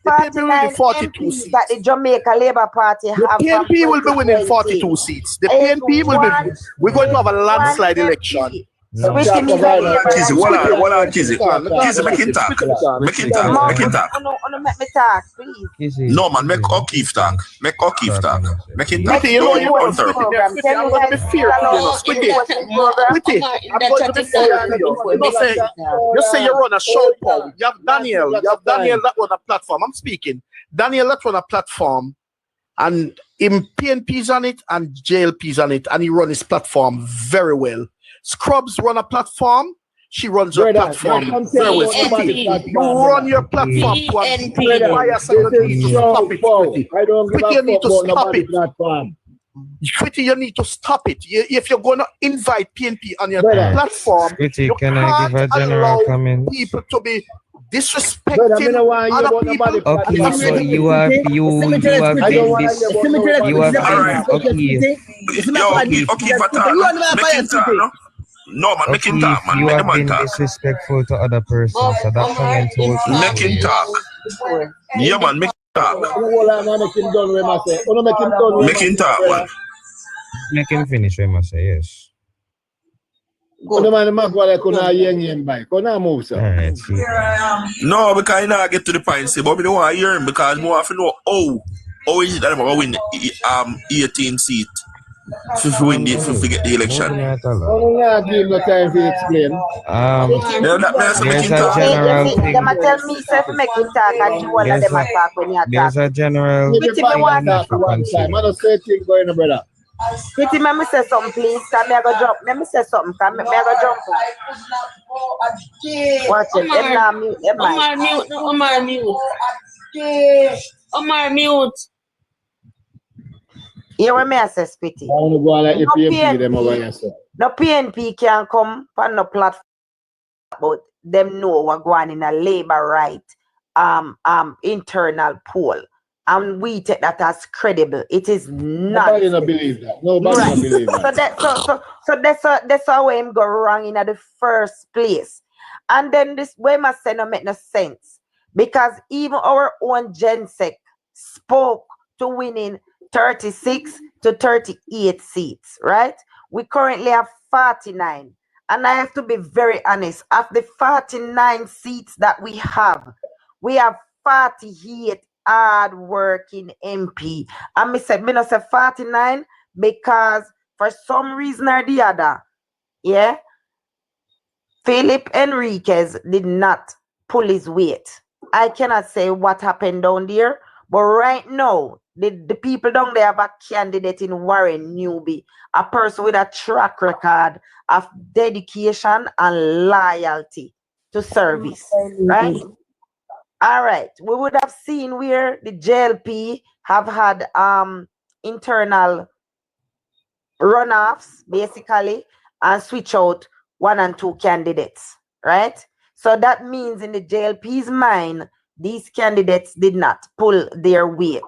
Speaker 11: 42 seats that the Jamaica Labour Party have.
Speaker 10: The PNP will be winning 42 seats. The PNP will be. We're going to have a landslide election.
Speaker 12: Kizzy, make him talk. Make him talk. No, man, make O'Keefe talk. Make O'Keefe talk. Make him talk.
Speaker 10: You know, you want to be fear. You say you run a show, Paul. You have Daniel that run a platform. I'm speaking. Daniel that run a platform. And him PNP's on it and JLP's on it. And he run his platform very well. Scrubs run a platform. She runs her platform very well. You run your platform to a bias and you need to stop it. You need to stop it. You need to stop it. If you're going to invite PNP on your platform, you can't allow people to be disrespecting other people.
Speaker 8: Okay, so you have been
Speaker 12: No, man, make him talk, man.
Speaker 8: You have been disrespectful to other persons, so that comment will
Speaker 12: make him talk. Yeah, man, make him talk. Make him talk, man.
Speaker 8: Make him finish, I must say, yes.
Speaker 12: No, because I not get to the point, say, but we don't want to hear him because we want to know how is it that I'm going to win 18 seats. If we win if we get the election.
Speaker 3: Give no time to explain.
Speaker 8: There's a general thing.
Speaker 11: Them tell me if make him talk and you all of them talk when you talk.
Speaker 8: There's a general
Speaker 11: thing you have to consider. Pretty, let me say something, please. Can me go jump? Let me say something. Can me go jump? Watch it.
Speaker 7: Omar mute.
Speaker 11: Here what me say, Spitty. No PNP can come on no platform, but them know we're going in a labor right internal poll. And we take that as credible. It is not.
Speaker 3: Nobody don't believe that. Nobody don't believe that.
Speaker 11: So that's how him go wrong in the first place. And then this way must say no make no sense. Because even our own GenSec spoke to winning 36 to 38 seats, right? We currently have 49. And I have to be very honest. Of the 49 seats that we have 48 hard-working MP. And me said, me not say 49 because for some reason or the other, yeah, Philip Enriquez did not pull his weight. I cannot say what happened down there, but right now, the people down there have a candidate in Warren Newby, a person with a track record of dedication and loyalty to service, right? All right, we would have seen where the JLP have had internal runoffs, basically, and switch out 1 and 2 candidates, right? So that means in the JLP's mind, these candidates did not pull their weight.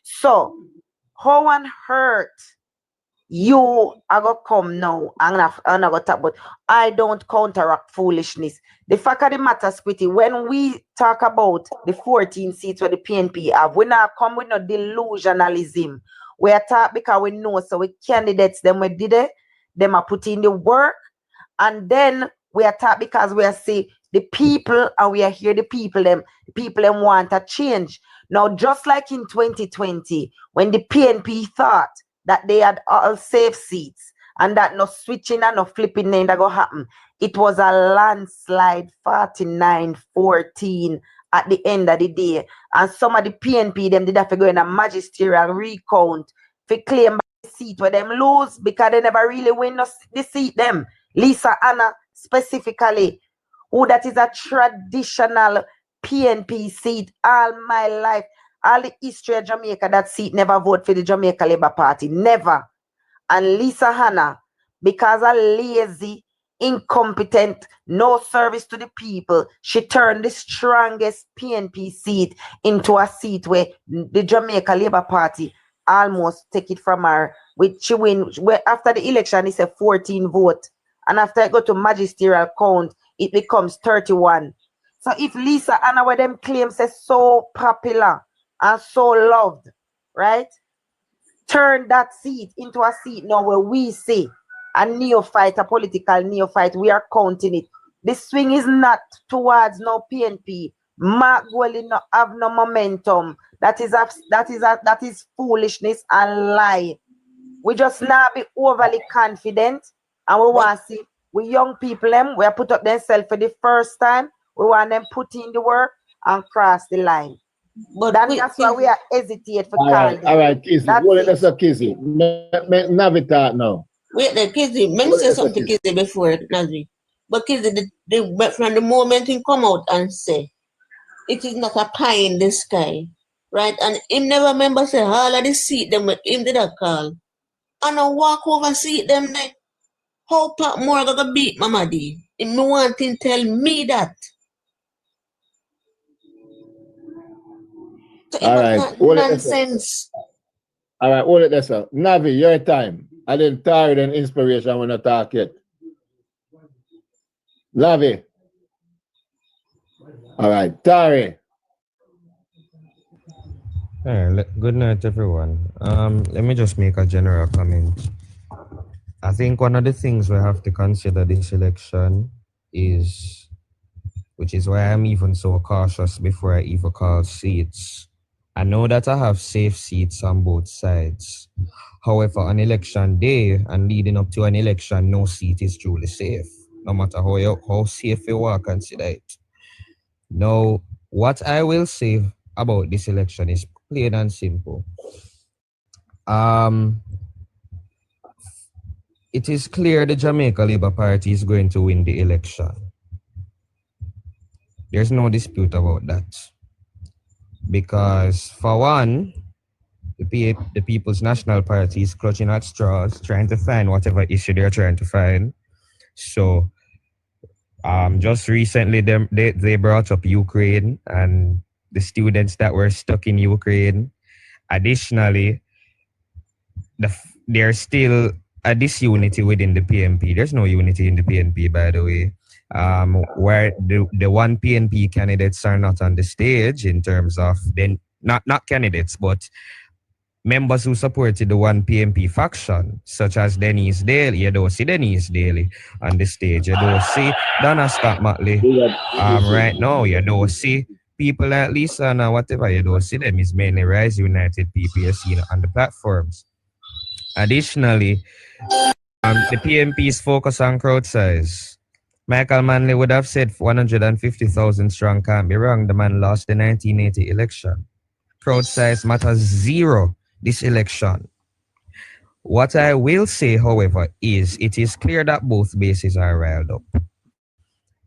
Speaker 11: So how on earth you are going to come now and I'm going to talk about I don't counteract foolishness. The fact of the matter, Squitty, when we talk about the 14 seats where the PNP have, we not come with no delusionalism. We are talking because we know, so we candidates, them we did it, them are put in the work, and then we are talking because we are see the people and we are here the people them want a change. Now, just like in 2020, when the PNP thought that they had all safe seats and that no switching and no flipping ain't go happen, it was a landslide 49-14 at the end of the day. And some of the PNP them did have to go in a magisterial recount to claim the seat where them lose because they never really win the seat them. Lisa Anna specifically, who that is a traditional PNP seat all my life. All the history of Jamaica, that seat never vote for the Jamaica Labour Party. Never. And Lisa Hanna, because of lazy, incompetent, no service to the people, she turned the strongest PNP seat into a seat where the Jamaica Labour Party almost take it from her. Which she win. Where after the election, it's a 14 vote. And after it go to magisterial count, it becomes 31. So if Lisa Anna, where them claims is so popular and so loved, right? Turn that seat into a seat now where we say a neophyte, a political neophyte, we are counting it. The swing is not towards no PNP. Mark will not have no momentum. That is foolishness and lie. We just not be overly confident, and we want to see we young people them we put up themselves for the first time. We want them put in the work and cross the line. But that's why we are hesitate for calling.
Speaker 3: All right, Kizzy. That's a Kizzy. Navita now.
Speaker 4: Wait, the Kizzy. Let me say something to Kizzy before Nazi. But Kizzy, from the moment he come out and say, it is not a pie in the sky, right? And him never remember say all of the seat them him did a call. And I walk over seat them there. How Pat more gonna beat Mama D? Him no want to tell me that. So
Speaker 3: all right,
Speaker 4: nonsense.
Speaker 3: All right, hold it there, sir. Navi, your time. I didn't tired and inspiration when I talk yet. Navi. All right, Tari.
Speaker 8: Good night, everyone. Let me just make a general comment. I think one of the things we have to consider this election is, which is why I'm even so cautious before I even call seats. I know that I have safe seats on both sides. However, on election day and leading up to an election, no seat is truly safe, no matter how safe you are, consider it. Now, what I will say about this election is plain and simple. It is clear the Jamaica Labour Party is going to win the election. There's no dispute about that. Because for one, the People's National Party is clutching at straws, trying to find whatever issue they're trying to find. So just recently they brought up Ukraine and the students that were stuck in Ukraine. Additionally, there's still a disunity within the PNP. There's no unity in the PNP, by the way. Where the one PNP candidates are not on the stage in terms of not candidates, but members who supported the one PNP faction, such as Denise Daly. You don't see Denise Daly on the stage. You don't see Donna Scott Motley. Right now, you don't see people like Lisa and whatever. You don't see them. It's mainly Rise United people you see on the platforms. Additionally, the PNP's focus on crowd size. Michael Manley would have said 150,000 strong can't be wrong. The man lost the 1980 election. Crowd size matters zero this election. What I will say, however, is it is clear that both bases are riled up.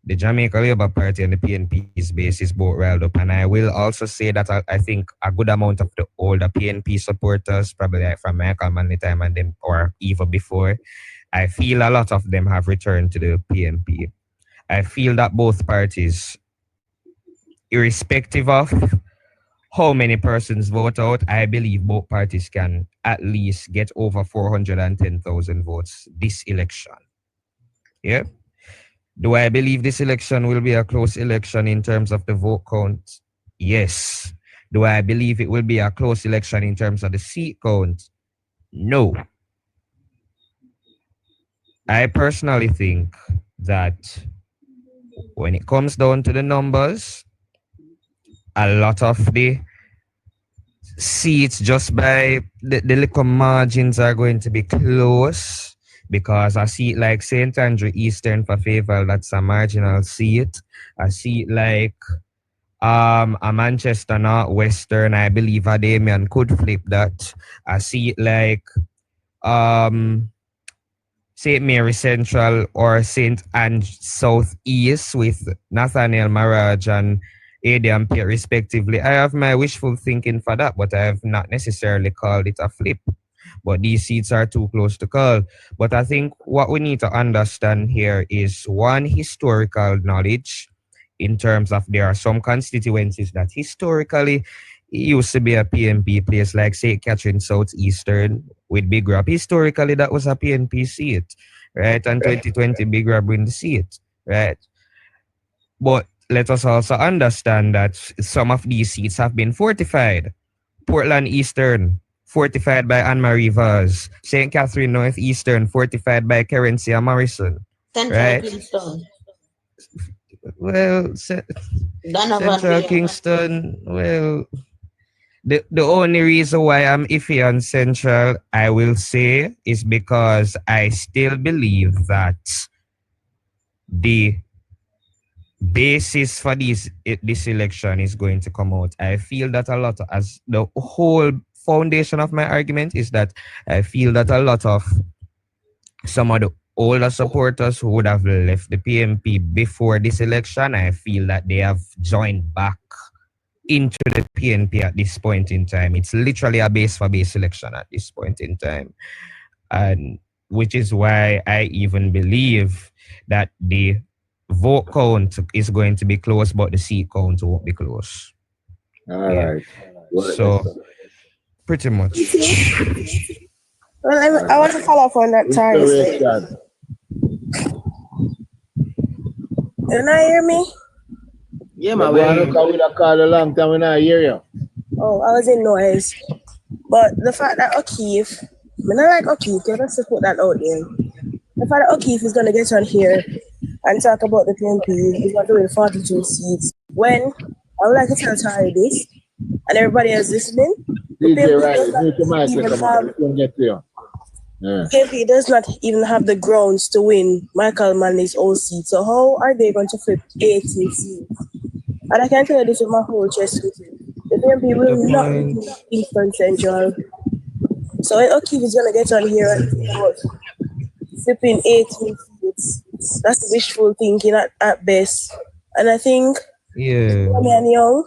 Speaker 8: The Jamaica Labour Party and the PNP's base is both riled up. And I will also say that I think a good amount of the older PNP supporters, probably like from Michael Manley time and them, or even before, I feel a lot of them have returned to the PNP. I feel that both parties, irrespective of how many persons vote out, I believe both parties can at least get over 410,000 votes this election. Yeah. Do I believe this election will be a close election in terms of the vote count? Yes. Do I believe it will be a close election in terms of the seat count? No. I personally think that when it comes down to the numbers, a lot of the seats just by the little margins are going to be close, because a seat like St. Andrew Eastern for Fayetteville, that's a marginal seat. A seat like a Manchester North Western, I believe a Damien could flip that. A seat like St. Mary Central or St. Ange Southeast with Nathaniel Maraj and Adrian Pierre respectively. I have my wishful thinking for that, but I have not necessarily called it a flip. But these seats are too close to call. But I think what we need to understand here is one, historical knowledge, in terms of there are some constituencies that historically used to be a PNP place, like St. Catherine Southeastern with Big Rap. Historically, that was a PNP seat, right? And 2020, Big Rap win the seat, right? But let us also understand that some of these seats have been fortified. Portland Eastern, fortified by Anne-Marie Vaz. St. Catherine Northeastern, fortified by Kerencia Morrison.
Speaker 4: Central Kingston.
Speaker 8: Well, Central Kingston, well, the only reason why I'm iffy on Central, I will say, is because I still believe that the basis for this election is going to come out. I feel that a lot, as the whole foundation of my argument is that I feel that a lot of some of the older supporters who would have left the PNP before this election, I feel that they have joined back into the PNP at this point in time. It's literally a base for base election at this point in time. And which is why I even believe that the vote count is going to be close, but the seat count won't be close.
Speaker 3: All right.
Speaker 8: So, pretty much.
Speaker 13: Well, I want to follow up on that time. Can I hear me?
Speaker 3: Yeah, man. We have called a long time and I hear you.
Speaker 13: Oh, I was in noise. But the fact that O'Keefe, I don't like O'Keefe, let's just put that out there. The fact that O'Keefe is going to get on here and talk about the PNP, he's going to win 42 seats. When, I would like to tell Tari this, and everybody else listening, PNP does not even have the grounds to win Michael Manley's old seat. So how are they going to flip 18 seats? And I can tell you this with my whole chest with you. The PNP will not win Eastern Central. So when O'Keefe is going to get on here and about flipping 18 seats, that's wishful thinking at best. And I think and Young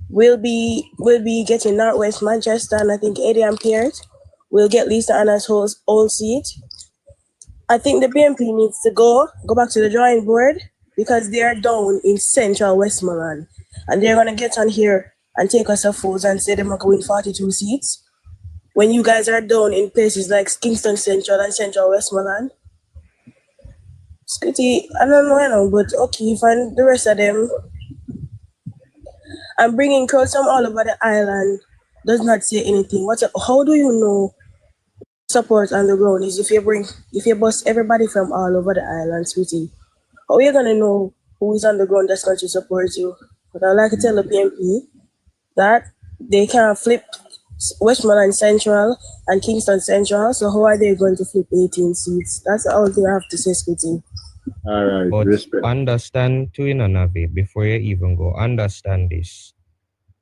Speaker 13: will be getting Northwest Manchester, and I think Adrian Pierce will get Lisa Anna's old seat. I think the BNP needs to go back to the drawing board because they are down in Central Westmoreland, and they're gonna get on here and take us a fools and say they're gonna win 42 seats. When you guys are down in places like Kingston Central and Central Westmoreland, Scotty, I don't know, but O'Keefe and the rest of them, and bringing crowds from all over the island does not say anything. How do you know support on the ground is if you bust everybody from all over the island, sweetie? How are you gonna know who is on the ground that's going to support you? But I like to tell the PNP that they can't flip Westmoreland Central and Kingston Central, so how are they going to flip 18 seats? That's the only thing I have to say, sweetie.
Speaker 3: All right,
Speaker 8: but
Speaker 3: respect.
Speaker 8: Understand too, Navi, before you even go, understand this.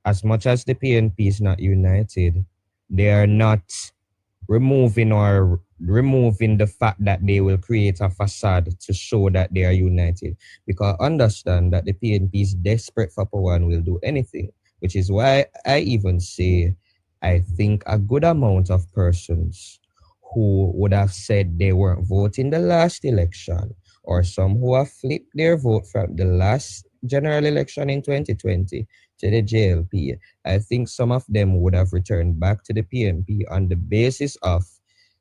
Speaker 8: As much as the PNP is not united, they are not removing the fact that they will create a facade to show that they are united. Because understand that the PNP is desperate for power and will do anything, which is why I even say I think a good amount of persons who would have said they weren't voting the last election, or some who have flipped their vote from the last general election in 2020 to the JLP, I think some of them would have returned back to the PNP on the basis of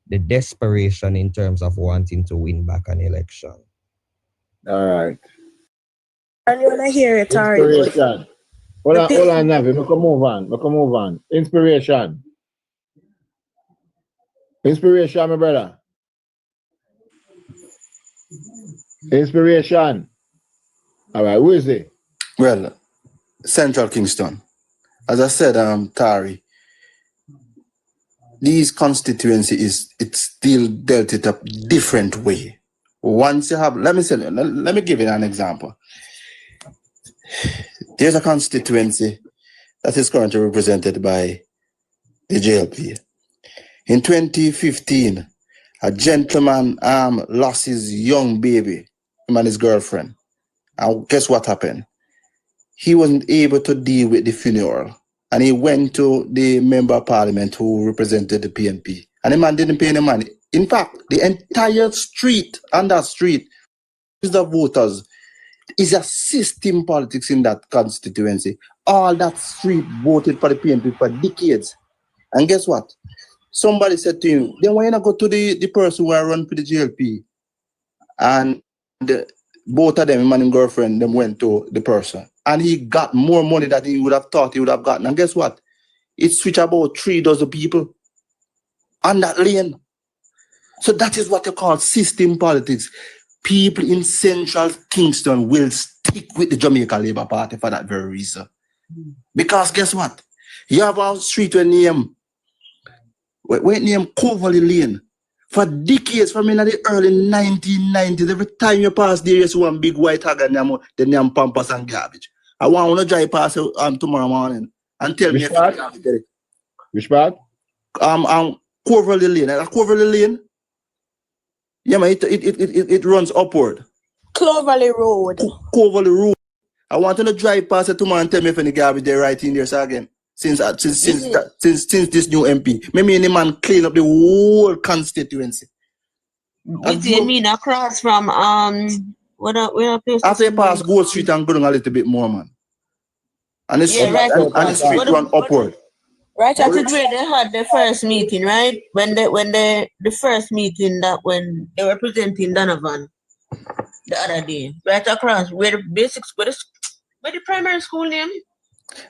Speaker 8: the desperation in terms of wanting to win back an election.
Speaker 3: All right.
Speaker 13: And you want to hear it,
Speaker 3: Inspiration. Hold on, Navi. We can move on. Inspiration. Inspiration, my brother. Inspiration. All right, who is it?
Speaker 5: Well, Central Kingston. As I said, Tari, these constituencies, it's still dealt it a different way. Once you have, let me give you an example. There's a constituency that is currently represented by the JLP. In 2015, a gentleman lost his young baby, him and his girlfriend. And guess what happened? He wasn't able to deal with the funeral. And he went to the member of parliament who represented the PNP. And the man didn't pay any money. In fact, the entire street, on that street, the voters, is a system politics in that constituency. All that street voted for the PNP for decades. And guess what? Somebody said to him, then why not go to the person who run for the JLP? And both of them, man and girlfriend, them went to the person. And he got more money than he would have thought he would have gotten. And guess what? It switched about 3 dozen people on that lane. So that is what you call system politics. People in Central Kingston will stick with the Jamaica Labour Party for that very reason. Because guess what? You have a street named Coverley Lane. For decades, from in the early 1990s, every time you pass there, you see one big white hag and the name Pampas and garbage. I want to drive past tomorrow morning and tell me if you have it.
Speaker 3: Which part?
Speaker 5: Coverley Lane. Coverley Lane? Yeah, man, it runs upward.
Speaker 13: Cloverley Road.
Speaker 5: Coverley Road. I want to drive past it tomorrow and tell me if any garbage they're right in there so again. Since this new MP. Maybe any man clean up the whole constituency.
Speaker 4: What do you mean across from where place?
Speaker 5: After you pass Gold Street and go down a little bit more, man. And it's and the street run upward.
Speaker 4: Right at where they had the first meeting, right? When the first meeting that when they were presenting Donovan the other day. Right across where the basics where the primary school name?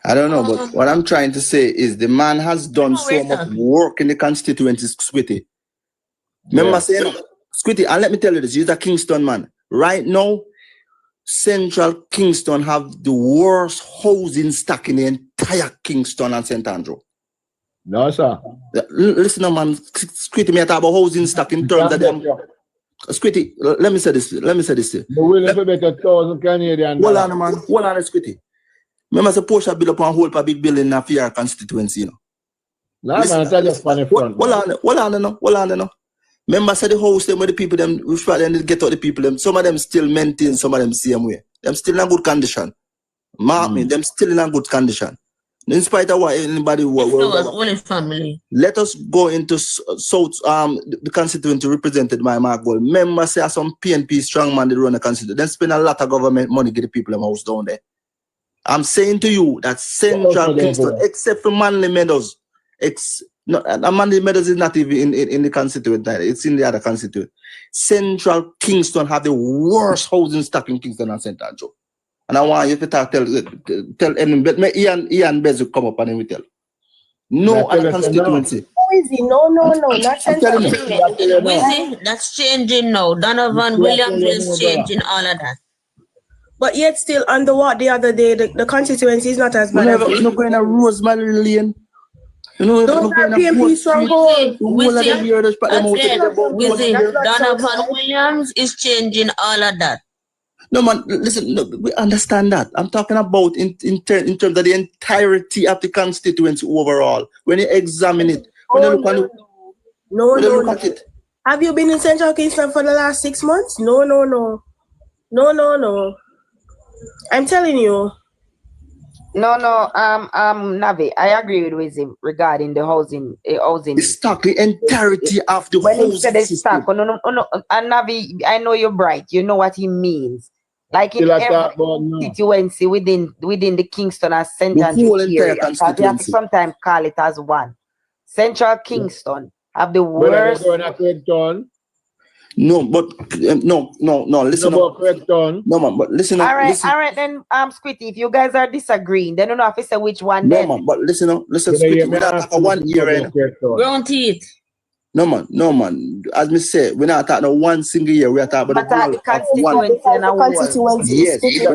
Speaker 5: I don't know, but what I'm trying to say is the man has done so much work in the constituency, Squitty. Remember saying, Squitty, and let me tell you this, he's a Kingston man. Right now, Central Kingston have the worst housing stock in the entire Kingston and St. Andrew.
Speaker 3: No, sir.
Speaker 5: Listen, man, Squitty, me talk about housing stock in terms of them. Squitty, let me say this. The
Speaker 3: willing to make 1,000 Canadian.
Speaker 5: Hold on, man. Hold on, Squitty. Remember, the Porsche build up and hold a big building in your constituency, you know.
Speaker 3: No, man, tell you from the front.
Speaker 5: Hold on. Remember, say the house them where the people them, we try to get out the people them. Some of them still maintain, some of them same way. Them still in a good condition. Mark me, them still in a good condition. In spite of what anybody
Speaker 4: family.
Speaker 5: Let us go into South the constituency represented by Mark Gold. Remember, say some PNP strong man they run the constituency. They spend a lot of government money to get the people them house down there. I'm saying to you that Central Kingston, except for Manly Meadows, Manly Meadows is not even in the constituent, it's in the other constituent. Central Kingston have the worst housing stock in Kingston and St. Andrew. And I want you to tell Ian Bez will come up and he will tell. No other constituency.
Speaker 13: No, not Central Kingston.
Speaker 4: That's changing now. Donovan Williams is changing all of that.
Speaker 13: But yet still under what the other day, the constituency is not as bad as
Speaker 5: you're not going to Rosemary Lane.
Speaker 13: Those are PNP strongholds.
Speaker 4: Donovan Williams is changing all of that.
Speaker 5: No, man, listen, no, we understand that. I'm talking about in terms of the entirety of the constituency overall. When you examine it, when you look at it.
Speaker 13: Have you been in Central Kingston for the last 6 months? No. I'm telling you.
Speaker 11: No, Navi, I agree with him regarding the housing.
Speaker 5: It's stock the entirety of the
Speaker 11: when
Speaker 5: housing
Speaker 11: he said it's
Speaker 5: system.
Speaker 11: stock, no. And Navi, I know you're bright. You know what he means. Like in every constituency within the Kingston and St. Andrew area, because we have to sometimes call it as one. Central Kingston have the worst.
Speaker 5: No, but no. Listen up. No, man, but listen up.
Speaker 11: All right. Then Squitty, if you guys are disagreeing, then you know if you say which one.
Speaker 5: No,
Speaker 11: then.
Speaker 5: man, but listen up. Squitty, we're not talking one year.
Speaker 4: Ground teeth.
Speaker 5: No, man. As me say, we're not talking one single year. We are talking about the
Speaker 11: constituency.
Speaker 5: Yes.
Speaker 3: You're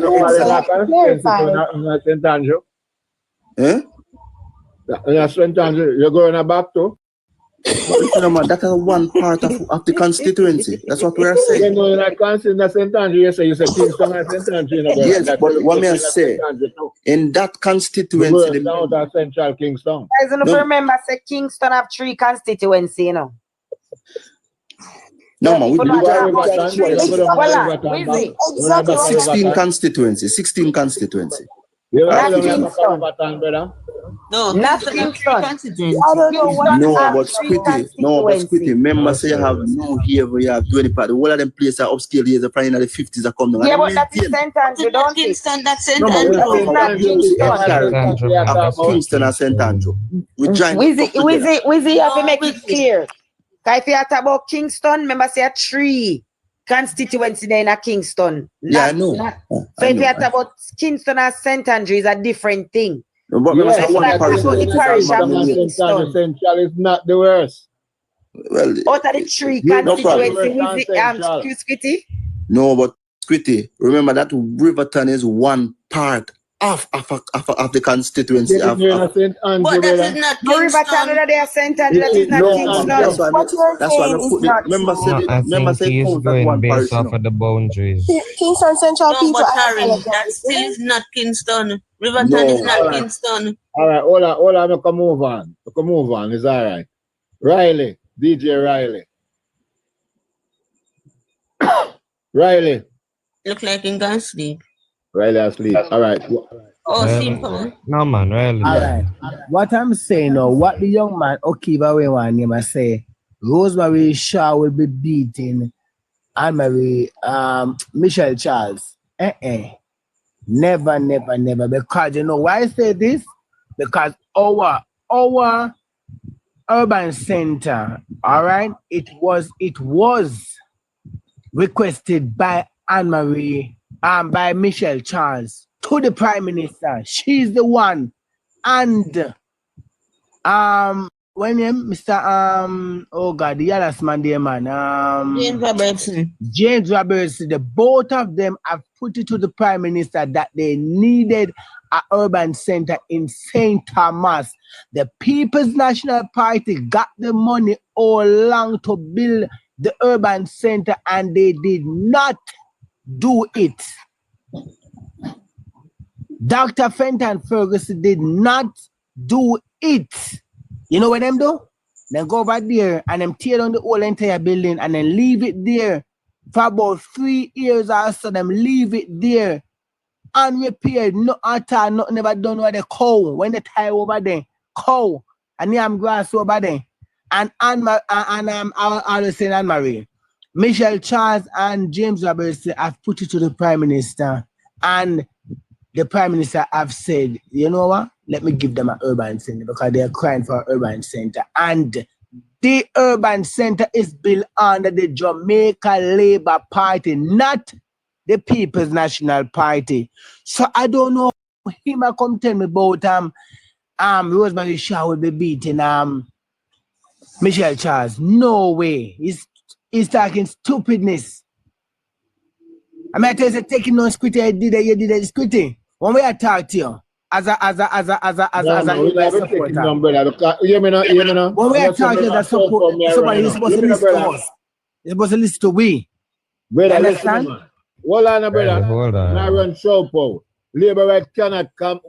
Speaker 3: going back to?
Speaker 5: But listen, man, that is one part of the constituency. That's what we are saying.
Speaker 3: You know, like constituency St. Andrew, you say Kingston and St. Andrew.
Speaker 5: Yes, but what may I say? In that constituency,
Speaker 3: the Central Kingston.
Speaker 11: Guys, don't remember, say Kingston have 3 constituencies, you know.
Speaker 5: No, man, we
Speaker 11: 16
Speaker 5: constituency. 16 constituency.
Speaker 11: Not Kingston.
Speaker 4: No,
Speaker 11: not Kingston.
Speaker 4: I don't know what.
Speaker 5: No, but Squitty. Remember, say you have no here where you have 20 parts. All of them places are upscale years, probably in the 50s are coming.
Speaker 11: Yeah, but that's St. Andrew, don't
Speaker 4: Kingston, that's St.
Speaker 5: Andrew.
Speaker 11: Kingston
Speaker 5: and St. Andrew.
Speaker 11: Wizzy, you have to make it clear. Because if you talk about Kingston, remember, say 3 constituency there in a Kingston.
Speaker 5: I know.
Speaker 11: So if you talk about Kingston and St. Andrew, is a different thing.
Speaker 5: But
Speaker 3: yes, Central is not the worst.
Speaker 5: Well,
Speaker 11: out of the 3 constituency,
Speaker 5: no, but Squitty, remember that Riverton is one part of the constituency.
Speaker 4: But that is not Kingston.
Speaker 11: Riverton, they are St. Andrew, that is not Kingston.
Speaker 5: That's why I put it. Remember, say
Speaker 8: he's going based off of the boundaries.
Speaker 13: Kingston Central
Speaker 4: no,
Speaker 13: people.
Speaker 4: But Harry, that still is not Kingston. Riverton is not Kingston.
Speaker 3: All right, hold on, we can move on. It's all right. Riley, DJ Riley. Riley.
Speaker 4: Look like he can sleep.
Speaker 3: Riley asleep. All right.
Speaker 4: Oh, simple.
Speaker 8: No, man, Riley.
Speaker 6: All right. What I'm saying now, what the young man, Okiba Wewan, say, Rosemary Shaw will be beating Anne-Marie Michelle Charles. Never. Because you know why I say this? Because our urban center, all right, it was requested by Anne-Marie, by Michelle Charles to the Prime Minister. She's the one. And when Mr. Oh God, the other man there, man. James Robertson, the both of them have put it to the Prime Minister that they needed an urban center in St. Thomas. The People's National Party got the money all along to build the urban center and they did not do it. Dr. Fenton Ferguson did not do it. You know what them do? Then go over there and them tear down the whole entire building and then leave it there for about 3 years or so. Them leave it there unrepaired, no altar, nothing never done with the cow. When they tie over there, cow and yam grass over there. And I was saying Anne-Marie, Michelle Charles and James Robertson have put it to the Prime Minister, and the Prime Minister have said, you know what? Let me give them an urban center because they are crying for an urban center. And the urban center is built under the Jamaica Labour Party, not the People's National Party. So I don't know him come tell me about Rosemary Shaw will be beating Michelle Charles. No way. He's talking stupidness. I mean, I tell you, taking no squitty, you did a squitty. When we talk to you, as a supporter.
Speaker 3: Hear me now.
Speaker 6: When we talk to you as a supporter, somebody is supposed to listen to us. You're supposed to listen to we.
Speaker 3: Brother, listen, man. Hold on, brother.
Speaker 8: Hold on.
Speaker 3: I run show power. Labor right cannot come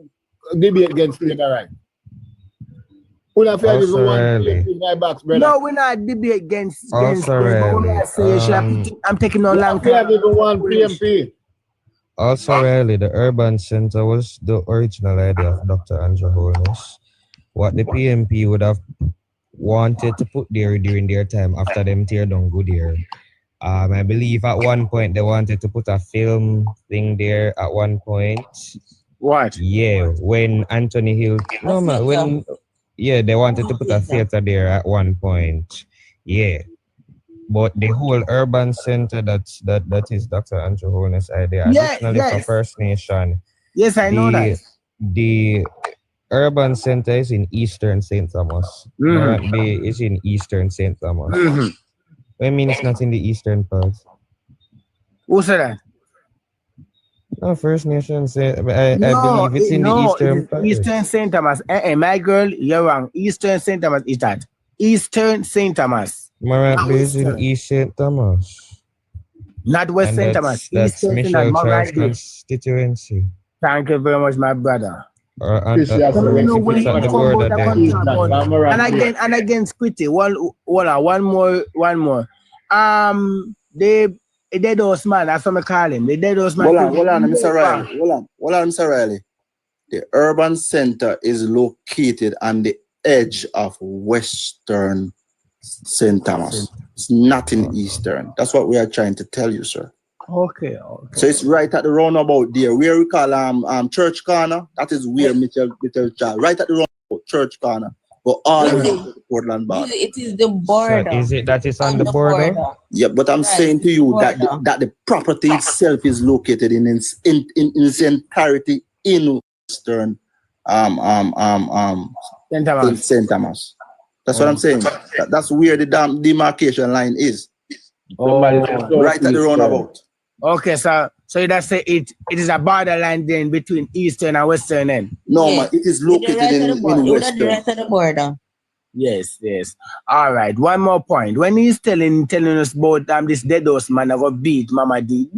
Speaker 3: debate against labor right.
Speaker 8: Really.
Speaker 6: No, we're not debate against
Speaker 8: really.
Speaker 6: I'm taking no long time.
Speaker 8: Also, really, the urban center was the original idea of Dr. Andrew Holness. What the PNP would have wanted to put there during their time after them tear down Goodyear. I believe at one point they wanted to put a film thing there at one point.
Speaker 3: What?
Speaker 8: Yeah, when Anthony Hill. No, man, when. Yeah, they wanted to put a theater there at one point. Yeah. But the whole urban center that is Dr. Andrew Holness' idea. Additionally, for First Nation.
Speaker 6: Yes, I know that.
Speaker 8: The urban center is in Eastern St. Thomas. Morant Bay is in Eastern St. Thomas. I mean, it's not in the eastern part.
Speaker 6: Who said that?
Speaker 8: No, First Nation said. I believe it's in the eastern part.
Speaker 6: Eastern St. Thomas. My girl, you're wrong. Eastern St. Thomas is that. Eastern St. Thomas.
Speaker 8: Morant Bay is in East St. Thomas.
Speaker 6: Not West St. Thomas.
Speaker 8: That's Michelle Charles constituency.
Speaker 6: Thank you very much, my brother.
Speaker 8: And again,
Speaker 6: Squitty. One more. The Dedos man, that's what I call him. The Dedos man.
Speaker 5: Hold on, Mr. Riley. The urban center is located on the edge of Western St. Thomas. It's not in Eastern. That's what we are trying to tell you, sir.
Speaker 6: Okay.
Speaker 5: So it's right at the roundabout there, where we call Church Corner. That is where Mitchell Child. Right at the roundabout, Church Corner. But all the way to the Portland border.
Speaker 4: It is the border.
Speaker 8: So is it that is on the border?
Speaker 5: Yeah, but I'm saying to you that the property itself is located in its entirety in Western St. Thomas. That's what I'm saying. That's where the demarcation line is. Right at the roundabout.
Speaker 6: Okay, so you just say it is a borderline then between Eastern and Western then?
Speaker 5: No, man, it is located in Western.
Speaker 4: Right at the border.
Speaker 6: Yes. All right, one more point. When he's telling us about this Dedos man I got beat Mama D,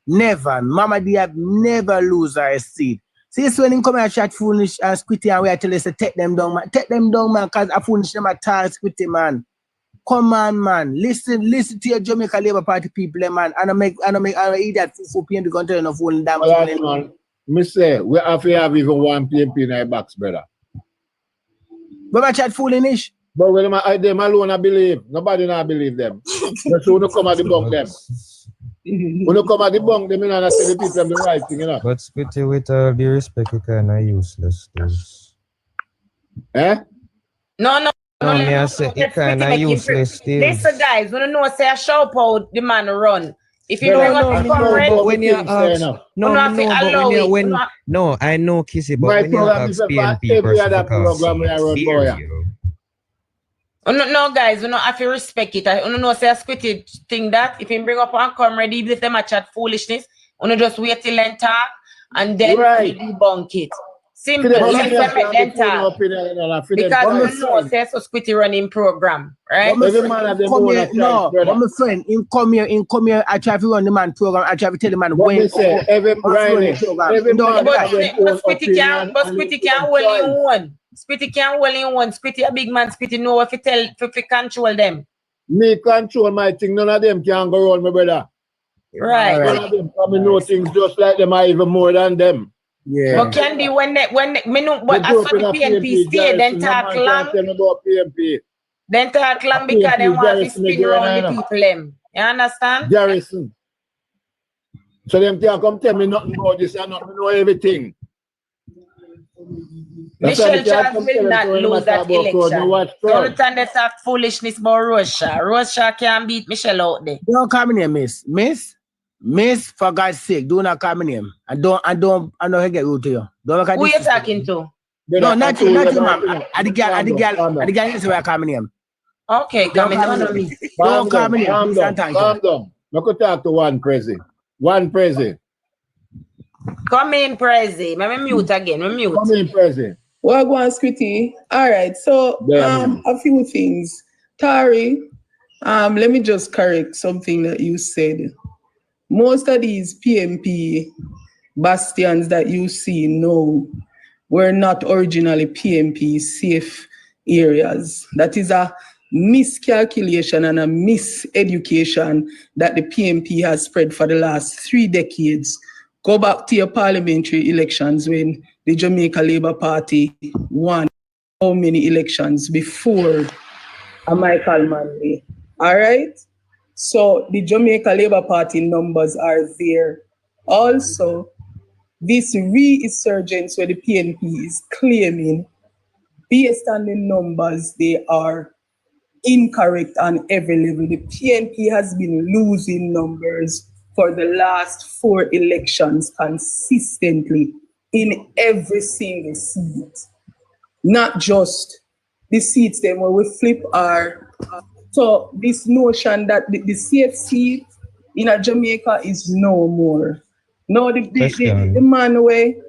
Speaker 6: never. Mama D have never lose her seat. See, it's when he come and chat foolish and Squitty and we actually say take them down, man. Take them down, man, because I foolish them at all, Squitty, man. Come on, man. Listen to your Jamaica Labour Party people, man. And I eat that for PNP country enough one damn
Speaker 3: man. Me say we have to have even one PNP in our box, brother.
Speaker 6: But I chat foolish.
Speaker 3: But when them alone I believe. Nobody not believe them. But so you come at the bunk them. When you come at the bunk, them and say the people them the right thing, you know.
Speaker 8: But Squitty, with all the respect, you kind of useless too.
Speaker 7: No.
Speaker 8: I say it kind of useless still.
Speaker 7: Listen, guys, when you know say a shout out, the man run. If you don't want to come red,
Speaker 8: when you ask, I know Kissy, but when you ask PNP person,
Speaker 7: no, guys, we don't have to respect it. I don't know say a Squitty thing that if you bring up and come ready, if them a chat foolishness, you just wait till and talk and then debunk it. Simple. Because we know say so Squitty running program, right?
Speaker 6: My friend, in come here, I try to run the man program, I try to tell the man when
Speaker 7: but Squitty can't well in one. Squitty can't well in one. Squitty a big man, Squitty know if you tell if you control them.
Speaker 3: Me control my thing, none of them can go around my brother.
Speaker 7: Right.
Speaker 3: None of them come know things just like them, or even more than them.
Speaker 7: Yeah. But can be when me know but as for the PNP stay, then talk long. Then talk long because they want to spin around the people them. You understand?
Speaker 3: Garrison. So them can come tell me nothing about this and not know everything.
Speaker 7: Michelle Charles will not lose that election. Don't they talk foolishness about Russia. Russia can beat Michelle out there.
Speaker 6: Don't come in here, Miss, for God's sake, do not come in him. I don't get rude to you.
Speaker 7: Who you talking to?
Speaker 6: No, not you, ma'am. I the girl is where I come in him.
Speaker 7: Okay, come in on me.
Speaker 6: Don't come in here.
Speaker 3: Calm down. I could talk to one crazy.
Speaker 7: Come in, Prezi. Let me mute again.
Speaker 3: Come in, Prezi.
Speaker 14: Well, go on, Squitty. All right. So, a few things. Tari, let me just correct something that you said. Most of these PNP bastions that you see now were not originally PNP safe areas. That is a miscalculation and a miseducation that the PNP has spread for the last 3 decades. Go back to your parliamentary elections when the Jamaica Labour Party won how many elections before a Michael Manley. All right? So the Jamaica Labour Party numbers are there. Also, this resurgence where the PNP is claiming, based on the numbers, they are incorrect on every level. The PNP has been losing numbers for the last 4 elections consistently in every single seat. Not just the seats then where we flip are. So this notion that the safe seat in a Jamaica is no more. No, the man way.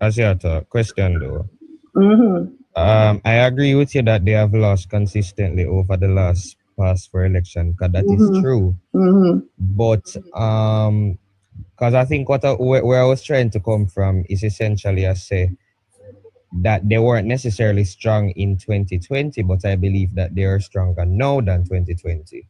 Speaker 8: As you talk, question though.
Speaker 14: Mm-hmm.
Speaker 8: I agree with you that they have lost consistently over the past 4 elections, because that is true.
Speaker 14: Mm-hmm.
Speaker 8: But because I think where I was trying to come from is essentially I say that they weren't necessarily strong in 2020, but I believe that they are stronger now than 2020.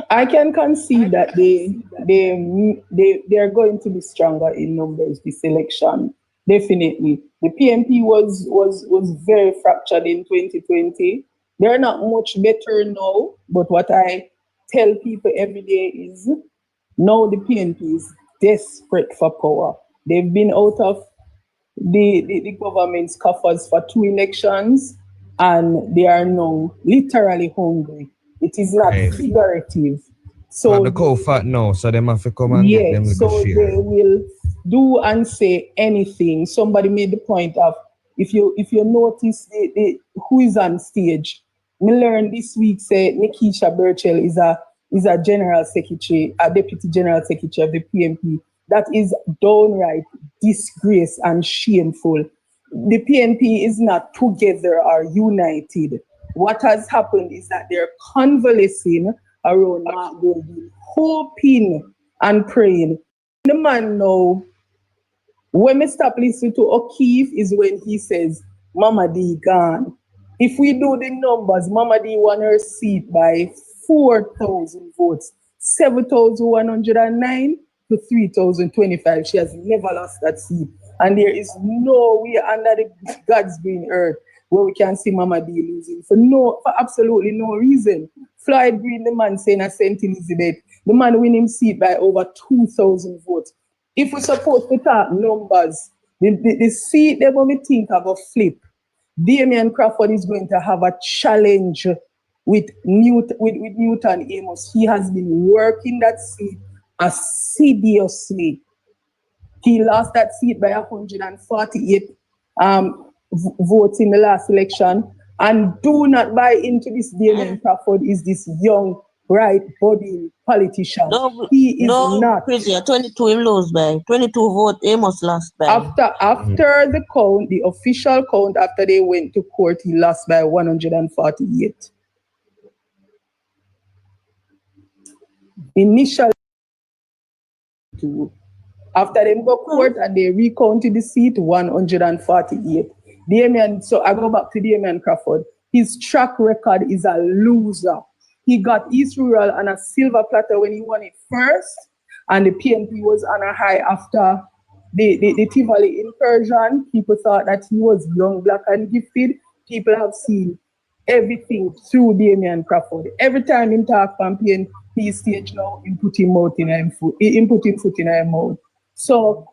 Speaker 14: I can concede that they are going to be stronger in numbers this election. Definitely. The PNP was very fractured in 2020. They're not much better now, but what I tell people every day is now the PNP is desperate for power. They've been out of the government's coffers for 2 elections and they are now literally hungry. It is not figurative. So
Speaker 8: the cow fat now, so they have to come and get them little
Speaker 14: so
Speaker 8: share.
Speaker 14: they will do and say anything. Somebody made the point of if you notice who is on stage. We learned this week say Nikisha Burchell is a general secretary, a deputy general secretary of the PNP. That is downright disgrace and shameful. The PNP is not together or united. What has happened is that they're convalescing around Mark Golding, hoping and praying. The man now, when we stop listening to O'Keefe is when he says, Mama D gone. If we do the numbers, Mama D won her seat by 4,000 votes, 7,109 to 3,025. She has never lost that seat. And there is no way under the God's green earth where we can see Mama D losing for absolutely no reason. Floyd Green, the man saying a St. Elizabeth, the man winning seat by over 2,000 votes. If we're supposed to talk numbers, the seat that when we think of a flip, Damian Crawford is going to have a challenge with Newton Amos. He has been working that seat assiduously. He lost that seat by 148 votes in the last election. And do not buy into this Damian Crawford is this young, bright, budding politician. He is not.
Speaker 4: Crazy. 22 him lose by 22 vote. Amos lost by.
Speaker 14: After the count, the official count, after they went to court, he lost by 148. Initially, after they go court and they recounted the seat, 148. Damian, so I go back to Damian Crawford. His track record is a loser. He got East Rural on a silver platter when he won it first, and the PNP was on a high after the Tivoli incursion. People thought that he was young, black, and gifted. People have seen everything through Damian Crawford. Every time he talk from PNP stage now, he put him foot in his mouth. So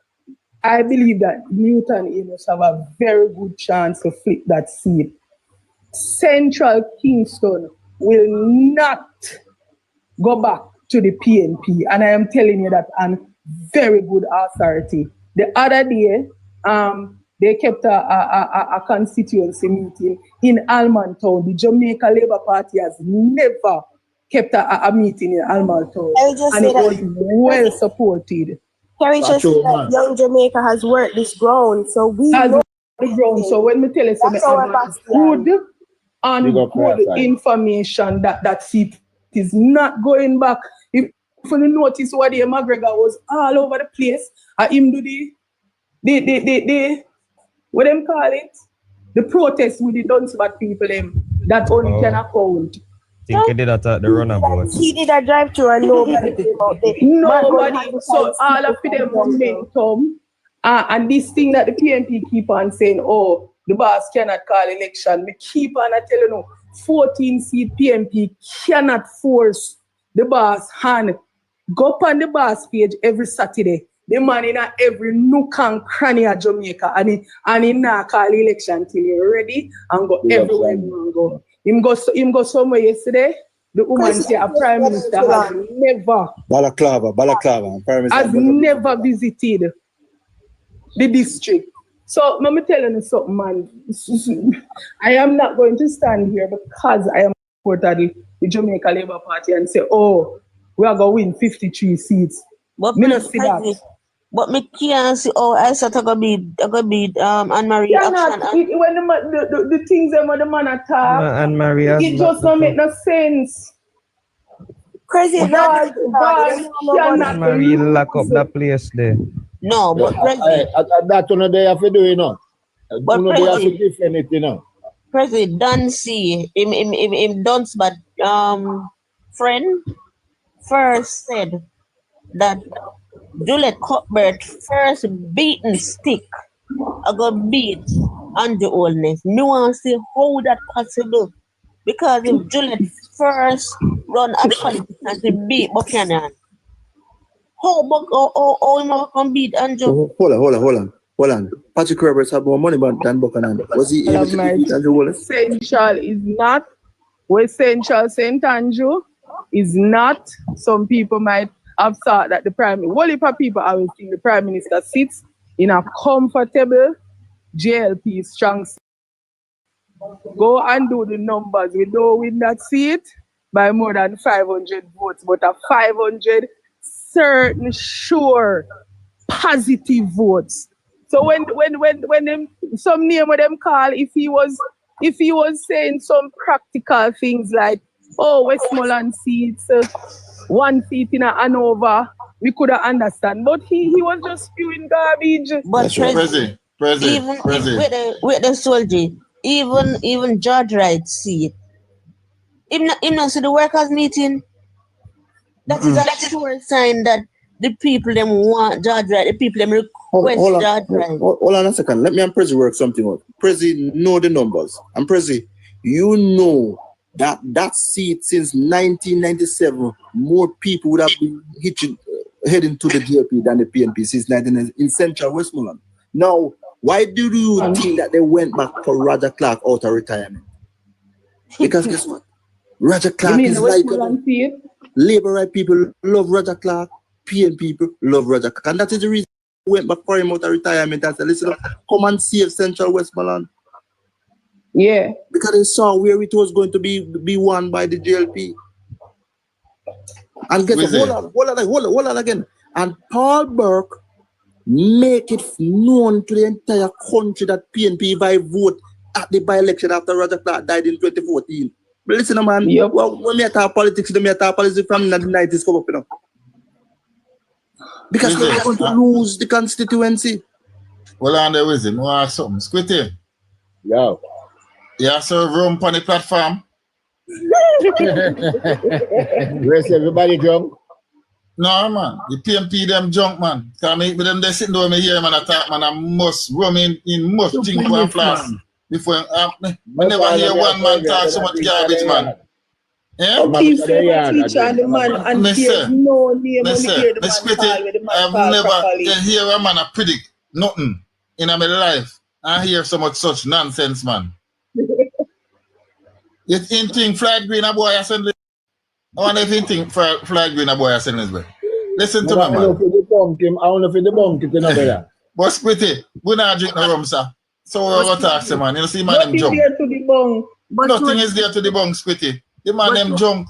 Speaker 14: I believe that Newton Amos have a very good chance to flip that seat. Central Kingston will not go back to the PNP, and I am telling you that on very good authority. The other day, they kept a constituency meeting in Almond Town. The Jamaica Labour Party has never kept a meeting in Almond Town, and it was well supported.
Speaker 13: Can we just say that Young Jamaica has worked this ground, so we know
Speaker 14: the ground. So when we tell you good information that seat is not going back. If you notice what the McGregor was all over the place, him do the what them call it? the protest with the Dunsbad people that only can account.
Speaker 8: Think he did that at the runabout.
Speaker 13: He did a drive-through and nobody came out there.
Speaker 14: Nobody. So all of them momentum. And this thing that the PNP keep on saying, oh, the boss cannot call election. We keep on telling you, 14-seat PNP cannot force the boss hand. Go up on the boss page every Saturday. The man in every nook and cranny of Jamaica. And he not call election till you're ready and go everywhere you go. Him go somewhere yesterday. The woman say a prime minister has never
Speaker 5: Balaclava.
Speaker 14: Has never visited the district. So let me tell you something, man. I am not going to stand here because I am supported the Jamaica Labour Party and say, oh, we are going to win 53 seats.
Speaker 4: But
Speaker 14: me not see that.
Speaker 4: But me can't see. Oh, I thought I gonna be Anne-Marie action.
Speaker 14: When the things that the man attack,
Speaker 8: Anne-Marie
Speaker 14: it just don't make no sense.
Speaker 13: Crazy.
Speaker 8: Anne-Marie lock up that place there.
Speaker 4: No, but
Speaker 3: that's one they have to do, you know.
Speaker 4: But
Speaker 3: they have to defend it, you know.
Speaker 4: President Dancy, him Dunsbad friend first said that Juliet Cuthbert first beaten stick I got beat Andrew Holness. Me want to see how that possible. Because if Juliet first run at politics and she beat Buchanan, how him can beat Andrew?
Speaker 5: Hold on. Patrick Roberts have more money than Buchanan. Was he able to beat Andrew Holness?
Speaker 14: Central is not. West Central St. Andrew is not. Some people might have thought that the prime minister, well, if people always think the prime minister sits in a comfortable JLP strong seat. Go and do the numbers. We don't win that seat by more than 500 votes, but a 500 certain, sure, positive votes. So when them, some name of them call, if he was saying some practical things like, oh, Westmoreland seats, 1 seat in Hanover, we could have understand. But he was just spewing garbage.
Speaker 4: But President. Even with the soldier, even Judge Wright see it. Him not see the workers meeting. That is a sure sign that the people them want Judge Wright, the people them request Judge Wright.
Speaker 5: Hold on a second. Let me and Prezi work something out. Prezi know the numbers. And Prezi, you know that seat since 1997, more people would have been heading to the JLP than the PNP since 1990 in Central Westmoreland. Now, why do you think that they went back for Roger Clark out of retirement? Because guess what? Roger Clark is like Labour right people love Roger Clark, PNP people love Roger Clark. And that is the reason they went back for him out of retirement and said, listen, come and save Central Westmoreland.
Speaker 14: Yeah.
Speaker 5: Because they saw where it was going to be won by the JLP. And guess what? Hold on again. And Paul Burke make it known to the entire country that PNP by vote at the by-election after Roger Clark died in 2014. But listen, man, when we talk politics, we talk politics from the 90s come up, you know. Because we're going to lose the constituency.
Speaker 1: Well, on there with him, we have something. Squitty.
Speaker 3: Yo.
Speaker 1: You have some room on the platform?
Speaker 3: Where's everybody drunk?
Speaker 1: No, man. The PNP them junk, man. Because me them they sitting down me here, man, attack, man, I must rum in must drink one flask. Before me never hear one man talk so much garbage, man. Yeah? I've never can hear a man predict nothing in my life. I hear so much such nonsense, man. You think flag green a boy assembly? I wonder if you think flag green a boy assembly. Listen to me, man.
Speaker 3: I want to the bunk it, you know, brother.
Speaker 1: But Squitty, we not drink no rum, sir. So we're going to talk to man. You see, man, them jump. Nothing is there to the bunk, Squitty. The man, them jump.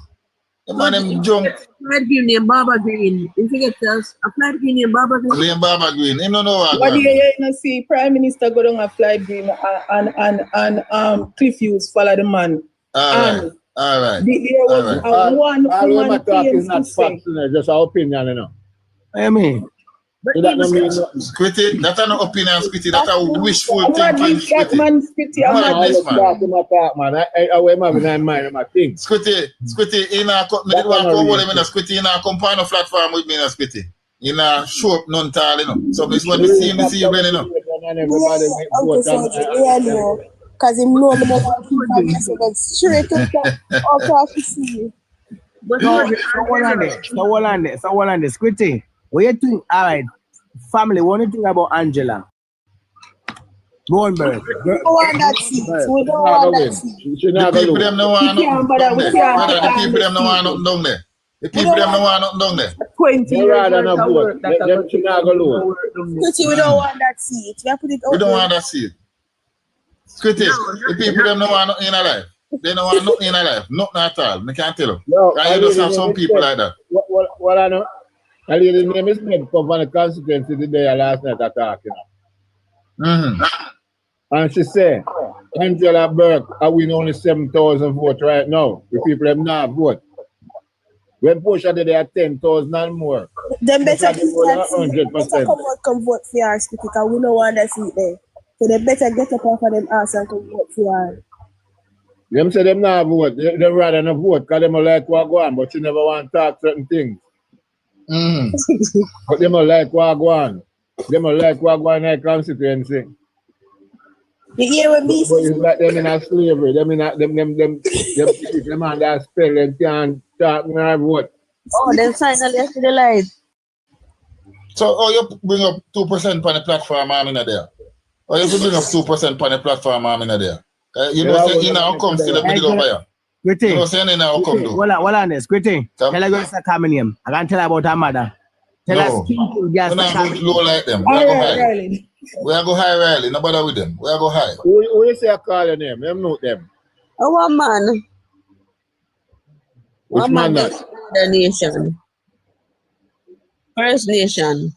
Speaker 1: The man, them jump.
Speaker 2: Flag green named Baba Green. If you get us, a flag green named Baba Green.
Speaker 1: Named Baba Green. Him don't know what.
Speaker 14: But you see, Prime Minister go down a flag green and Cliff Hughes follow the man.
Speaker 1: All right.
Speaker 14: There was one
Speaker 3: all talk is not facts, just our opinion, you know.
Speaker 6: I mean,
Speaker 3: That don't mean nothing.
Speaker 1: Squitty, that's an opinion, Squitty. That's a wishful thinking,
Speaker 14: That
Speaker 1: Squitty.
Speaker 14: man, Squitty, I'm
Speaker 1: Man,
Speaker 14: not
Speaker 1: this man.
Speaker 3: I wear my in mind, my thing.
Speaker 1: Squitty, in a me did want to hold him in a Squitty in a come on a platform with me in a Squitty. In a show up none tall, you know. So this when we see him this evening, you know.
Speaker 13: Uncle Sergeant, yeah, no. Because him know me never keep on messing straight up across the sea.
Speaker 6: So hold on there. Squitty, what you think? All right, family, what do you think about Angela? Goldberg.
Speaker 13: We don't want that seat. We don't want that seat.
Speaker 1: The people them no want nothing down there. The people them no want nothing down there. The people them no want nothing down there.
Speaker 14: 20 years worth of work.
Speaker 13: We don't want that seat.
Speaker 1: We don't want that seat. Squitty, the people them no want nothing in a life. They don't want nothing in a life. Nothing at all. I can't tell you. And you just have some people like that.
Speaker 3: What I know? A lady's name is Ned come from the constituency today last night attack, you know. And she said, Angela Burke, I win only 7,000 votes right now. The people have not vote. When Portia did they have 10,000 and more.
Speaker 13: Them better come out, come vote for our speaker, because we don't want that seat there. So they better get up off of them ass and come vote for our.
Speaker 3: Them say them not vote. They rather not vote because they don't like what go on, but you never want to talk certain things. But they don't like what go on. They don't like what go on in the constituency.
Speaker 13: You hear what me
Speaker 3: say? It's like them in a slavery. Them in a, them on that spell, them can't talk nor vote.
Speaker 4: Oh, then finally I see the light.
Speaker 1: So, you bring up 2% on the platform, I'm in there. Or you bring up 2% on the platform, I'm in there. You know, say, in our come still a bit over here. You know, saying in our come do.
Speaker 6: Hold on this, Gritty. Tell her go to come in him. I can't tell her about her mother. Tell her
Speaker 1: we're not going to low like them. We are go high. We are go high, Riley. No bother with them. We are go high.
Speaker 3: Who you say I call your name? Them know them.
Speaker 4: Oh, one man.
Speaker 3: Which man that?
Speaker 4: The nation. First Nation.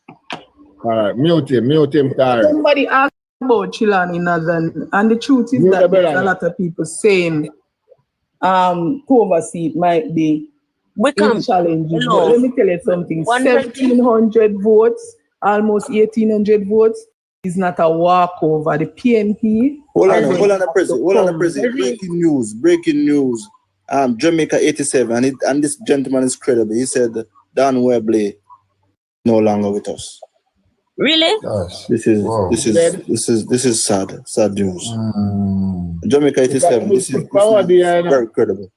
Speaker 3: All right, mute him, Tara.
Speaker 14: Somebody asked about Chilani Northern, and the truth is that there's a lot of people saying Cova seat might be challenging. But let me tell you something. 1,700 votes, almost 1,800 votes is not a walkover. The PNP.
Speaker 5: Hold on, President. Breaking news. Jamaica 87, and this gentleman is credible. He said Dan Webley no longer with us.
Speaker 4: Really?
Speaker 1: Gosh.
Speaker 5: This is sad news. Jamaica 87. This is very credible.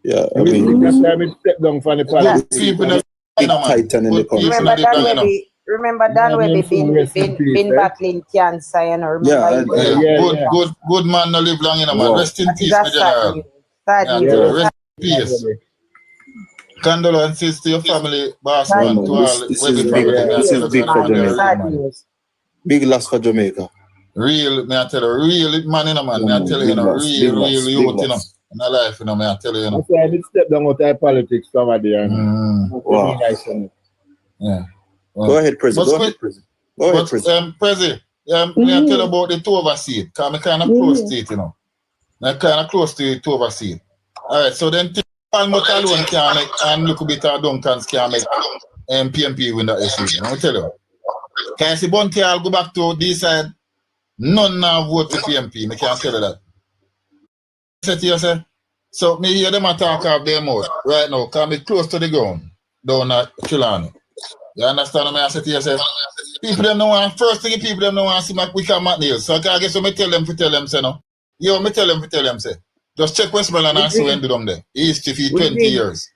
Speaker 5: Yeah, I mean,
Speaker 3: step down from the
Speaker 5: people titan in the country.
Speaker 11: Remember Dan Webby been battling cancer, you know.
Speaker 1: Good man, no live long, you know, man. Rest in peace, my general. Rest in peace. Condolences to your family, boss man, to all.
Speaker 5: This is big for Jamaica. Big loss for Jamaica.
Speaker 1: Real, may I tell you, real man, you know, man. May I tell you, you know, real youth, you know. In a life, you know, may I tell you, you know.
Speaker 3: I did step down out of politics over there.
Speaker 5: Wow.
Speaker 1: Yeah.
Speaker 5: Go ahead, President. Go ahead, President.
Speaker 1: President, may I tell you about the Tova seat, because I'm kind of close to it, you know. I'm kind of close to the Tova seat. All right, so then Palmot alone can make, and look a bit of Duncans can make PNP win that issue. Let me tell you. Can you see Bunty, I'll go back to this side, none now vote for PNP, I can't tell you that. Say to yourself, so me hear them attack off their mouth right now, because I'm close to the ground, down at Chilani. You understand what I say to yourself? People them know want, first thing people them know want to see my quick and McNeil. So I guess me tell them, say no. Yo, me tell them, say. Just check Westmoreland and see when do them there. History for 20 years.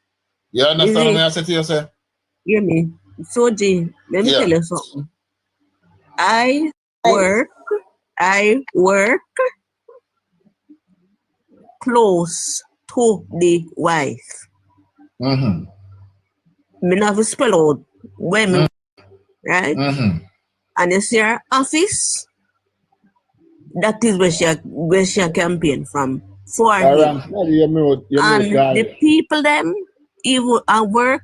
Speaker 1: You understand what I say to yourself?
Speaker 4: Hear me. So G, let me tell you something. I work close to the wife. Me not to spell out when right? And you see her office, that is where she campaign from for him. And the people them, even at work,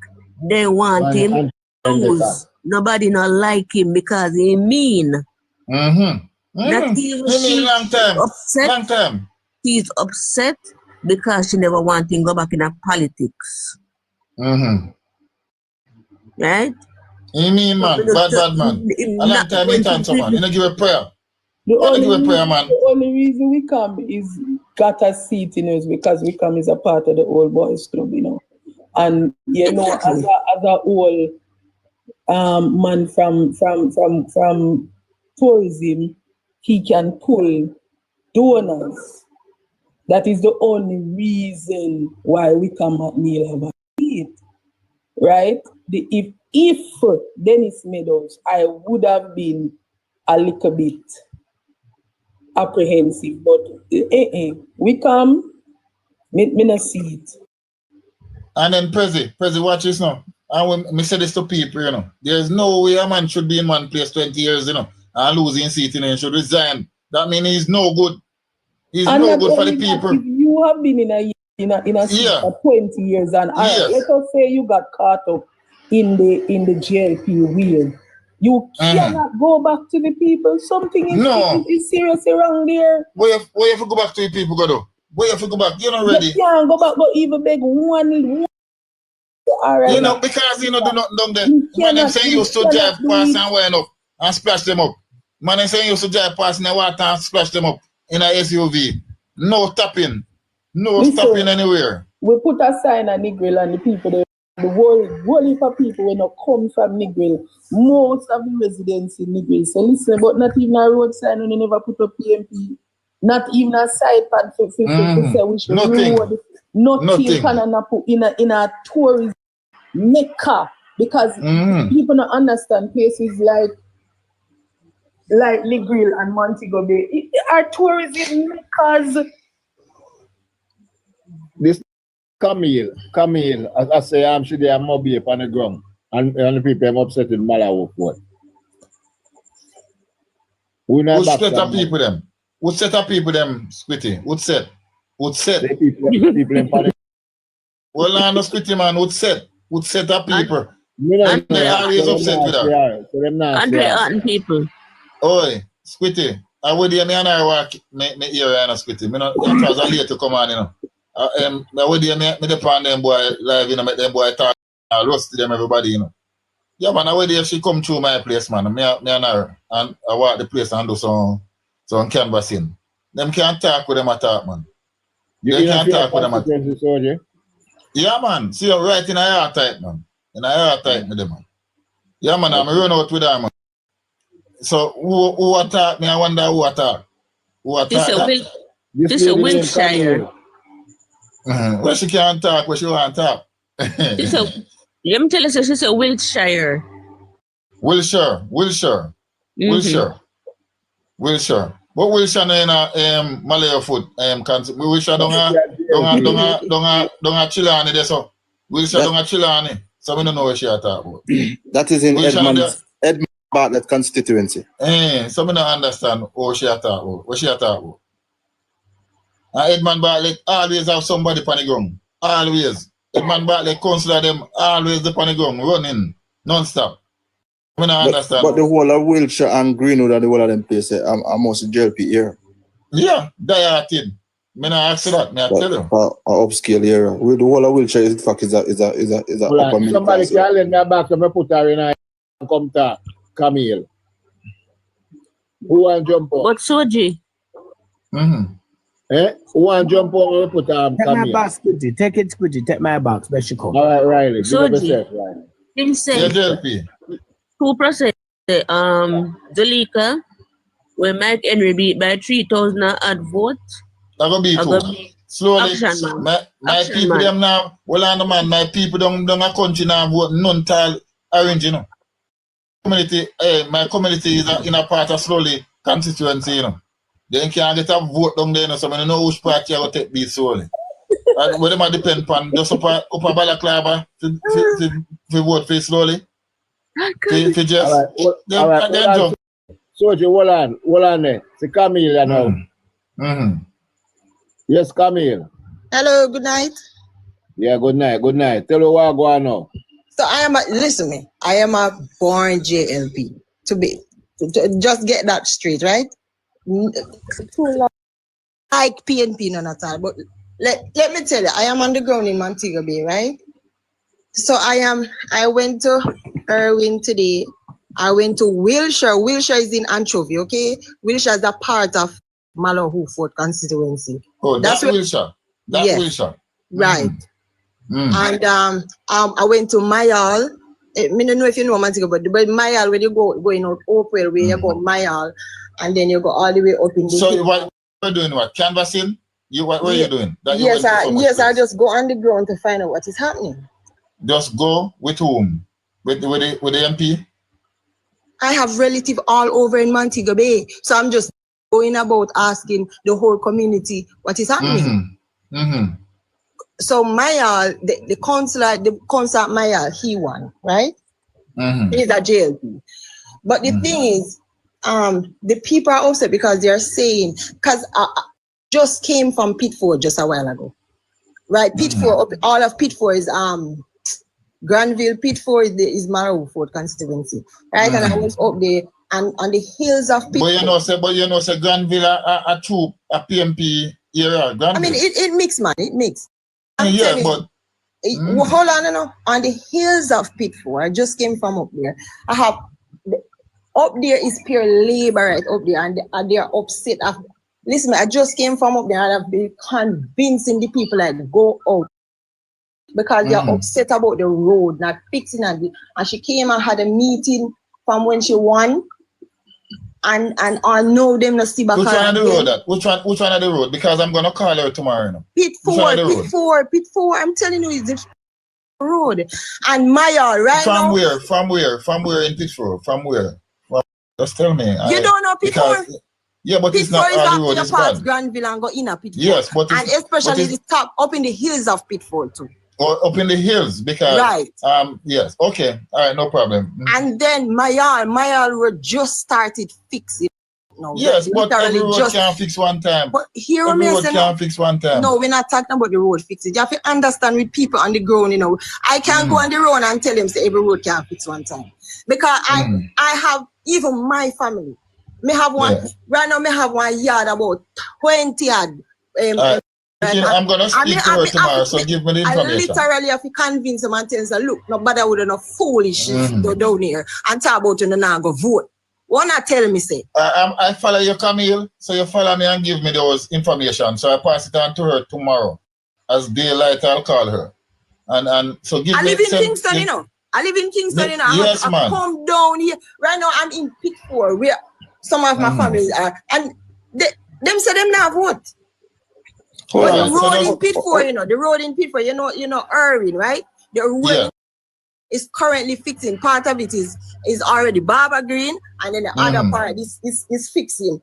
Speaker 4: they want him to lose. Nobody not like him because he mean. That she's
Speaker 1: long time.
Speaker 4: She's upset because she never want him to go back in politics. Right?
Speaker 3: You mean, man? Bad man. A long time he can't man. You know, give a prayer.
Speaker 14: The only reason we come is got a seat, you know, is because we come as a part of the old boys club, you know. And you know, as a whole man from tourism, he can pull donors. That is the only reason why we come at Neil have a seat, right? If Dennis Meadows, I would have been a little bit apprehensive, but we come, me not see it.
Speaker 3: And then Prezi, watch this now. And when me say this to people, you know, there's no way a man should be in one place 20 years, you know, and losing seat, you know, and should resign. That means he's no good. He's and no good for the people.
Speaker 14: If you have been in a seat for 20 years, and let us say you got caught up in the JLP wheel, you cannot go back to the people. Something is seriously wrong there.
Speaker 3: Where you go back to the people, go though? Where you go back? You're not ready.
Speaker 14: You can't go back, but even beg one. All right.
Speaker 3: You know, because you know do nothing down there. Man, them saying you used to drive past and wind up and splash them up. Man, them saying you used to drive past in the water and splash them up in a SUV. No stopping. No stopping anywhere.
Speaker 14: We put a sign on Negril and the people there. The whole heap of people when not come from Negril. Most of the residents in Negril. So listen, but not even a road sign when you never put up PMP. Not even a side pad for say we should road. Nothing can put in a tourist mecca because people don't understand places like Negril and Montego Bay are tourism meccas.
Speaker 3: This Camille, as I say, I'm sure they are mobile up on the ground. And the people are upset in Malawi for it. Who set up people them? Who set up people them, Squitty? Who set? The people in Panic. Well, I know Squitty man, who set up people? And they always upset with that.
Speaker 4: Andre Arten people.
Speaker 3: Oi, Squitty, I would hear me and I walk me ear and Squitty. Me not because I late to come on, you know. I would hear me depend them boy live, you know, make them boy talk roast them everybody, you know. Yeah, man, I would hear she come through my place, man. Me and her and I walk the place and do some canvassing. Them can't talk with them at all, man. They can't talk with them at all. Yeah, man. See, you're right in a yard type, man. In a yard type with them, man. Yeah, man, I'm run out with them, man. So, who attack me? I wonder who attack. Who attack?
Speaker 4: This is Wiltshire.
Speaker 3: Where she can't talk, where she won't talk.
Speaker 4: Let me tell you, she's a Wiltshire.
Speaker 3: Wiltshire. But Wiltshire in a Malaya food. Wiltshire don't Chilani there, so Wiltshire don't Chilani. So we don't know where she talk about.
Speaker 5: That is in Edmund Bartlett constituency.
Speaker 3: So we don't understand what she talk about. What she talk about. And Edmund Bartlett always have somebody on the ground. Always. Edmund Bartlett consider them always the on the ground, running non-stop. I don't understand.
Speaker 5: But the whole of Wiltshire and Greenwood and the whole of them places are mostly JLP here.
Speaker 3: Yeah, they are thing. I not ask that, I tell you.
Speaker 5: Upscale area. The whole of Wiltshire is a upper middle
Speaker 3: somebody can let me back to me put her in a come to Camille. Who want jump up?
Speaker 4: But Soji.
Speaker 3: Who want jump up and put her
Speaker 6: Take my box, Squidgy. Take it, Squidgy. Take my box. Where she come?
Speaker 3: All right, Riley.
Speaker 4: Soji. Him say.
Speaker 3: JLP.
Speaker 4: 2%. Zalika, when Mike Henry beat by 3,000 odd votes.
Speaker 3: That gonna be too. Slowly. My people them now, well on the man, my people don't a country now vote non-tile orange, you know. Community, my community is in a part of slowly constituency, you know. They can't get a vote down there, you know, so I don't know which party I will take these slowly. And where them depend upon just upper balaclava to vote for slowly. For just
Speaker 6: all right.
Speaker 3: Soji, hold on there. It's Camille now. Yes, Camille.
Speaker 15: Hello, good night.
Speaker 3: Yeah, good night. Tell me what go on now.
Speaker 15: So listen me, I am a born JLP. To just get that straight, right? Like PNP none at all. But let me tell you, I am on the ground in Montego Bay, right? So I went to Irwin today. I went to Wilshire. Wilshire is in Anchovy, okay? Wilshire is a part of Malahoo Fort constituency.
Speaker 16: Oh, that's Wilshire. That's
Speaker 15: yes.
Speaker 16: Wilshire.
Speaker 15: Right. And I went to Mayal. I don't know if you know Montego, but Mayal, when you going out Oprah, where you go Mayal, and then you go all the way up in the
Speaker 16: So what are you doing? What? Canvassing? What are you doing?
Speaker 15: I just go on the ground to find out what is happening.
Speaker 16: Just go with whom? With the MP?
Speaker 15: I have relatives all over in Montego Bay. So I'm just going about asking the whole community what is happening. So Mayal, the councillor at Mayal, he won, right? He's a JLP. But the thing is, the people are upset because they're saying, because I just came from Pitford just a while ago, right? Pitford, all of Pitford is Granville. Pitford is Malahoo Fort constituency, right? And I was up there and on the hills of Pitford.
Speaker 16: But you know, say Granville a troop, a PMP area. Granville.
Speaker 15: I mean, it mixed, man. It mixed.
Speaker 16: Yeah, but
Speaker 15: hold on, on the hills of Pitford, I just came from up there. I have up there is pure labor right up there, and they're upset. Listen, I just came from up there and I've been convincing the people like go out because they're upset about the road not fixing it. And she came and had a meeting from when she won. And I know them not see back.
Speaker 16: Which one of the road that? Which one of the road? Because I'm gonna call her tomorrow. No?
Speaker 15: Pitford. I'm telling you, it's the road. And Maya, right
Speaker 16: from
Speaker 15: now.
Speaker 16: From where in Pitford? From where? Just tell me.
Speaker 15: You don't know Pitford?
Speaker 16: Yeah, but it's not all the road is bad.
Speaker 15: Granville and go in a Pitford.
Speaker 16: Yes, but
Speaker 15: and especially the top up in the hills of Pitford too.
Speaker 16: Or up in the hills because yes, okay, all right, no problem.
Speaker 15: And then Mayal were just started fixing. No,
Speaker 16: yes, but every road can't fix one time.
Speaker 15: But here
Speaker 16: every road can't fix one time.
Speaker 15: No, we're not talking about the road fixing. You have to understand with people on the ground, you know. I can't go on the road and tell them say every road can't fix one time. Because I have even my family. Me have one right now. Me have one yard about 20 yard.
Speaker 16: I'm gonna speak to her tomorrow, so give me the information.
Speaker 15: I literally have to convince them and tell them, look, no bother with enough foolishness down here and talk about you now go vote. What not tell me say?
Speaker 16: I follow you, Camille, so you follow me and give me those information. So I pass it on to her tomorrow. As daylight, I'll call her. And so give me.
Speaker 15: I live in Kingston, you know. I live in Kingston, you know.
Speaker 16: Yes, man.
Speaker 15: I come down here. Right now, I'm in Pitford, where some of my family are. And them say them now vote. But the road in Pitford, you know, the road in Pitford, you know, Irwin, right? The road is currently fixing. Part of it is already Barber Green, and then the other part is fixing.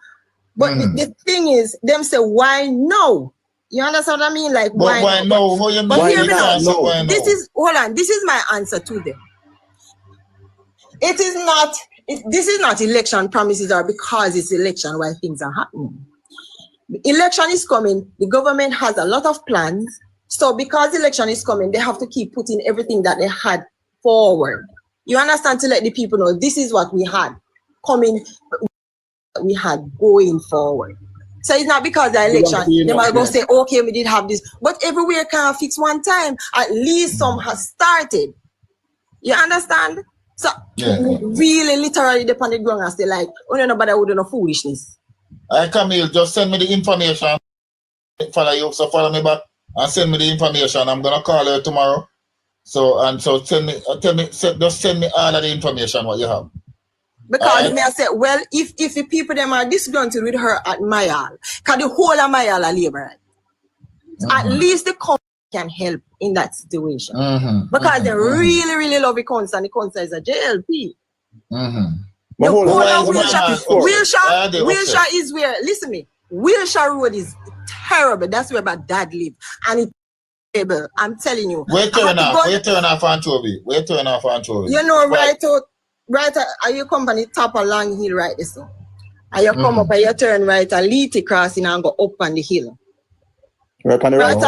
Speaker 15: But the thing is, them say, why no? You understand what I mean? Like,
Speaker 16: why no?
Speaker 15: But hear me now. This is my answer to them. It is not. This is not election promises or because it's election why things are happening. Election is coming. The government has a lot of plans. So because election is coming, they have to keep putting everything that they had forward. You understand? To let the people know this is what we had coming, we had going forward. So it's not because the election, they might go say, okay, we did have this, but everywhere can't fix one time. At least some has started. You understand? So really, literally, depend on the ground and say like, oh no, nobody would do no foolishness.
Speaker 16: Camille, just send me the information. Follow you, so follow me back and send me the information. I'm gonna call her tomorrow. So send me just send me all of the information what you have.
Speaker 15: Because me I said, well, if the people them are disgruntled with her at Mayal, because the whole of Mayal are labor, at least the company can help in that situation. Because they really, really love the council, and the council is a JLP. The whole of Wilshire is where, listen to me, Wilshire Road is terrible. That's where my dad lived. And it's terrible. I'm telling you.
Speaker 16: Where turn off Anchovy?
Speaker 15: You know, right, are you company top of Long Hill right there, so? And you come up and you turn right and Leety crossing and go up on the hill.
Speaker 16: Right on the right.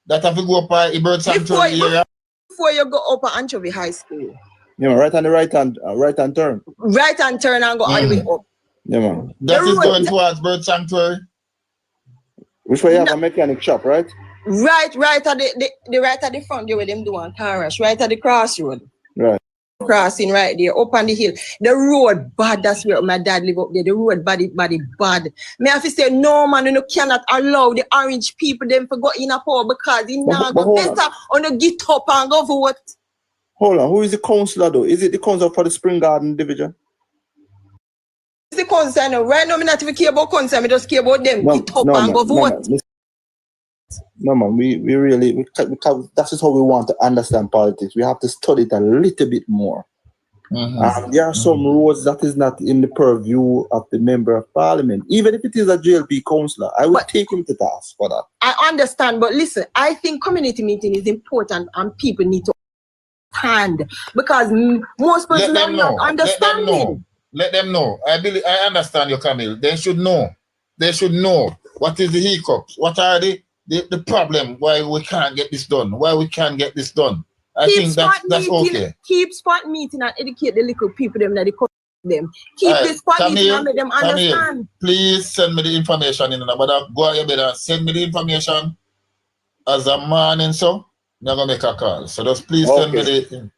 Speaker 16: That have to go up by Bird Sanctuary area.
Speaker 15: Before you go up at Anchovy High School.
Speaker 5: Yeah, right on the right hand turn.
Speaker 15: Right hand turn and go all the way up.
Speaker 5: Yeah, man.
Speaker 16: That is going towards Bird Sanctuary.
Speaker 5: Which way you have a mechanic shop, right?
Speaker 15: Right at the right at the front there where them do on car rush, right at the crossroad.
Speaker 3: Right.
Speaker 15: Crossing right there, up on the hill. The road bad, that's where my dad live up there. The road bad. Me have to say, no man, you cannot allow the orange people them to go in a power because he now go better on the get up and go vote.
Speaker 5: Hold on, who is the councillor though? Is it the councillor for the Spring Garden Division?
Speaker 15: It's the councillor. Right now, I not even care about councillor, I just care about them. Get up and go vote.
Speaker 5: No man, we really, that is how we want to understand politics. We have to study it a little bit more. There are some roads that is not in the purview of the member of parliament. Even if it is a JLP councillor, I would take him to task for that.
Speaker 15: I understand, but listen, I think community meeting is important and people need to understand because most people are not understanding.
Speaker 16: Let them know. I understand you, Camille. They should know. They should know what is the hiccups. What are the problem why we can't get this done? Why we can't get this done? I think that's okay.
Speaker 15: Keep spot meeting and educate the little people them that they call them. Keep this spot meeting and make them understand.
Speaker 16: Please send me the information in but go ahead and send me the information as a man and so I'm gonna make a call. So just please send me the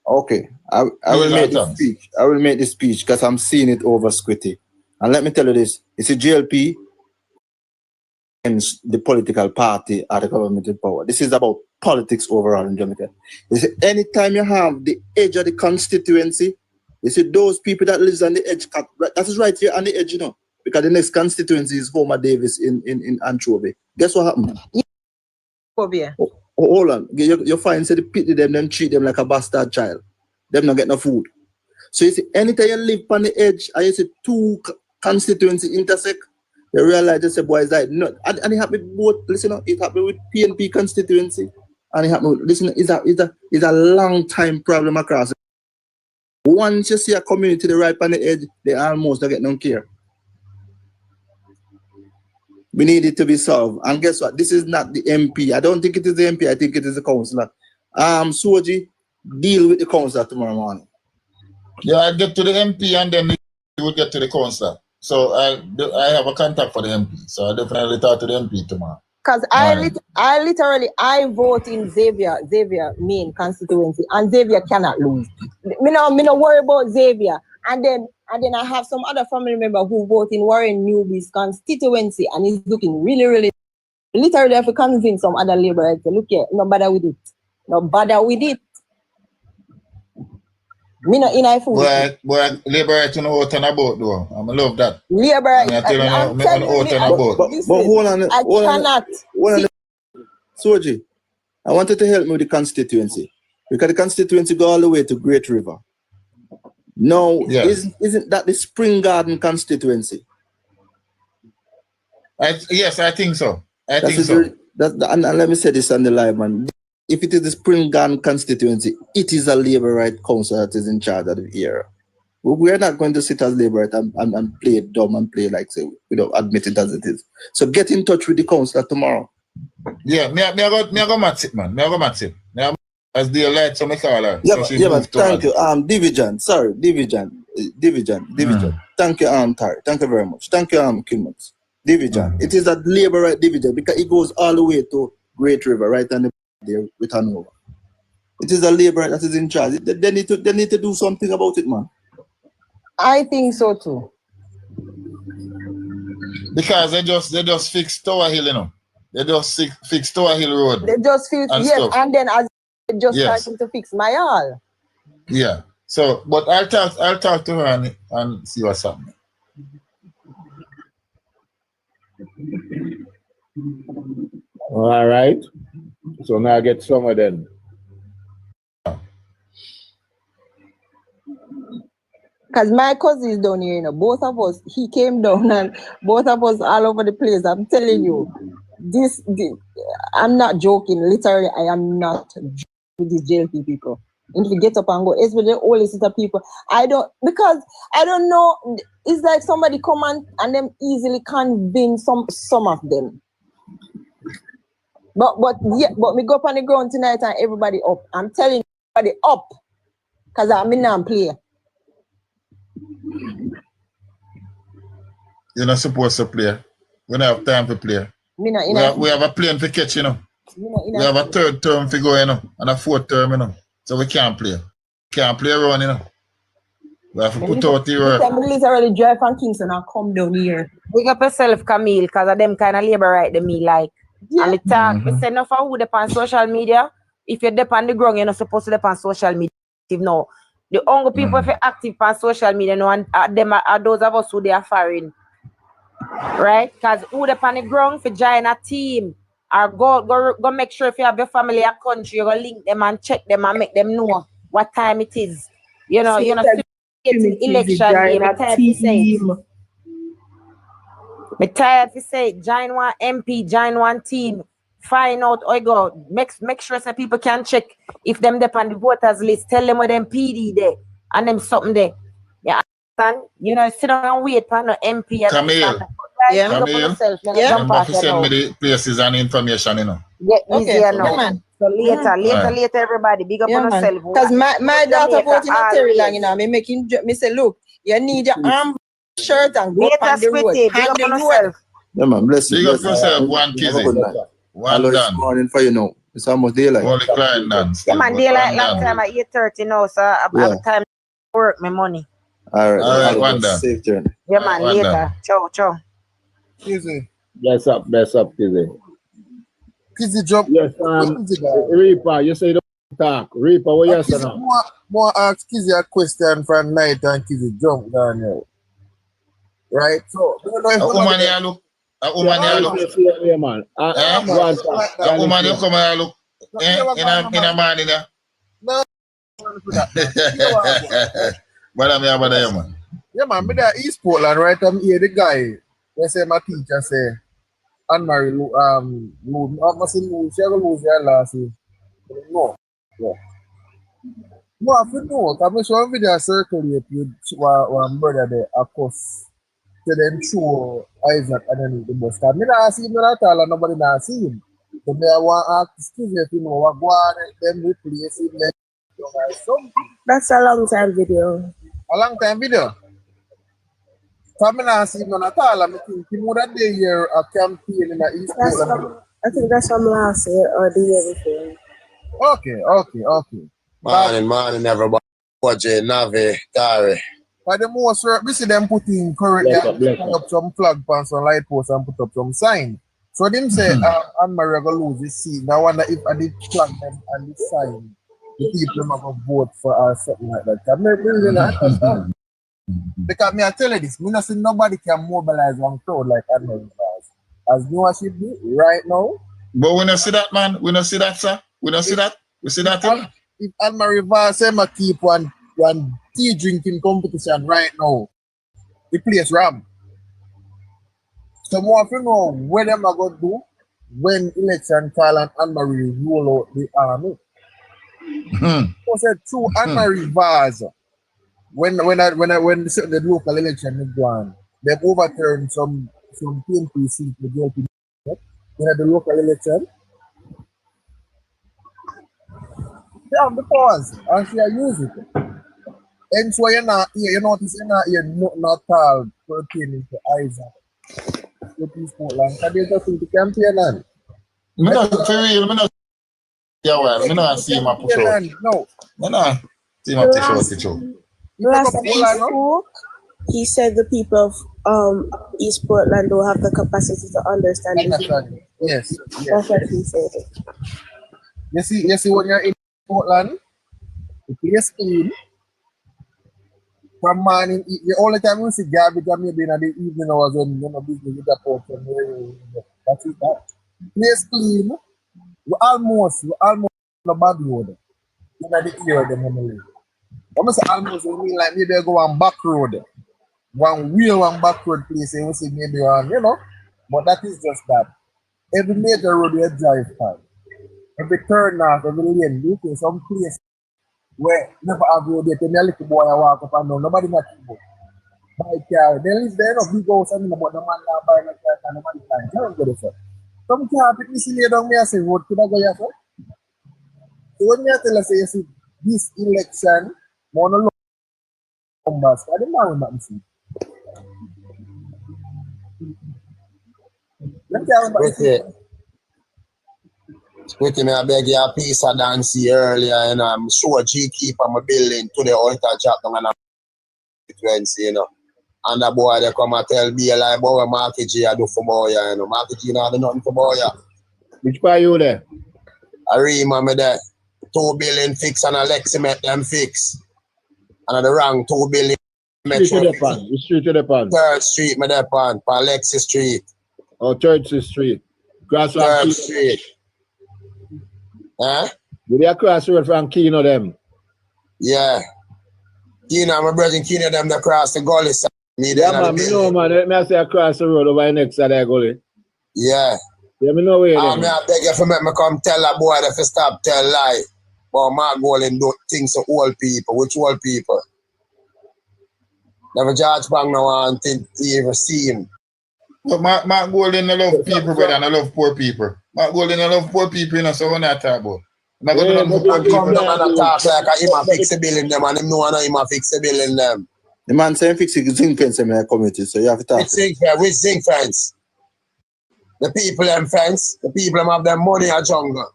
Speaker 5: I will make the speech. I will make the speech because I'm seeing it over Squitty. And let me tell you this, it's a JLP and the political party or the government in power. This is about politics overall in Jamaica. You see, anytime you have the edge of the constituency, you see those people that lives on the edge, that is right here on the edge, you know, because the next constituency is Homer Davis in Anchovy. Guess what happened? Hold on. You find say the pity them treat them like a bastard child. Them not get no food. So you see, anytime you live on the edge and you see two constituency intersect, you realize you say, boy, is that not and it happened with both. Listen, it happened with PNP constituency, and it happened with, listen, it's a long time problem across. Once you see a community the right on the edge, they almost don't get no care. We need it to be solved. And guess what? This is not the MP. I don't think it is the MP. I think it is the councillor. Soji, deal with the councillor tomorrow morning.
Speaker 16: Yeah, I'll get to the MP and then you will get to the councillor. So I have a contact for the MP. So I'll definitely talk to the MP tomorrow.
Speaker 15: Because I literally vote in Xavier main constituency, and Xavier cannot lose. Me no worry about Xavier. And then I have some other family member who vote in Warren Newby's constituency, and he's looking really, literally have to convince some other laborers to look here, no bother with it. No bother with it. Me not in I food.
Speaker 16: Boy, laborers to know out and about though. I love that.
Speaker 15: Laborers,
Speaker 16: I'm telling you,
Speaker 5: but hold on.
Speaker 15: I cannot.
Speaker 5: Soji, I wanted to help me with the constituency. Because the constituency go all the way to Great River. No, isn't that the Spring Garden constituency?
Speaker 16: Yes, I think so. And
Speaker 5: let me say this on the live, man. If it is the Spring Garden constituency, it is a Labour right council that is in charge of the area. We are not going to sit as Labour right and play dumb and play like say we don't admit it as it is. So get in touch with the councillor tomorrow.
Speaker 16: Yeah, me I go match it, man. Me I go match it. As the light, so me call her.
Speaker 5: Yeah, but thank you. Division. Thank you, Tari. Thank you very much. Thank you, Kilmux. Division. It is a Labour right division because it goes all the way to Great River, right on the there with Hanover. It is a Labour that is in charge. They need to do something about it, man.
Speaker 15: I think so too.
Speaker 16: Because they just fixed Tower Hill, you know. They just fixed Tower Hill Road.
Speaker 15: They just fixed and then as starting to fix my all.
Speaker 16: Yeah. So, but I'll talk to her and see what's happening.
Speaker 3: All right. So now I get some of them.
Speaker 15: Because my cousin is down here, you know, both of us, he came down and both of us all over the place. I'm telling you, this I'm not joking. Literally, I am not joking with these JLP people. And if you get up and go, especially all these other people, because I don't know, it's like somebody come and them easily convince some of them. But we go up on the ground tonight and everybody up. I'm telling everybody up. Because I'm in and play.
Speaker 16: You're not supposed to play. We don't have time to play. We have a plane to catch, you know. We have a third term to go, you know, and a fourth term, you know. So we can't play. can't play around, you know. We have to put out the work.
Speaker 15: Somebody's already drive from Kingston and come down here.
Speaker 11: Big up yourself, Camille, because of them kind of labor right to me like.
Speaker 15: Yeah.
Speaker 11: And me talk, me say enough of who dep on social media. If you're dep on the ground, you're not supposed to dep on social media. No. The only people if you're active on social media, no, and them are those of us who they are foreign. Right? Because who dep on the ground for join a team or go make sure if you have your family a country, you go link them and check them and make them know what time it is. You know, election day, me tired to say it. Me tired to say it. Join one MP, join one team. Find out how you go. Make sure so people can check if them dep on the voters list. Tell them where them PD there and them something there. Yeah, understand? You know, sit down and wait for no MP.
Speaker 16: Camille.
Speaker 11: Camille.
Speaker 16: Remember to send me the places and information, you know.
Speaker 11: Get easier now.
Speaker 15: Man.
Speaker 11: So later, everybody. Big up on yourself.
Speaker 15: Because my daughter voted in a Terry long, you know. Me say, look, you need your arm shirt and go on the road.
Speaker 11: Big up on yourself.
Speaker 5: Yeah, man, bless you.
Speaker 16: Big up yourself, one Kizzy. One
Speaker 5: Hello,
Speaker 16: done.
Speaker 5: it's morning for you now. It's almost daylight.
Speaker 16: Only client done.
Speaker 11: Yeah, man, daylight long time at 8:30 now, so I have time to work my money.
Speaker 5: All right,
Speaker 16: one done.
Speaker 5: Safe journey.
Speaker 11: Yeah, man, later. Ciao.
Speaker 3: Kizzy. Bless up, Kizzy.
Speaker 10: Kizzy jump.
Speaker 3: Yes, Reaper, you say you don't talk. Reaper, what you say now?
Speaker 10: More ask Kizzy a question from night and Kizzy jump down here. Right? So,
Speaker 16: a woman here look. A woman here look. A woman here come here look. In a man in there.
Speaker 10: No.
Speaker 16: But I'm here, man.
Speaker 10: Yeah, man, me there East Portland, right? I'm here, the guy. They say my teacher say, Anne-Marie, I must lose, she will lose your last year. No. Yeah. No, I feel no. I'm showing video circulate with one brother there, of course. So then show Isaac and then the bus. I don't see him at all, and nobody not see him. So me I want to ask, excuse me, if you know what go on, them replace him.
Speaker 13: That's a long time video.
Speaker 10: A long time video? So I don't see him at all. I think he would have been here a campaign in the East Portland.
Speaker 13: I think that's from last year or the year before.
Speaker 10: Okay.
Speaker 17: Morning, everybody. Watching Navi, Gary.
Speaker 10: By the most, we see them putting currently up some flag pans, some light posts, and put up some sign. So them say Anne-Marie will lose this seat. Now I wonder if I did flag them and this sign, the people are going to vote for or something like that. I really not understand. Because me I tell you this, me not see nobody can mobilize one crowd like Anne-Marie does. As new as she be right now.
Speaker 16: But we don't see that, man. We don't see that, sir. We don't see that. We see that.
Speaker 10: If Anne-Marie Vaz say I keep one tea drinking competition right now, the place ram. So more if you know what them are going to do when election call and Anne-Marie roll out the army. So said through Anne-Marie Vaz, when the local election is gone, they've overturned some PNP seats with JLPNP in the local election. Yeah, because and she use it. And so you're not here, you notice you're not here nothing at all pertaining to Isaac. With East Portland. Can you just think the campaign on?
Speaker 16: Me not see my push out.
Speaker 10: No.
Speaker 16: See my push out.
Speaker 13: Last time he spoke, he said the people of East Portland don't have the capacity to understand it.
Speaker 10: Yes.
Speaker 13: That's what he said.
Speaker 10: You see when you're in Portland, the place clean. From morning, the only time you see garbage maybe in the evening hours when you know business with the port. That's it. Place clean. We almost the bad road. In the ear of the memory. I say almost we mean like maybe I go on back road. One back road place and we see maybe on, you know. But that is just that. Every major road you drive by. Every turn off, every lane, you see some place where never have road yet, and a little boy I walk up and down, nobody not about. Buy car, they live there, no big house, and about the man now buy a car, and nobody can don't go there. Some car, people see lay down me and say, road could I go here, sir? So when me tell us, say, you see, this election, monologue numbers, I don't know what I'm saying.
Speaker 17: Squitty, me I beg you a piece of dance earlier, you know. I'm sure G keep on my building to the altar drop down and Constituency, you know. And the boy they come and tell me like boy Marky G I do for boy, you know. Marky G not do nothing for boy.
Speaker 3: Which part you there?
Speaker 17: I remember there. 2 billion fix and Alexi make them fix. And the wrong 2 billion
Speaker 3: Metro. Which street to the pan?
Speaker 17: 3rd Street, me there pan, Alexi Street.
Speaker 3: Oh, 3rd Street. Cross
Speaker 17: 3rd Street. Huh?
Speaker 3: Did you cross road from Keno them?
Speaker 17: Yeah. Keno, my brother Keno them that cross the gully.
Speaker 3: Yeah, man, me know, man. Let me say across the road over the next side of the gully.
Speaker 17: Yeah.
Speaker 3: Yeah, me know where
Speaker 17: I beg you for me come tell a boy that if stop tell lie. But Mark Golden do things to old people. Which old people? Never George Bang no one to even see him.
Speaker 16: But Mark Golden no love people, brother, and I love poor people. Mark Golden no love poor people, you know, so what not talk about. I'm not going to
Speaker 17: come down and talk like him a fix the bill in them and him know him a fix the bill in them.
Speaker 5: The man saying fix the zinc fence in my community, so you have to talk.
Speaker 17: Which zinc fence? The people them fence, the people them have them money at jungle.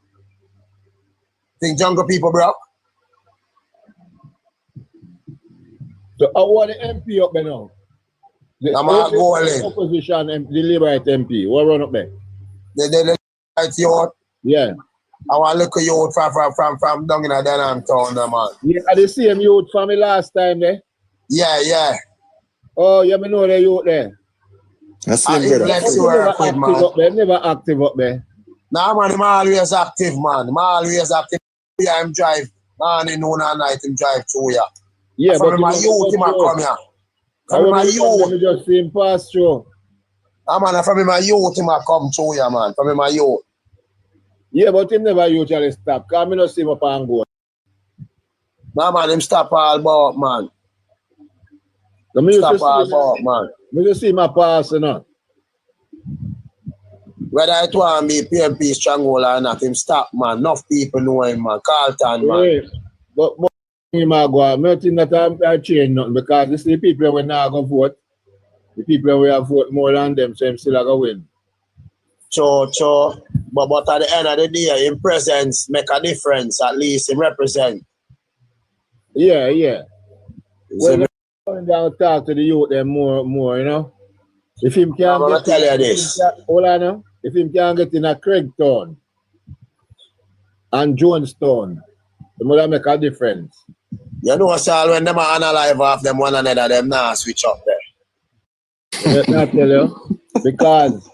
Speaker 17: Think jungle people broke?
Speaker 3: So I want the MP up there now. The opposition, the Labour MP. What run up there?
Speaker 17: The right youth?
Speaker 3: Yeah.
Speaker 17: I want to look at youth from down in the Denham town, man.
Speaker 3: Yeah, are the same youth from me last time there?
Speaker 17: Yeah, yeah.
Speaker 3: Oh, yeah, me know the youth there.
Speaker 5: That's same brother.
Speaker 3: Never active up there.
Speaker 17: Nah, man, I'm always active, man. I'm always active. Yeah, I'm drive. Morning, noon, and night, I'm drive through here.
Speaker 3: Yeah,
Speaker 17: from my youth, him come here.
Speaker 3: From my youth. I just see him pass through.
Speaker 17: Ah, man, from my youth, him come through here, man. From my youth.
Speaker 3: Yeah, but him never usually stop. Because I don't see him up and go.
Speaker 17: Nah, man, him stop all about, man.
Speaker 3: Stop all about, man. Me just see him pass, you know.
Speaker 17: Whether it want be PMP stronghold or not, him stop, man. Enough people know him, man. Carlton, man.
Speaker 3: Yeah. But him go, I don't think that I change nothing because this is the people who now go vote. The people who have vote more than them, so him still go win.
Speaker 17: So, but at the end of the day, his presence make a difference. At least he represent.
Speaker 3: Yeah, yeah. Well, going down talk to the youth them more, you know. If him can
Speaker 17: tell you this.
Speaker 3: Hold on now. If him can get in a Craigtown and Jonestown, it would make a difference.
Speaker 17: You know, Sal, when them are analyze off them one another, them now switch up there.
Speaker 3: Let me tell you. Because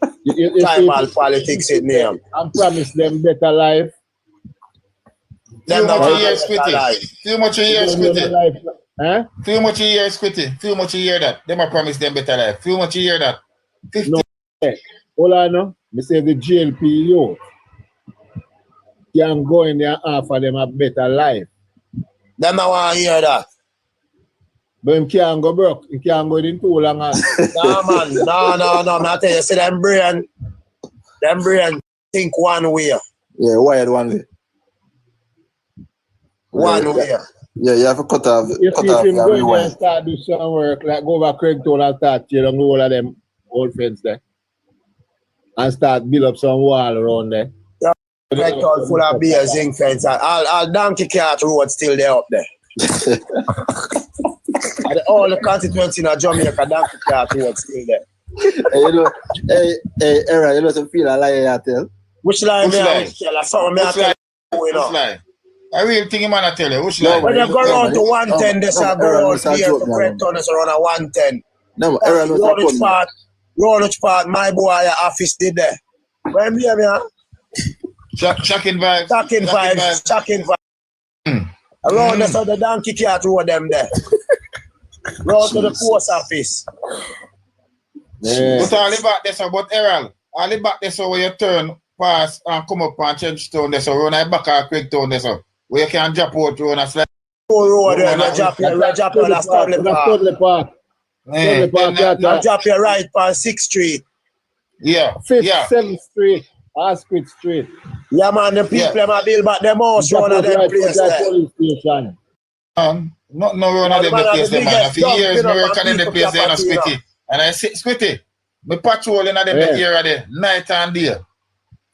Speaker 17: tribal politics in them.
Speaker 3: And promise them better life.
Speaker 16: Too much a year, Squitty. Too much a year, Squitty.
Speaker 3: Huh?
Speaker 16: Too much a year, Squitty. Too much a year that. Them I promise them better life. Too much a year that. 50.
Speaker 3: No. Hold on now. Me say the JLPU can go in there and offer them a better life.
Speaker 17: Them I want to hear that.
Speaker 3: But him can't go broke. He can't go in too long.
Speaker 17: No, man. No. I tell you, see them brain think one way.
Speaker 5: Yeah, wired one way.
Speaker 17: One way.
Speaker 5: Yeah, you have to cut off.
Speaker 3: If him go in there and start do some work, like go over Craigtown and start tear down all of them old fence there. And start build up some wall around there.
Speaker 17: Yeah, Craigtown full of beer, zinc fence. All donkey cart road still there up there. All the constituency in Jamaica, donkey cart road still there.
Speaker 5: Hey, Era, you know some feel a lie I tell?
Speaker 17: Which lie? Which lie?
Speaker 16: I really think man I tell you. Which lie?
Speaker 17: When you go around to 110, there's a go around here to Craigtown, there's around a 110.
Speaker 5: No, Era knows a
Speaker 17: which part my boy office did there. Where me here?
Speaker 16: Shocking vibes.
Speaker 17: Shocking vibes. Around the other donkey cart road them there. Round to the post office.
Speaker 16: Yeah. But all the back there, so but Errol, all the back there, so where you turn, pass and come up and change stone there, so run a back of Craigtown there, so where you can drop out road and slide.
Speaker 17: Road there, drop you on Studley Park. Drop you right on 6th Street.
Speaker 16: Yeah.
Speaker 3: 5th, 7th Street, Asquith Street.
Speaker 17: Yeah, man, the people them build back them house round of them place there.
Speaker 16: Not no round of them place there, man. A few years, me working in the place there, no Squitty. And I say, Squitty, me patrol in them area there, night and day.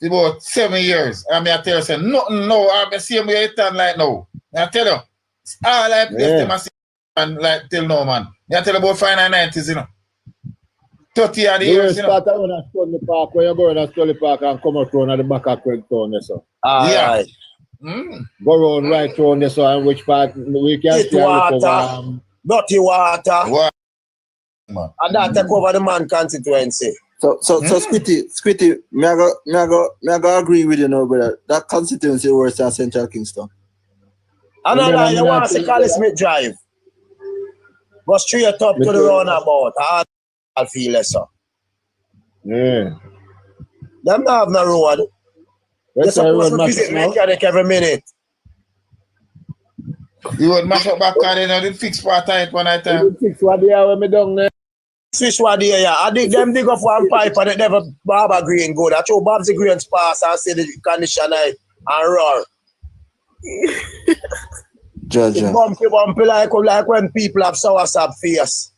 Speaker 16: about 7 years. I mean, I tell you, say, nothing no, I'm the same way it done like now. I tell you, it's all I place them as and like till now, man. I tell you about final 90s, you know. 30 of the years, you know.
Speaker 3: Start around at Stony Park, when you go around at Stony Park and come out around at the back of Craigtown, so.
Speaker 17: Yeah. Right.
Speaker 3: Go around right around there, so and which part we can
Speaker 17: see water, dirty water. And that take over the man constituency.
Speaker 5: So Squitty, me I go agree with you now, brother. That constituency worse than Central Kingston.
Speaker 17: I know that you want to see Carly Smith Drive. Go straight up to the roundabout. I feel it, so.
Speaker 3: Yeah.
Speaker 17: Them not have no road. They're supposed to visit mechanic every minute.
Speaker 16: You would mash up back and then did fix part of it one night time.
Speaker 3: Fix what they are when me down there.
Speaker 17: Switch what they are, yeah. I dig them dig up one pipe and it never Barbara Green good. I show Bobsy Green's pass and see the condition and roar.
Speaker 5: Judge.
Speaker 17: Bumpy like when people have sour-sap face.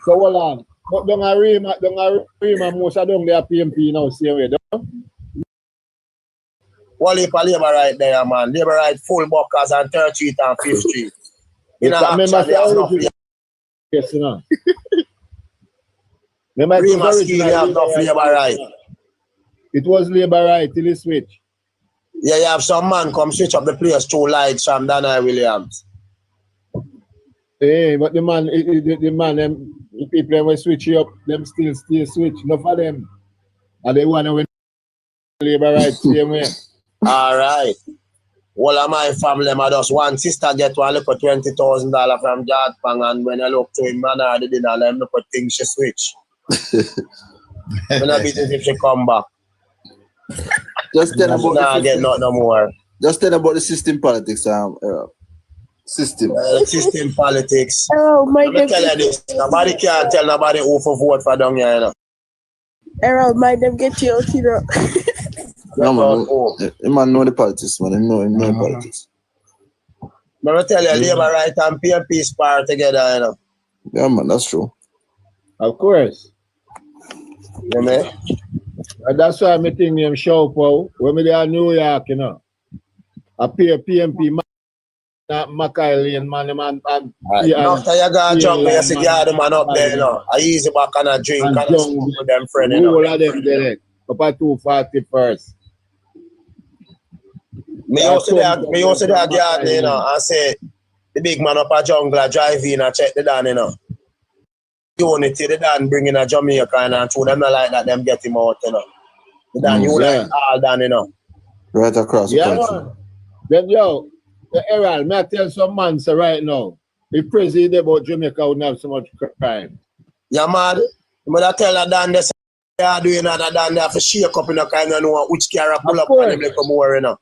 Speaker 3: So hold on. But don't I remember most of them they are PMP now, same way, don't
Speaker 17: Well, if I labor right there, man. Labor right full buckers and 3rd Street and 5th Street. You know, actually, they have no
Speaker 3: yes, you know.
Speaker 17: Rima scheme, they have no labor right.
Speaker 3: It was labor right till it switch.
Speaker 17: Yeah, you have some man come switch up the place 2 lights from Danai Williams.
Speaker 3: Hey, but the man, the people that will switch up, them still switch. Enough of them. And they want to win labor right same way.
Speaker 17: All right. All of my family, my just one sister get one look at $20,000 from Jad Pang, and when I look to him, man, I didn't let him look at things she switch. When I beat it if she come back.
Speaker 5: Just tell about
Speaker 17: the system. Get not no more.
Speaker 5: Just tell about the system politics, system.
Speaker 17: System politics.
Speaker 13: Oh my God.
Speaker 17: Tell you this. Nobody can tell nobody who for vote for down here, you know.
Speaker 13: Errol, might them get you out, you know.
Speaker 5: No, man know the politics, man. Him know the politics.
Speaker 17: But I tell you, Labour right and PMP spar together, you know.
Speaker 5: Yeah, man, that's true.
Speaker 3: Of course.
Speaker 17: You know?
Speaker 3: And that's why I think him show Paul. When we are in New York, you know. I pay PMP Mackay and man.
Speaker 17: After you got drunk, you see the man up there, you know. I easy back and a drink and a smoke with them friends, you know.
Speaker 3: All of them there. Up at 241st.
Speaker 17: Me also there guard, you know, and say the big man up a jungle drive in and check the Dan, you know. Unity, the Dan bring in a Jamaica and through them not like that, them get him out, you know. The Dan, you like all Dan, you know.
Speaker 5: Right across the country.
Speaker 3: Man. Then yo, the Errol, may I tell some man so right now, if president about Jamaica wouldn't have so much crime.
Speaker 17: Yeah, man. But I tell a Dan this they are doing that Dan they have to shake up in a kind of know which car pull up on him like more, you know.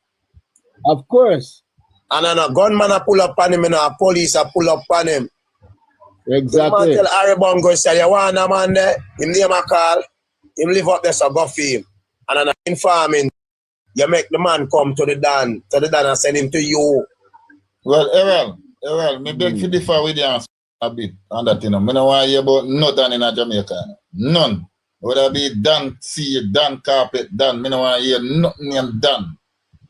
Speaker 3: Of course.
Speaker 17: And then a gunman a pull up on him, you know, a police a pull up on him.
Speaker 3: Exactly.
Speaker 17: Tell Harry Bongo, say, you want a man there, him name a call, him live up there, so go for him. And then informing, you make the man come to the Dan and send him to you.
Speaker 16: Well, Errol, me beg for differ with you a bit on that, you know. I don't want to hear about no Dan in Jamaica. None. Whether be Dan seed, Dan carpet, Dan. I don't want to hear nothing named Dan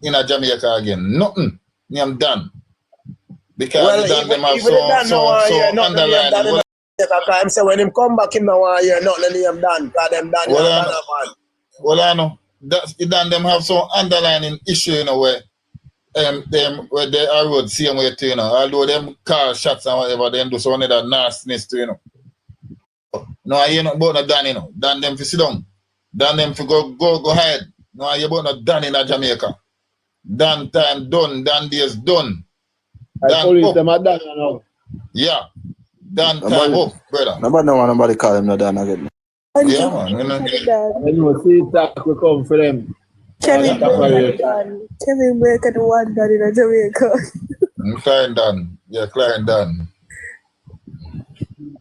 Speaker 16: in Jamaica again. Nothing named Dan. Because well, Dan them have so underlined.
Speaker 17: I say when him come back, him no want to hear nothing named Dan. Because them Dan man.
Speaker 16: Well, I know. Dan them have some underlining issue, you know, where them where they are road same way too, you know. Although them car shots and whatever, them do some of that nastiness too, you know. No, I hear not about no Dan, you know. Dan them for sit down. Dan them for go ahead. No, I hear about no Dan in Jamaica. Dan time done. Dan days done.
Speaker 3: I police them at Dan, you know.
Speaker 16: Yeah. Dan time up, brother.
Speaker 5: Nobody call him no Dan again.
Speaker 16: Yeah, man. You
Speaker 3: know, see that will come for them.
Speaker 13: Kevin Blake at the one Dan in Jamaica.
Speaker 16: Client Dan. Yeah, client Dan.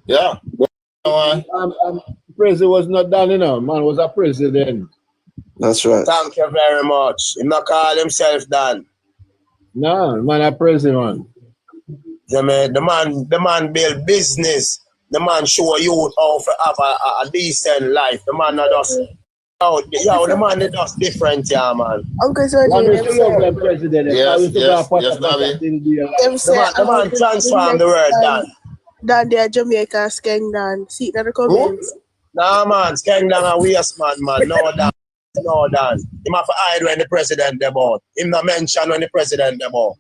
Speaker 16: Yeah.
Speaker 3: President was not done, you know. Man was a president.
Speaker 5: That's right.
Speaker 17: Thank you very much. He not call himself Dan.
Speaker 3: No, man a president.
Speaker 17: Yeah, man, the man build business. The man show youth how to have a decent life. The man not just Yo, the man is just different, yeah, man.
Speaker 13: Uncle Soji,
Speaker 17: the man transformed the word, Dan.
Speaker 13: That they are Jamaica, Skengdan. See that the comments.
Speaker 17: Nah, man, Skengdan a waste man. No, Dan. No, Dan. Him have to hide when the president them out. Him not mention when the president them out.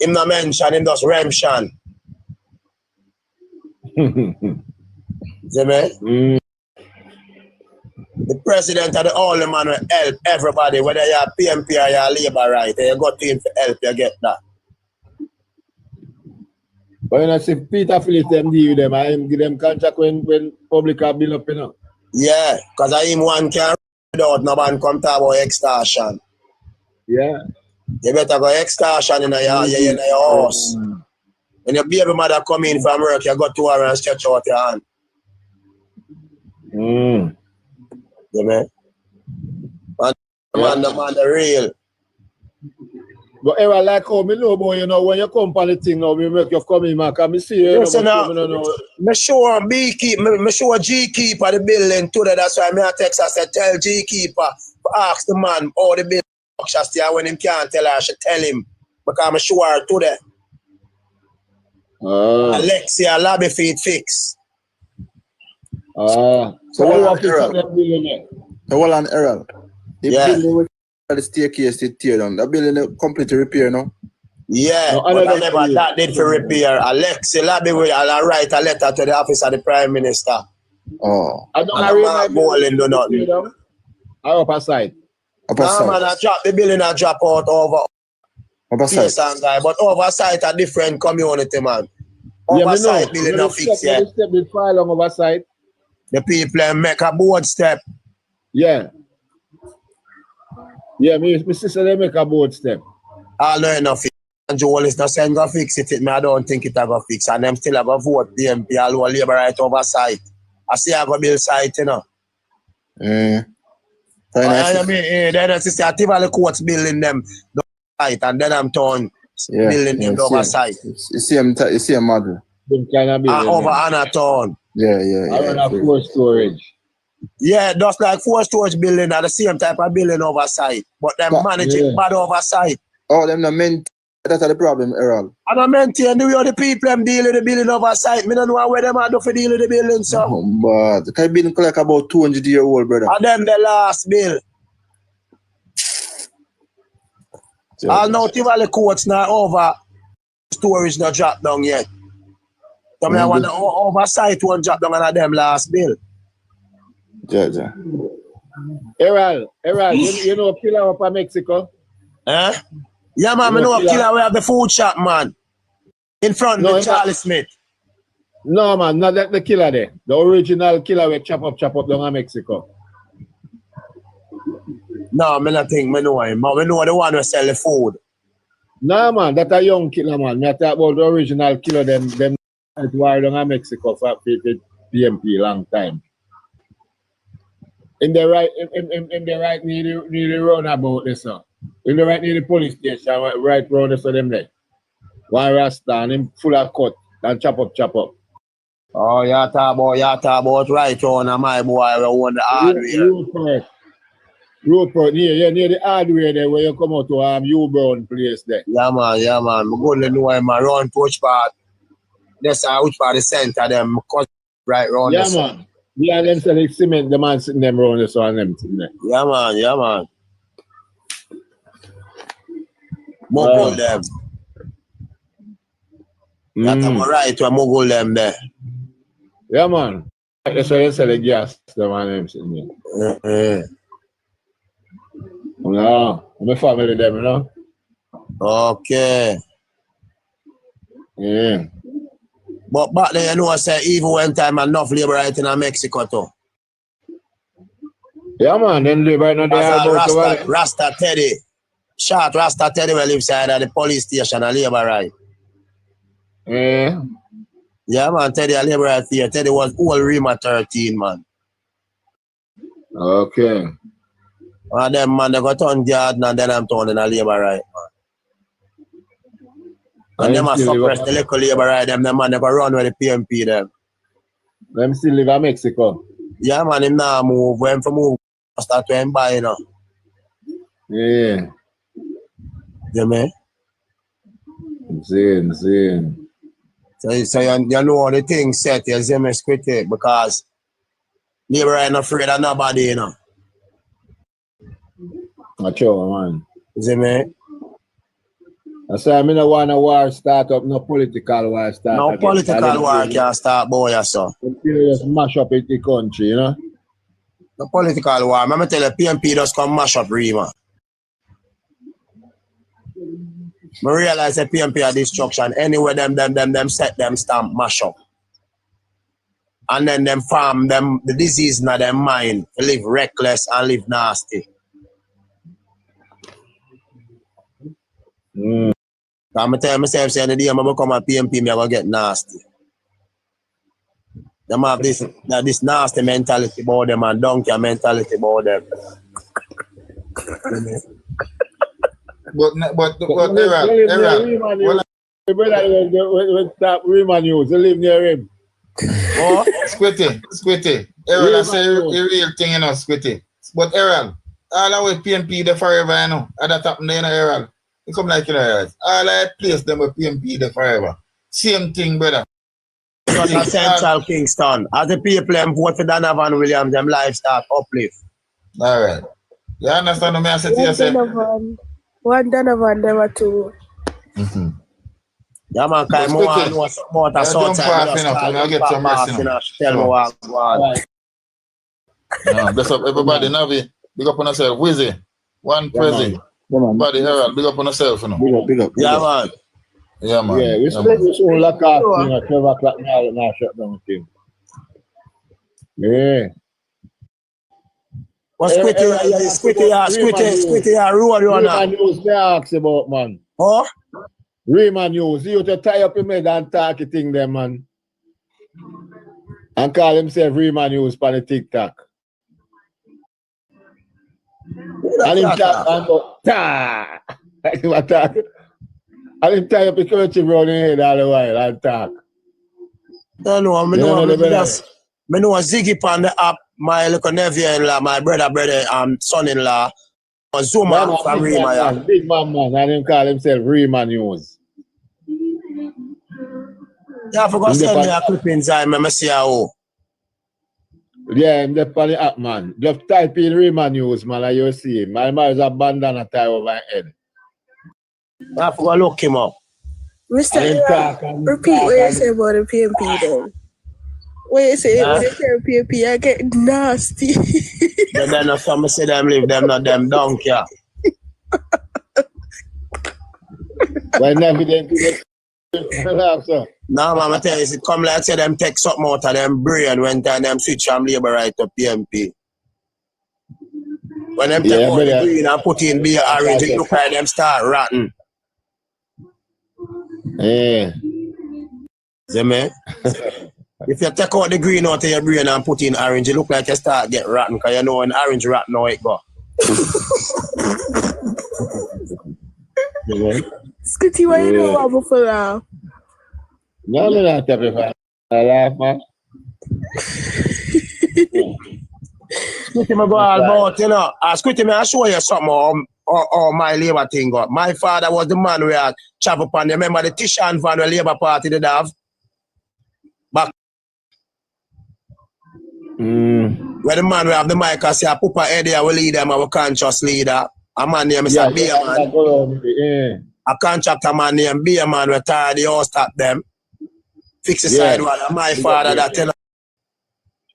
Speaker 17: Him not mention, him just remshan. See me? The president of the only man will help everybody, whether you're PMP or you're Labour, right? You go to him for help, you get that.
Speaker 3: But when I see Peter Phillips them deal with them, I him give them contract when public are build up, you know.
Speaker 17: Yeah, because I him one can without no man come talk about extortion.
Speaker 3: Yeah.
Speaker 17: You better go extortion in your house. When your baby mother come in from work, you go to her and stretch out your hand. You know? Man, the real.
Speaker 3: But ever like how me know, boy, you know, when you come on the thing now, we make you come in, man, can me see you.
Speaker 17: Listen now, me show G Keeper the building today, that's why me a text I said, tell G Keeper, ask the man how the building works, when him can't tell her, I should tell him, because I'm sure her today. Alexia lobby feed fix.
Speaker 3: So what fix that building there?
Speaker 5: The wall and Errol. The building with the staircase is tear down. The building is completely repair now.
Speaker 17: Yeah, no, but I never that did for repair. Alexia lobby will write a letter to the office of the Prime Minister.
Speaker 5: Oh.
Speaker 3: I don't know my
Speaker 17: building do nothing.
Speaker 3: Or upper side.
Speaker 17: No man, I drop the building and drop out over.
Speaker 5: Oversight.
Speaker 17: Guy, but oversight a different community, man. Oversight building not fix yet.
Speaker 3: The file on oversight.
Speaker 17: The people make a board step.
Speaker 3: Yeah. Yeah, my sister they make a board step.
Speaker 17: I know enough. And Joel is not saying go fix it. I don't think it a go fix. And them still have a vote PMP all over Labour right oversight. I see I go build site, you know. I mean, then I see I Tivoli Courts building them the site, and then I'm torn building them the oversight.
Speaker 5: You see a model.
Speaker 17: Over Anna Town.
Speaker 5: Yeah.
Speaker 3: Around a 4 storage.
Speaker 17: Yeah, just like 4 storage building are the same type of building oversight. But them managing bad oversight.
Speaker 5: Oh, them not meant. That's the problem, Errol.
Speaker 17: I don't maintain the way the people them deal with the building oversight. I don't know where them are do for deal with the building, so.
Speaker 5: Oh, but the kind of building like about 200-year-old, brother.
Speaker 17: And them the last bill. All now Tivoli Courts now over storage not drop down yet. So I want the oversight one drop down on them last bill.
Speaker 5: Yeah.
Speaker 3: Errol, you know Killer up in Mexico?
Speaker 17: Yeah, man, I know Killer we have the food shop, man. In front of Charlie Smith.
Speaker 3: No, man, not that the Killer there. The original Killer we chop up down in Mexico.
Speaker 17: No, I don't think I know him. I know the one who sell the food.
Speaker 3: No, man, that's a young Killer, man. I talk about the original Killer, them wired down in Mexico for PMP long time. In the right near the roundabout this sir. In the right near the police station, right round this them there. One Rasta and him full of cut and chop up.
Speaker 17: Oh, you talk about right on my boy we own the hardware.
Speaker 3: Rupert, near the hardware there where you come out to U-Brown place there.
Speaker 17: Yeah man. I go to know him around which part. That's which part the center them right round
Speaker 3: yeah, man. Yeah, them selling cement, the man sitting them around the sun them sitting there.
Speaker 17: Yeah, man. Mogul them. That's right, we mogul them there.
Speaker 3: Yeah, man. That's why you sell the gas, the man them sitting there. No, I'm a family them, you know.
Speaker 17: Okay.
Speaker 3: Yeah.
Speaker 17: But back then, you know, I say even one time enough labor right in Mexico too.
Speaker 3: Yeah, man, then labor right now there.
Speaker 17: Rasta Teddy. Short Rasta Teddy will live side at the police station and labor right.
Speaker 3: Yeah.
Speaker 17: Yeah, man, Teddy a labor right here. Teddy was all Rima 13, man.
Speaker 3: Okay.
Speaker 17: And them man, they got turn garden and then I'm turning a labor right, man. And them a suppress the local labor right, them man, they go run with the PMP them.
Speaker 3: Them still live in Mexico?
Speaker 17: Yeah, man, him now move. When for move, start to him buy, you know.
Speaker 3: Yeah.
Speaker 17: Yeah, man.
Speaker 3: Zin.
Speaker 17: So you know the thing set, you see me squid it because Labour ain't afraid of nobody, you know.
Speaker 3: That's true, man.
Speaker 17: You see me?
Speaker 3: That's why I mean, I want a war start up, no political war start
Speaker 17: No
Speaker 3: again.
Speaker 17: political war can start, boy, so.
Speaker 3: Just mash up the country, you know?
Speaker 17: No political war. Let me tell you, PNP just come mash up Rima. I realize that PNP are destruction. Anyway, them set them stamp mash up. And then them farm them the disease in their mind to live reckless and live nasty. I'm tell myself saying the day I become a PNP, me I go get nasty. Them have this nasty mentality about them and donkey mentality about them.
Speaker 16: But Errol,
Speaker 3: the brother will stop Rima News. You live near him.
Speaker 16: Oh, Squitty. Errol, I say a real thing, you know, Squitty. But Errol, all the way PNP the forever, you know. At that happened, you know, Errol. You come like, you know, Errol. All I place them with PNP the forever. Same thing, brother.
Speaker 17: Central Kingston. As the people vote for Donovan Williams, them livestock uplift.
Speaker 16: All right. You understand what I said to you?
Speaker 13: One Donovan, there were two.
Speaker 17: Yeah, man, because more and more support a Southside.
Speaker 16: I'll get some rest, you know.
Speaker 17: Tell me what go on.
Speaker 16: Bless up everybody, Navi. Big up on yourself. Wizzy. One Prezi. Buddy Herald. Big up on yourself, you know.
Speaker 3: Big up.
Speaker 17: Yeah, man.
Speaker 16: Yeah, man.
Speaker 3: Yeah, we split this whole lock off thing at 12 o'clock now shut down the thing. Yeah.
Speaker 17: What's Squitty, road you
Speaker 3: Rima News, they ask about, man.
Speaker 17: Oh?
Speaker 3: Rima News, you to tie up your head and talk a thing there, man. And call himself Rima News on the TikTok. And him talk about, and him tie up his kerchief around his head all the while and talk.
Speaker 17: No, I know Ziggy on the app, my little nephew-in-law, my brother, son-in-law, Zuma from Rima.
Speaker 3: Big man, and him call himself Rima News.
Speaker 17: Yeah, I forgot to send me a clip inside, I see how.
Speaker 3: Yeah, I'm the on the app, man. Just type in Rima News, man, and you'll see him. My man is a bandana tie over my head.
Speaker 17: I forgot to look him up.
Speaker 13: Mr. Repeat what you say about the PNP then. What you say about the PNP, I get nasty.
Speaker 17: Then no some say them leave them not them donkey.
Speaker 3: Why never them
Speaker 17: no, man, I tell you, it come like say them take something out of them brain when them switch from Labour right to PNP. When them take out the green and put in beer orange, it look like them start rotten.
Speaker 3: Yeah.
Speaker 17: See me? If you take out the green out of your brain and put in orange, it look like you start get rotten, because you know when orange rotten how it go.
Speaker 13: Scooty, why you know what before now?
Speaker 3: No, I'm not happy for I laugh, man.
Speaker 17: Scooty, me go all about, you know. Scooty, me I show you something or my Labour thing go. My father was the man who had travel upon. You remember the Tishan van where Labour Party did have? Back. Where the man who have the mic and say, Pupa Eddie, I will lead them, our conscious leader. A man named Mr. Beerman. A contractor man named Beerman retired, the all stop them. Fix the sidewall. And my father that, you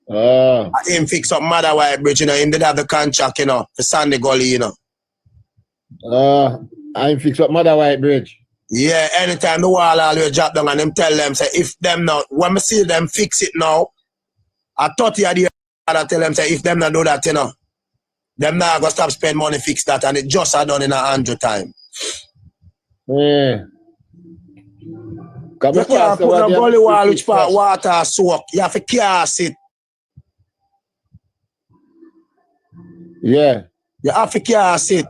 Speaker 17: know. Him fix up Mother White Bridge, you know. Him did have the contract, you know, for Sandy Gully, you know.
Speaker 3: I fix up Mother White Bridge.
Speaker 17: Yeah, anytime the wall always drop down and them tell them, say, if them not, when I see them fix it now, I thought you had the I tell them, say, if them not do that, you know, them not going to stop spend money fix that, and it just are done in 100 times.
Speaker 3: Yeah.
Speaker 17: You can't put no gully wall which part water soak. You have to cast it.
Speaker 3: Yeah.
Speaker 17: You have to cast it.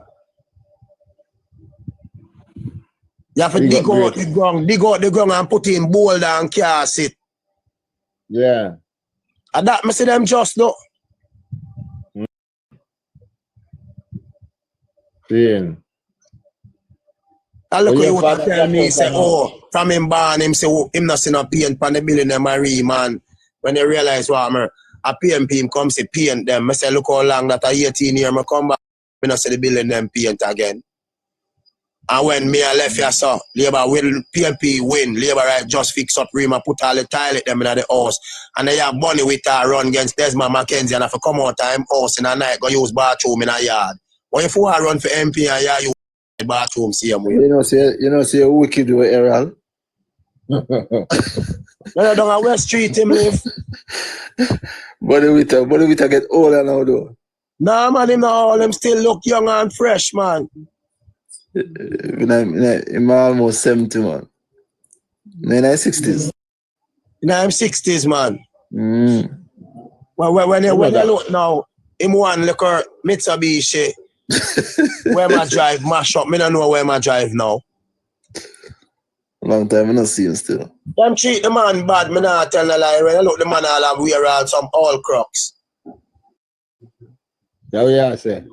Speaker 17: You have to dig out the ground and put in boulder and cast it.
Speaker 3: Yeah.
Speaker 17: And that me see them just though.
Speaker 3: Seeing.
Speaker 17: And look what you want to tell me, say, oh, from him born, him say, oh, him not see no paint pan the building them Marie, man. When they realize what a PNP him come see paint them. I say, look how long that 18 years I come back, I not see the building them paint again. And when me I left here, so Labour will PNP win, Labour right just fix up room and put all the toilet them in the house. And they have money with her run against Desmond McKenzie and if you come out time house in the night, go use bathroom in a yard. When you run for MP and yeah, you bathroom same way.
Speaker 1: You know, say wicked with Errol.
Speaker 17: When I don't know where street him live.
Speaker 1: Body with get older now though.
Speaker 17: Nah man, him not all, him still look young and fresh, man.
Speaker 1: I'm almost 70, man. In his 60s.
Speaker 17: In his 60s, man. Well, when you look now, him one look at Mitsubishi. Where my drive mash up. Me don't know where my drive now.
Speaker 1: Long time I not see him still.
Speaker 17: Them treat the man bad, me not tell a lie. When I look the man all have wear out some all crocs.
Speaker 3: Yeah, we are say.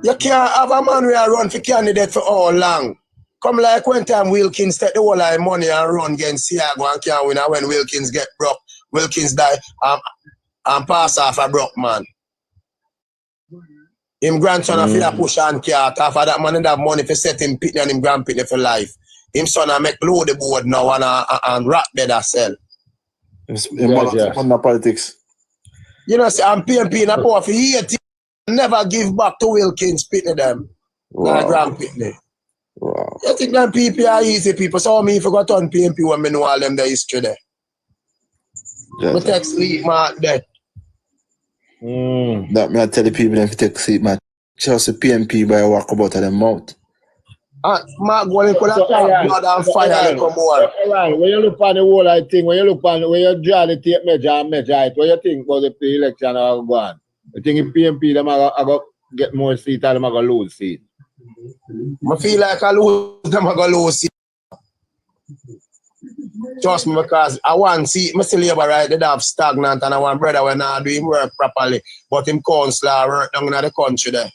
Speaker 17: You can't have a man who run for candidate for all long. Come like when time Wilkins take the whole of money and run against Siago and can't win. And when Wilkins get broke, Wilkins die and pass off a broke man. Him grandson of a push and cart after that man have money for set him pitney and him grandpitney for life. Him son a make load the board now and rat bed a sell.
Speaker 1: On politics.
Speaker 17: You know, say I'm PNP in a power for 80. Never give back to Wilkins pitney them. Wow. Grandpitney.
Speaker 1: Wow.
Speaker 17: You think them people are easy people? So me forgot on PNP when me know all them the history there. Me take sleep mark there.
Speaker 1: That me I tell the people if you take seat, man. Just a PNP by a walkabout of them mouth.
Speaker 17: Mark going to talk blood and fire little more.
Speaker 3: When you look on the whole I think, when you draw the tape measure and measure it, what you think about the election are go on? You think if PNP them are going to get more seats and them are going to lose seats?
Speaker 17: I feel like I lose them are going to lose seats. Trust me, because I want to see Mr. Labour right, they have stagnant and I want brother when I do him work properly. But him councillor work down in the country there.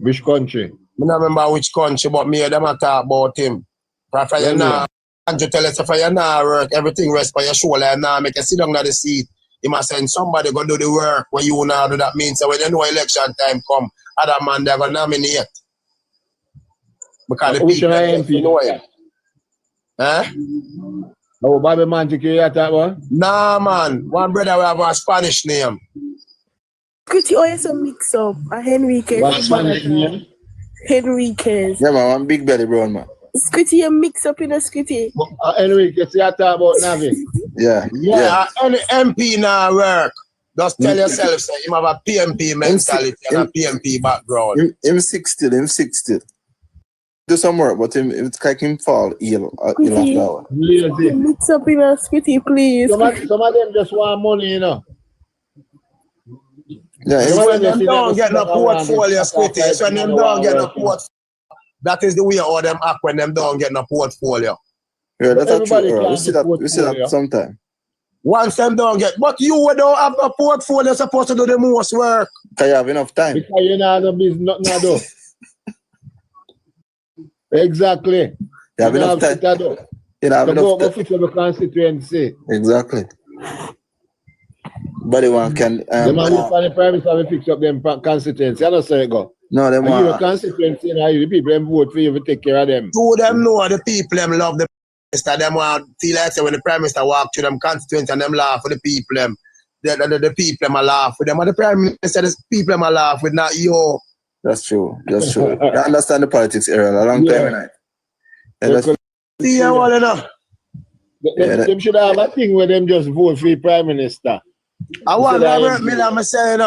Speaker 3: Which country?
Speaker 17: I don't remember which country, but me them talk about him. For you now, and you tell us if you now work, everything rests by your shoulder and now make you sit down at the seat. You must send somebody go do the work where you now do that means. So when you know election time come, other man they're going to nominate. Because the people MP know you.
Speaker 3: Oh, Bobby Mantic, you hear that one?
Speaker 17: Nah, man. One brother will have a Spanish name.
Speaker 13: Could you also mix up a Henriquez?
Speaker 3: What Spanish name?
Speaker 13: Henriquez.
Speaker 1: Yeah, man, one big belly brown, man.
Speaker 13: Scritty, you mix up in a Scritty.
Speaker 3: Henriquez, you talk about Navi?
Speaker 17: Yeah. Any MP now work. Just tell yourself, say, you have a PNP mentality and a PNP background.
Speaker 1: Him 60. Do some work, but it's like him fall ill.
Speaker 13: Mix up in a Scritty, please.
Speaker 3: Some of them just want money, you know.
Speaker 17: Yeah, when them don't get no portfolio, Scritty. When them don't get no portfolio. That is the way all them act when them don't get no portfolio.
Speaker 1: Yeah, that's true. We see that sometime.
Speaker 17: Once them don't get, but you don't have no portfolio, supposed to do the most work.
Speaker 1: Because you have enough time.
Speaker 3: Because you know no business, nothing to do. Exactly.
Speaker 1: You have enough time. You have enough time.
Speaker 3: Fix up the constituency.
Speaker 1: Exactly. But one can.
Speaker 3: The man who the prime minister will fix up them constituency. I don't say it go.
Speaker 1: No, them
Speaker 3: want. You constituency now, the people them vote for you to take care of them.
Speaker 17: Do them know the people them love the prime minister. Them want feel like when the prime minister walk through them constituency and them laugh for the people them. The people them a laugh with them. And the prime minister, the people them a laugh with, not you.
Speaker 1: That's true. You understand the politics, Errol, a long time, right?
Speaker 3: Them should have a thing where them just vote for the prime minister.
Speaker 17: I want Robert Miller, I'm saying,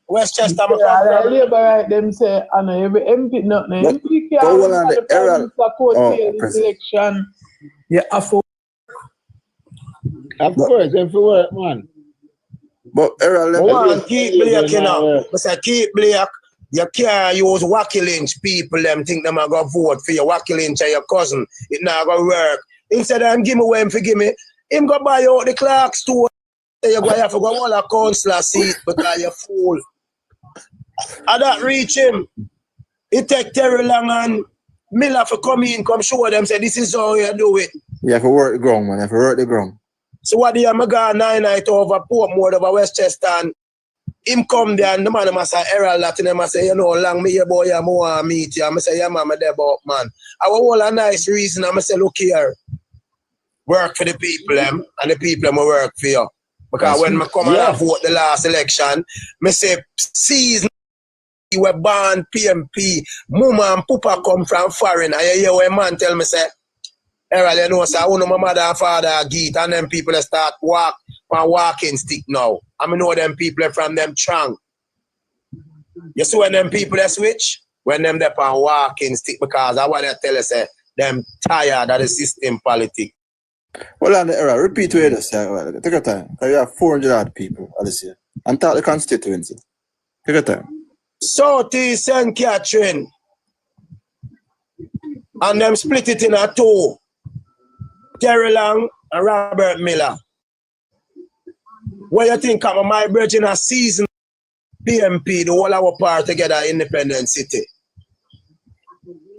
Speaker 17: Westchester,
Speaker 14: Labour right, them say, I know every MP, not no MP can't this election. Yeah, of
Speaker 3: course, them for work, man.
Speaker 1: But Errol,
Speaker 17: keep Blake, you know. I say, keep Blake. You can't use Wacky Lynch people, them think them are going to vote for you. Wacky Lynch and your cousin. It not going to work. Instead of him give me what him for give me, him go buy out the Clark store. You're going to have to go all a councillor seat because you're fool. I don't reach him. It take Terry Long and Miller to come in, come show them, say this is how you do it.
Speaker 5: You have to work the ground, man. You have to work the ground.
Speaker 17: So what do you have got 9 night over Portmore, over Westchester, and him come there and the man must say Errol that and him say, you know, long me your boy, I want to meet you. I say, yeah, man, I'm there about man. I want all a nice reason. I say, look here. Work for the people, and the people will work for you. Because when I come and vote the last election, I say, season you were born PMP, mama and papa come from foreign. And you hear when man tell me, say, Errol, you know, say, I want my mother and father get, and them people start walk on walking stick now. I know them people from them trunk. You see when them people switch? When them they on walking stick, because I want to tell you, say, them tired of the system politics.
Speaker 5: Well, on the era, repeat what you just said. Take your time. Because you have 400 odd people this year. And talk the constituency. Take your time.
Speaker 17: Southeast St. Catherine. And them split it in a two. Terry Long and Robert Miller. What you think of my bridge in a season PMP, the whole our part together Independent City?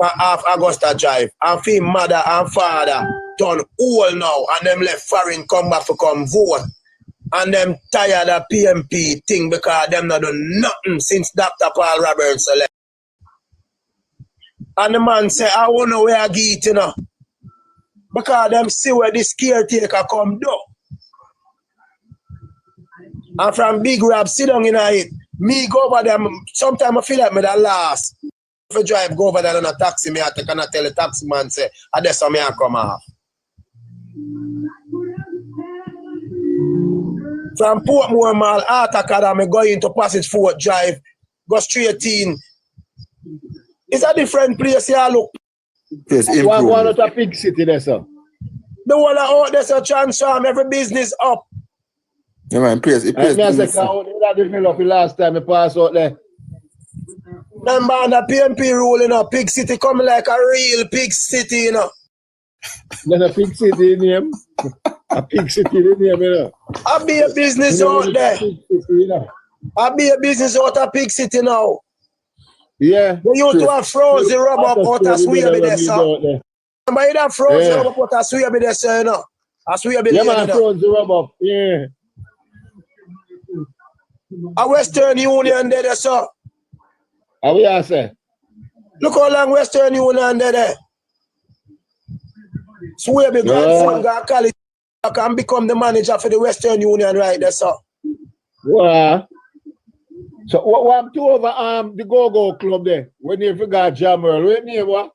Speaker 17: Half Augusta Drive. And feel mother and father done all now, and them left foreign come back to come vote. And them tired of PMP thing because them not done nothing since Dr. Paul Roberts left. And the man say, I want to know where I get, you know. Because them see where this caretaker come do. And from Big Rab, sit down in it. Me go over them, sometimes I feel like me the last. If I drive, go over there on a taxi, me I take and I tell the taxi man, say, I just saw me I come off. From Portmore Mall, Art Academy, go into Passage Fort Drive, go straight in. It's a different place here, look.
Speaker 5: Yes,
Speaker 3: one out of big city there, sir.
Speaker 17: The one out there's a transform every business up.
Speaker 5: Yeah, man, please.
Speaker 3: I developed last time I pass out there.
Speaker 17: Remember the PMP ruling up, big city coming like a real big city, you know.
Speaker 3: Then a big city name. A big city name, you know.
Speaker 17: I'll be a business out there. I'll be a business out of big city now.
Speaker 3: Yeah.
Speaker 17: They used to have frozen rubber up out of Sweaby there, sir. Remember you have frozen rubber out of Sweaby there, sir, you know. A Sweaby
Speaker 3: there, man, frozen rubber, yeah.
Speaker 17: A Western Union there, sir.
Speaker 3: How we are, sir?
Speaker 17: Look how long Western Union there. Sweaby grandson college can become the manager for the Western Union right there, sir.
Speaker 3: Wow. So what happened to over the Go-Go Club there? When you forgot Jamal, what name what?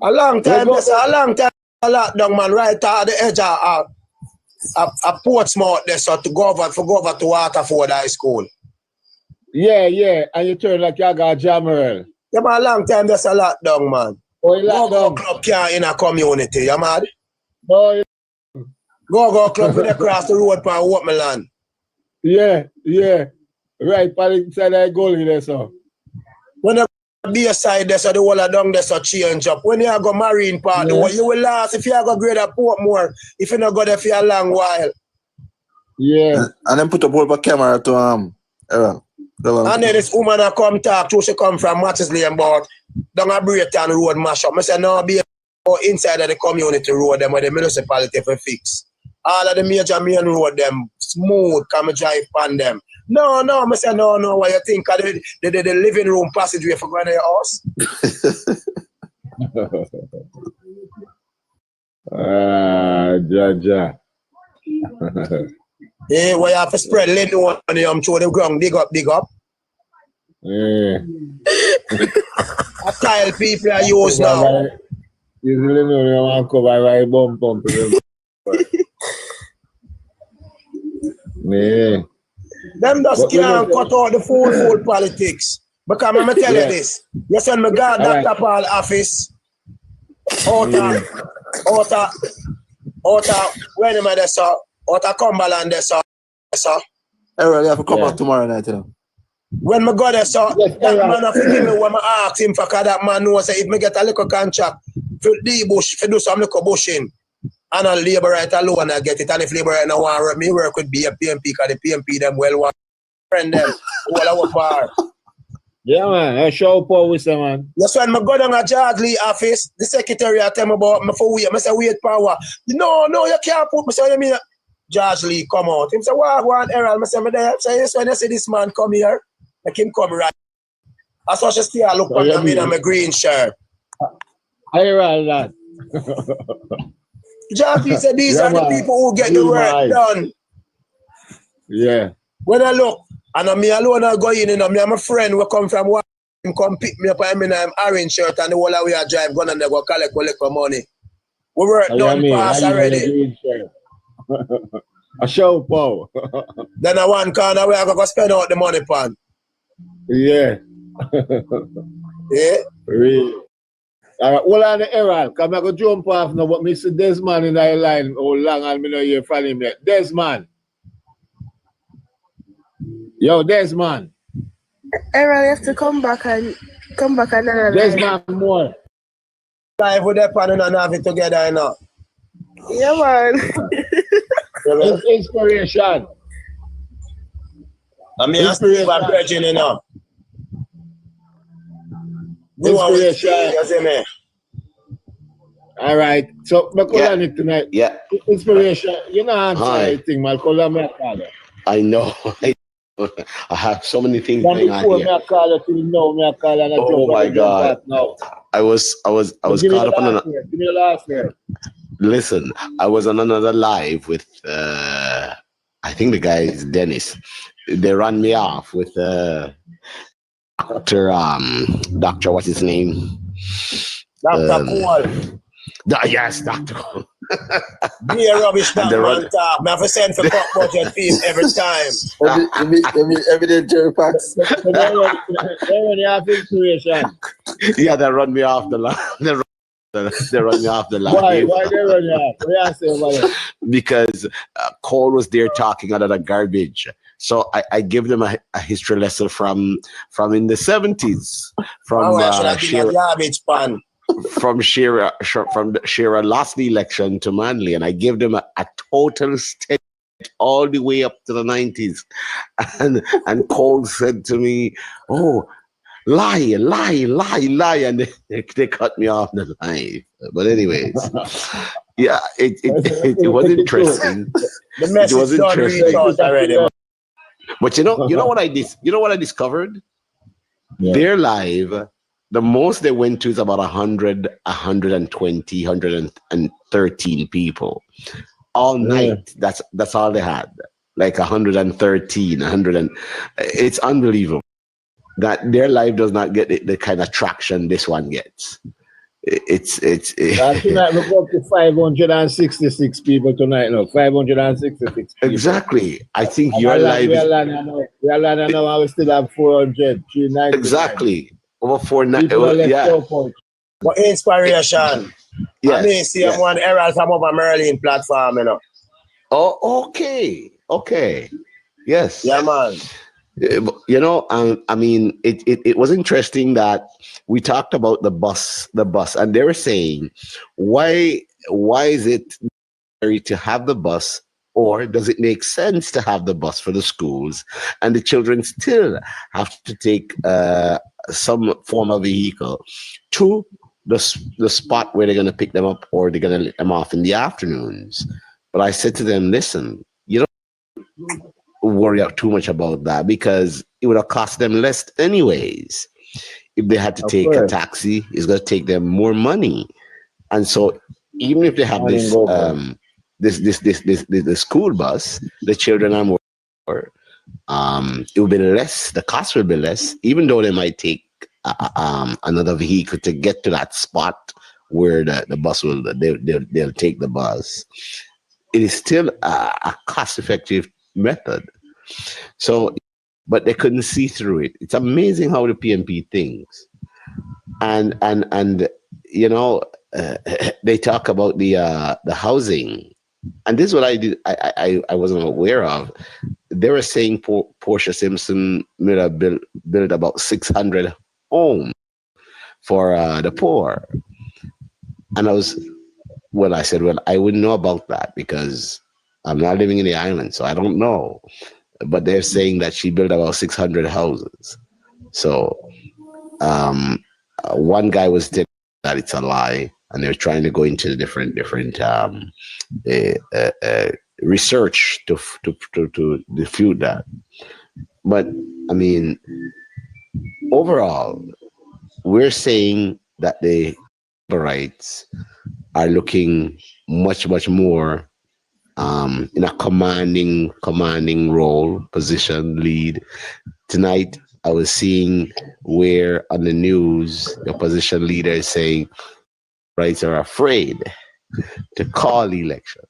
Speaker 17: A long time, there's a long time lockdown, man, right at the edge of Portsmouth there, so to go over to Waterford High School.
Speaker 3: Yeah, and you turn like you got Jamal.
Speaker 17: Yeah, man, a long time there's a lockdown, man.
Speaker 3: Oh,
Speaker 17: Go-Go Club can't in a community, you mad?
Speaker 3: Oh, yeah.
Speaker 17: Go-Go Club when they cross the road from Waterland.
Speaker 3: Yeah. Right, but inside that goalie there, so.
Speaker 17: When you be aside there, so the whole of down there, so change up. When you go Marine Park, you will last if you go Greater Portmore, if you not go there for a long while.
Speaker 3: Yeah.
Speaker 5: And then put up over camera to Errol.
Speaker 17: And then this woman come talk to, she come from Mattis Lane, but down a Brayton road mash up. I say, no, be inside of the community road, them where the municipality for fix. All of the major main road, them smooth, come drive on them. No, I say, no, what you think of the living room passageway for going to your house?
Speaker 3: Jaja.
Speaker 17: Yeah, where you have to spread lint on them through the ground, dig up.
Speaker 3: Yeah.
Speaker 17: A tile people are used now.
Speaker 3: Usually no, you want to cover right bump. Yeah.
Speaker 17: Them just can't cut out the full politics. Because I'm going to tell you this. You send me God Dr. Paul office out of where am I there, sir? Out of Cumberland there, sir.
Speaker 5: Errol, you have to come back tomorrow night, you know.
Speaker 17: When I go there, sir, that man have to give me when I ask him for, because that man knows that if I get a little contract for the bush, for do some little bushing, And on labor right alone, I get it. And if labor right now want to work, me work with PNP, because the PNP them well want friend them. All our bar.
Speaker 3: Yeah, man. I show power with them, man.
Speaker 17: That's when I go down at George Lee office, the secretary tell me about me for wait. I say, wait power. No, you can't put me. So you mean George Lee come out. Him say, what one Errol? I say, me there. So yes, when I see this man come here, make him come right. I saw she still look on me in my green shirt.
Speaker 3: Errol that.
Speaker 17: George Lee said, these are the people who get the work done.
Speaker 3: Yeah.
Speaker 17: When I look, and me alone I go in, me and my friend will come from work, come pick me up and I'm orange shirt and the whole way I drive gun and they go collect money. We work done fast already.
Speaker 3: I show power.
Speaker 17: Then I one corner where I go spend out the money pan.
Speaker 3: Yeah.
Speaker 17: Yeah?
Speaker 3: Really. All right, hold on the Errol, because I'm going to jump off now, but Mr. Desmond in the line, how long and me know you from him yet. Desmond. Yo, Desmond.
Speaker 13: Errol, you have to come back another
Speaker 3: Desmond more.
Speaker 17: Live with that pan and have it together, you know.
Speaker 13: Yeah, man.
Speaker 3: Inspiration.
Speaker 17: I mean, I still have virgin, you know.
Speaker 3: Inspiration. All right. So, I call on it tonight.
Speaker 18: Yeah.
Speaker 3: Inspiration. You know, answer anything, man. Call on me.
Speaker 18: I know. I have so many things going on here.
Speaker 3: Oh
Speaker 18: my God! I was caught up on another.
Speaker 3: Give me the last word.
Speaker 18: Listen, I was on another live with I think the guy is Dennis. They ran me off with Doctor what's his name?
Speaker 17: Dr. Cole.
Speaker 18: Yes, Doctor Cole.
Speaker 17: Be a rubbish that man talk. I have to send for cut budget fee every time.
Speaker 18: Evident Jerry Fox. Yeah, they run me off the line. They run me off the line.
Speaker 3: Why they run you off? What you say about it?
Speaker 18: Because Cole was there talking out of the garbage. So I give them a history lesson from in the 70s. From
Speaker 17: garbage pan.
Speaker 18: From Shearer lost the election to Manley, and I give them a total state all the way up to the 90s. And Cole said to me, "Oh, lie," and they cut me off the line. But anyways, yeah, it was interesting.
Speaker 17: The message was interesting already.
Speaker 18: But you know what I discovered? Yeah. Their live. The most they went to is about 100, 120, 113 people. All night, that's all they had. Like 113, 100 it's unbelievable that their life does not get the kind of traction this one gets.
Speaker 3: Tonight we go up to 566 people tonight now. 566 people.
Speaker 18: Exactly. I think your live
Speaker 3: we are learning now and we still have 400, 390.
Speaker 18: Exactly. Over 490.
Speaker 17: But inspiration. Yes. I mean, see one Errol from over Merlin platform, you know.
Speaker 18: Oh, okay. Yes.
Speaker 17: Yeah, man.
Speaker 18: You know, I mean, it was interesting that we talked about the bus, and they were saying, why is it necessary to have the bus, or does it make sense to have the bus for the schools, and the children still have to take some form of vehicle to the spot where they're going to pick them up, or they're going to let them off in the afternoons? But I said to them, listen, you don't worry too much about that, because it would have cost them less anyways. If they had to take a taxi, it's going to take them more money. And so even if they have this the school bus, the children are more, it will be less, the cost will be less, even though they might take another vehicle to get to that spot where the bus will, they'll take the bus. It is still a cost-effective method. So, but they couldn't see through it. It's amazing how the PNP thinks. And you know, they talk about the housing. And this is what I did. I wasn't aware of. They were saying Portia Simpson made a build about 600 homes for the poor. And I was Well, I said, well, I wouldn't know about that because I'm not living in the island, so I don't know. But they're saying that she built about 600 houses. So one guy was telling that it's a lie, and they're trying to go into different research to refute that. But I mean, overall, we're saying that the rights are looking much more in a commanding role, position, lead. Tonight, I was seeing where on the news the opposition leader is saying rights are afraid to call the election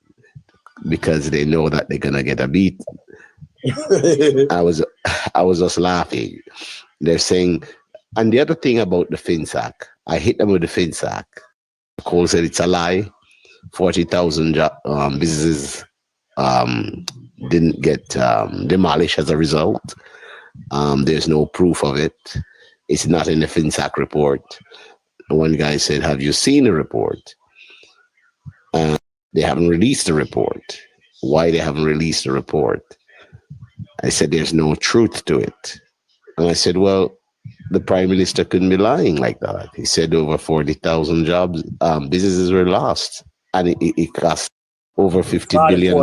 Speaker 18: because they know that they're gonna get a beat. I was just laughing. They're saying, and the other thing about the FinSac, I hit them with the FinSac. Cole said it's a lie. 40,000 businesses didn't get demolished as a result. There's no proof of it. It's not in the FinSac report. One guy said, have you seen the report? They haven't released the report. Why they haven't released the report? I said, there's no truth to it. And I said, well, the Prime Minister couldn't be lying like that. He said over 40,000 jobs, businesses were lost. And it cost over $50 billion.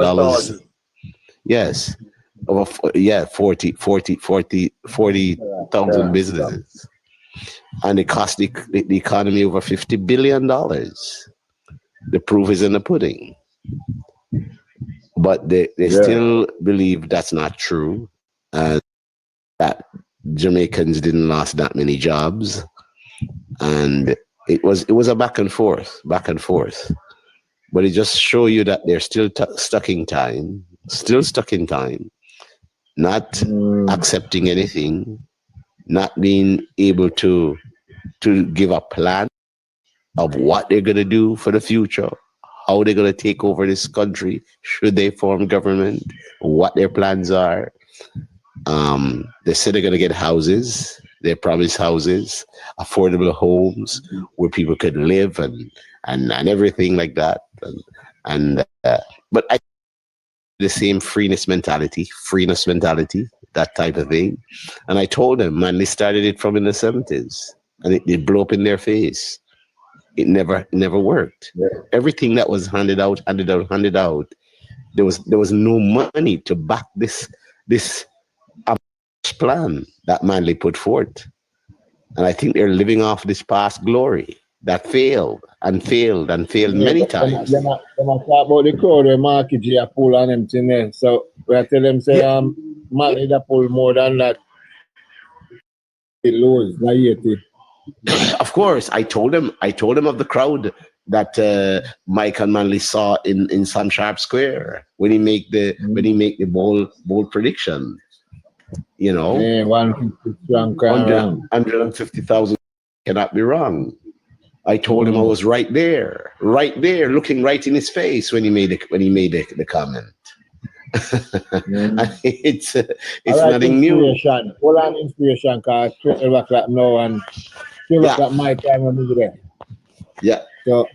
Speaker 18: Yes. Over 40,000 businesses. And it cost the economy over $50 billion. The proof is in the pudding. But they still believe that's not true. And that Jamaicans didn't lose that many jobs. And it was a back and forth. But it just shows you that they're still stuck in time, not accepting anything, not being able to give a plan of what they're going to do for the future, how they're going to take over this country, should they form government, what their plans are. They said they're going to get houses. They promised houses, affordable homes where people could live and everything like that. But I the same freeness mentality, that type of thing. And I told them, man, they started it from in the 70s and it blew up in their face. It never worked. Yeah. Everything that was handed out. There was no money to back this plan that Manley put forth. And I think they're living off this past glory that failed many times.
Speaker 3: They talk about the crowd where Marky G a pull on them thing there. So we are telling them say Manley that pull more than that. It lose, not 80.
Speaker 18: Of course, I told him of the crowd that Mike and Manley saw in Sam Sharp Square when he make the bold prediction. You know, 150,000 cannot be wrong. I told him I was right there, looking right in his face when he made the comment. It's nothing new.
Speaker 3: Hold on, inspiration, cause 12 o'clock now and 12 o'clock my time when we there.
Speaker 18: Yeah.
Speaker 3: So,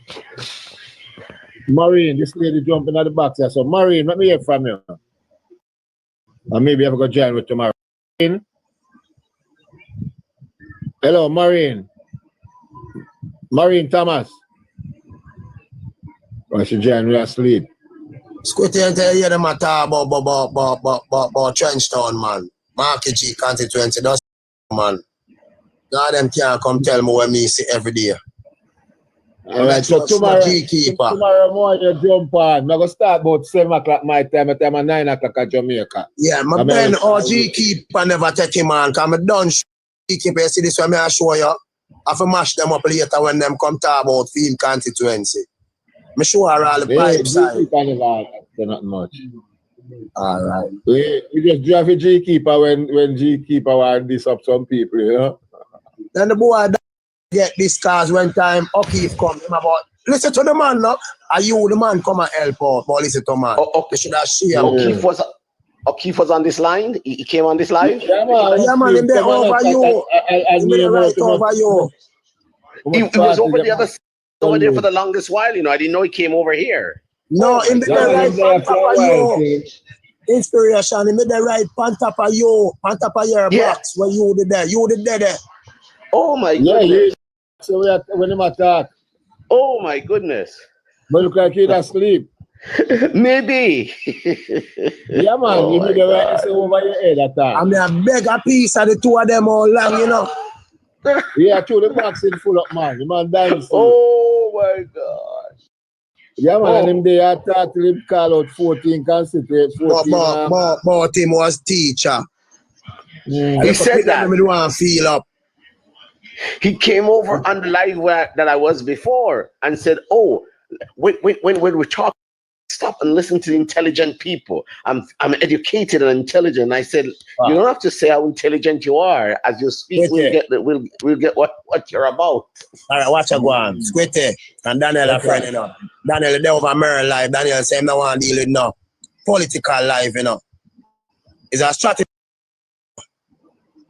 Speaker 3: Maureen, this lady jumping at the box here. So, Maureen, let me hear from you. Or maybe I'm going to join with tomorrow. Hello, Maureen. Maureen Thomas. Or she join with asleep.
Speaker 17: Squitty and tell you them talk about Trenchtown, man. Marky G Constituency, that's man. Now them can't come tell me what me see every day.
Speaker 3: Alright, so tomorrow morning you jump on. I'm going to start about 7 o'clock my time at 9 o'clock at Jamaica.
Speaker 17: Yeah, my Ben OG keeper never take him on, because I'm done keeper. You see this one I show you. I have to mash them up later when them come talk about Field Constituency. I'm sure all the pipes are.
Speaker 3: Not much.
Speaker 17: Alright.
Speaker 3: We just drive a G keeper when G keeper want this up some people, you know.
Speaker 17: Then the boy get this cause when time O'Keefe come him about listen to the man now. Are you the man come and help out? But listen to man. They should have shared.
Speaker 18: O'Keefe was on this line. He came on this live.
Speaker 17: Yeah, man. Him there over you. Him there right over you.
Speaker 18: He was over the other side over there for the longest while, you know. I didn't know he came over here.
Speaker 17: No, in the right on top of you. Inspiration, in the right on top of you, on top of your box where you did there. You did there.
Speaker 18: Oh my goodness.
Speaker 3: Yeah, so when him attack.
Speaker 18: Oh my goodness.
Speaker 3: But look like he'd asleep.
Speaker 18: Maybe.
Speaker 3: Yeah, man,
Speaker 18: Oh
Speaker 3: you
Speaker 18: my
Speaker 3: need the right
Speaker 18: God.
Speaker 3: to say over your head at that.
Speaker 17: I mean, I beg a piece of the two of them all long, you know.
Speaker 3: Yeah, true, the box is full up, man. The man dynasty.
Speaker 18: Oh my God.
Speaker 3: Yeah, man, and him they attack to him call out 14 constituents, 14.
Speaker 17: But him was teacher.
Speaker 18: He said that.
Speaker 17: Feel up.
Speaker 18: He came over on the live that I was before and said, "Oh, when we talk, stop and listen to intelligent people. I'm educated and intelligent." I said, "You don't have to say how intelligent you are. As you speak, we'll get what you're about."
Speaker 17: All right, watch a go on. Squitty and Daniel a friend, you know. Daniel they over Merle life. Daniel say him no want deal with no political life, you know. It's a strategy.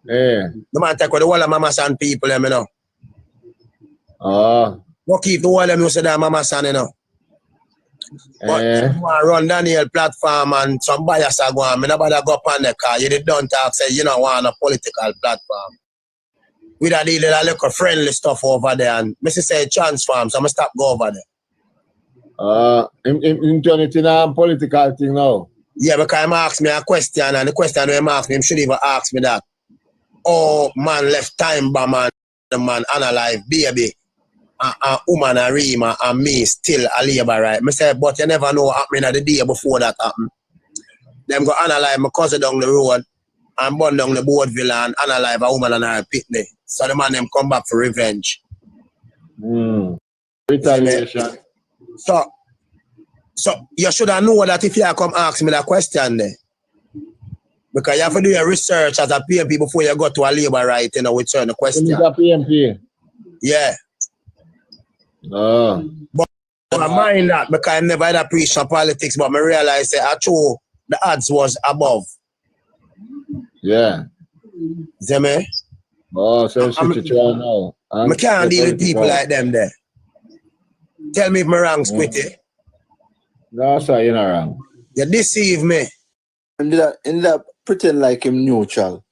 Speaker 3: Yeah.
Speaker 17: The man take with the whole of mama son people, you know.
Speaker 3: Go
Speaker 17: keep the whole of them you say that mama son, you know. But run Daniel platform and some bias are going. Me nobody go up on the car. You don't talk, say you don't want a political platform. We da deal with a little friendly stuff over there and Mr. say transform, so I'm stop go over there.
Speaker 3: In turn it in a political thing now.
Speaker 17: Yeah, because he asked me a question and the question he asked me, he should even ask me that. Oh man left time bomb and the man unalive baby. A woman a Rima and me still a labor right. Me say, but you never know what happened the day before that happened. Them go analyze my cousin down the road and burn down the Boardville and analyze a woman and her pitney. So the man them come back for revenge.
Speaker 3: Retaliation.
Speaker 17: So you should have known that if you come ask me that question there. Because you have to do your research as a PMP before you go to a labor right, you know, with certain questions.
Speaker 3: You a PMP?
Speaker 17: Yeah. But I mind that because I never had a preach on politics, but I realized that actually the odds was above.
Speaker 3: Yeah.
Speaker 17: See me?
Speaker 3: Oh, so it's situation now.
Speaker 17: I can't deal with people like them there. Tell me if I'm wrong, Squitty.
Speaker 3: No, sir, you're not wrong.
Speaker 17: You deceive me.
Speaker 5: In that pretend like him neutral.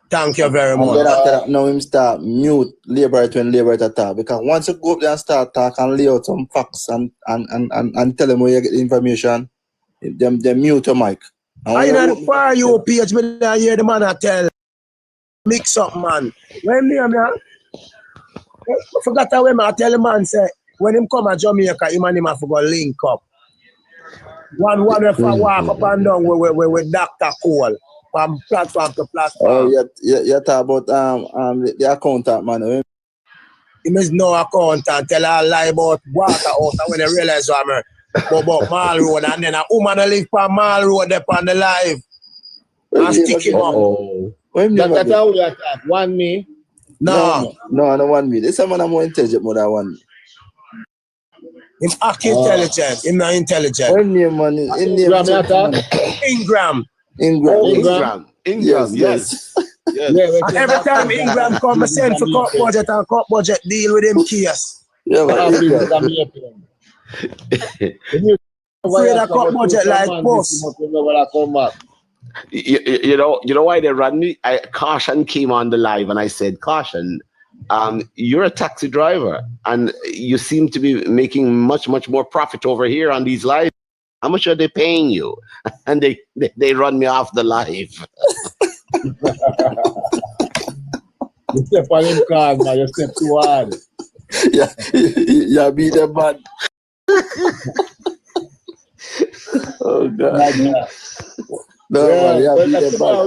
Speaker 17: Thank you very much.
Speaker 5: And then after that, now him start mute Labour when Labour talk. Because once you go up there and start talk and lay out some facts and tell them where you get the information, they mute your mic.
Speaker 17: I know the far you page, me I hear the man I tell. Mix up, man. When me, I forgot how I tell the man, say, when him come to Jamaica, him and him have to go link up. One if I walk up and down with Dr. Cole from platform to platform.
Speaker 5: Oh, you talk about the accountant, man.
Speaker 17: Him is no accountant, tell her lie about water out and when they realize what about Mall Road and then a woman live on Mall Road up on the live and stick him up.
Speaker 3: That's how we attack. One me?
Speaker 17: No,
Speaker 5: not one me. This someone more intelligent more than one me.
Speaker 17: Him act intelligent. Him not intelligent.
Speaker 5: When name man
Speaker 17: Ingram.
Speaker 5: Yes.
Speaker 17: And every time Ingram come, I send for cut budget and cut budget deal with him case.
Speaker 5: Yeah,
Speaker 17: afraid of cut budget like post.
Speaker 18: You know why they ran me? Caution came on the live and I said, Caution, you're a taxi driver and you seem to be making much more profit over here on these lives. How much are they paying you? And they run me off the live.
Speaker 3: You step on him cars, man. You step too hard.
Speaker 5: Yeah, be the man. Oh God.
Speaker 3: No, man, we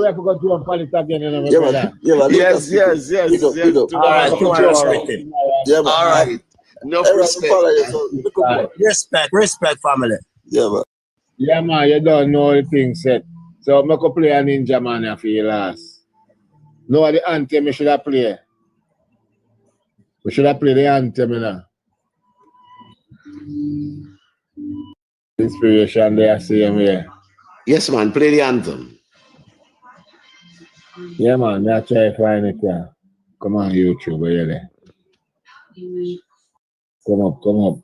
Speaker 3: have to go to a politics again, you know.
Speaker 18: Yes.
Speaker 17: All right,
Speaker 18: all right. No
Speaker 17: respect, family.
Speaker 3: Yeah, man, you don't know the thing set. So I'm going to play a Ninja Man for you last. No, the anthem we should have played. We should have played the anthem, you know. Inspiration there, same way.
Speaker 18: Yes, man, play the anthem.
Speaker 3: Yeah, man, I try to find it. Come on, YouTube, where you there? Come up.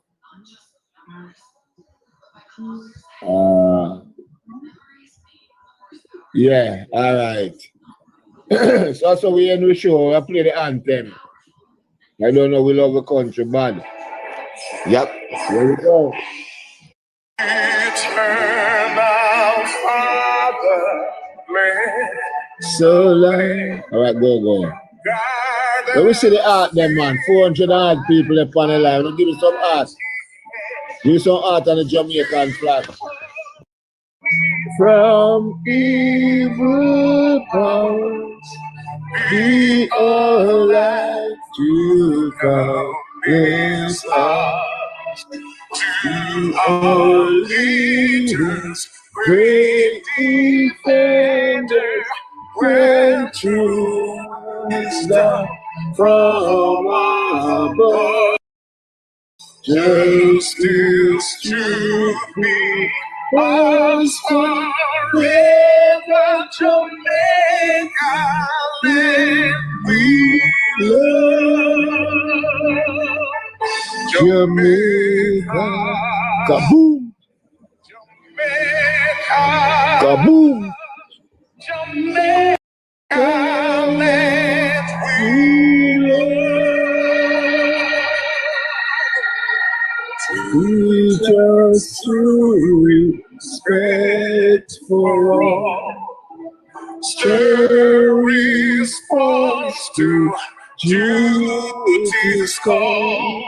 Speaker 3: Yeah, all right. So we end the show. I play the anthem. I don't know, we love the country bad.
Speaker 18: Yep.
Speaker 3: Here we go.
Speaker 10: Eternal Father,
Speaker 3: So like. All right, go. Let me see the art then, man. 400 odd people up on the line. Give me some art. Give me some art on the Jamaican flag. From evil powers, be all light to come is lost. To all leaders, great defenders, grant truths down from above. Justice to be us forever, Jamaica land we love. Jamaica, kaboom! Jamaica, kaboom! Jamaica land we love. We just respect for all. Stir response to duty's call.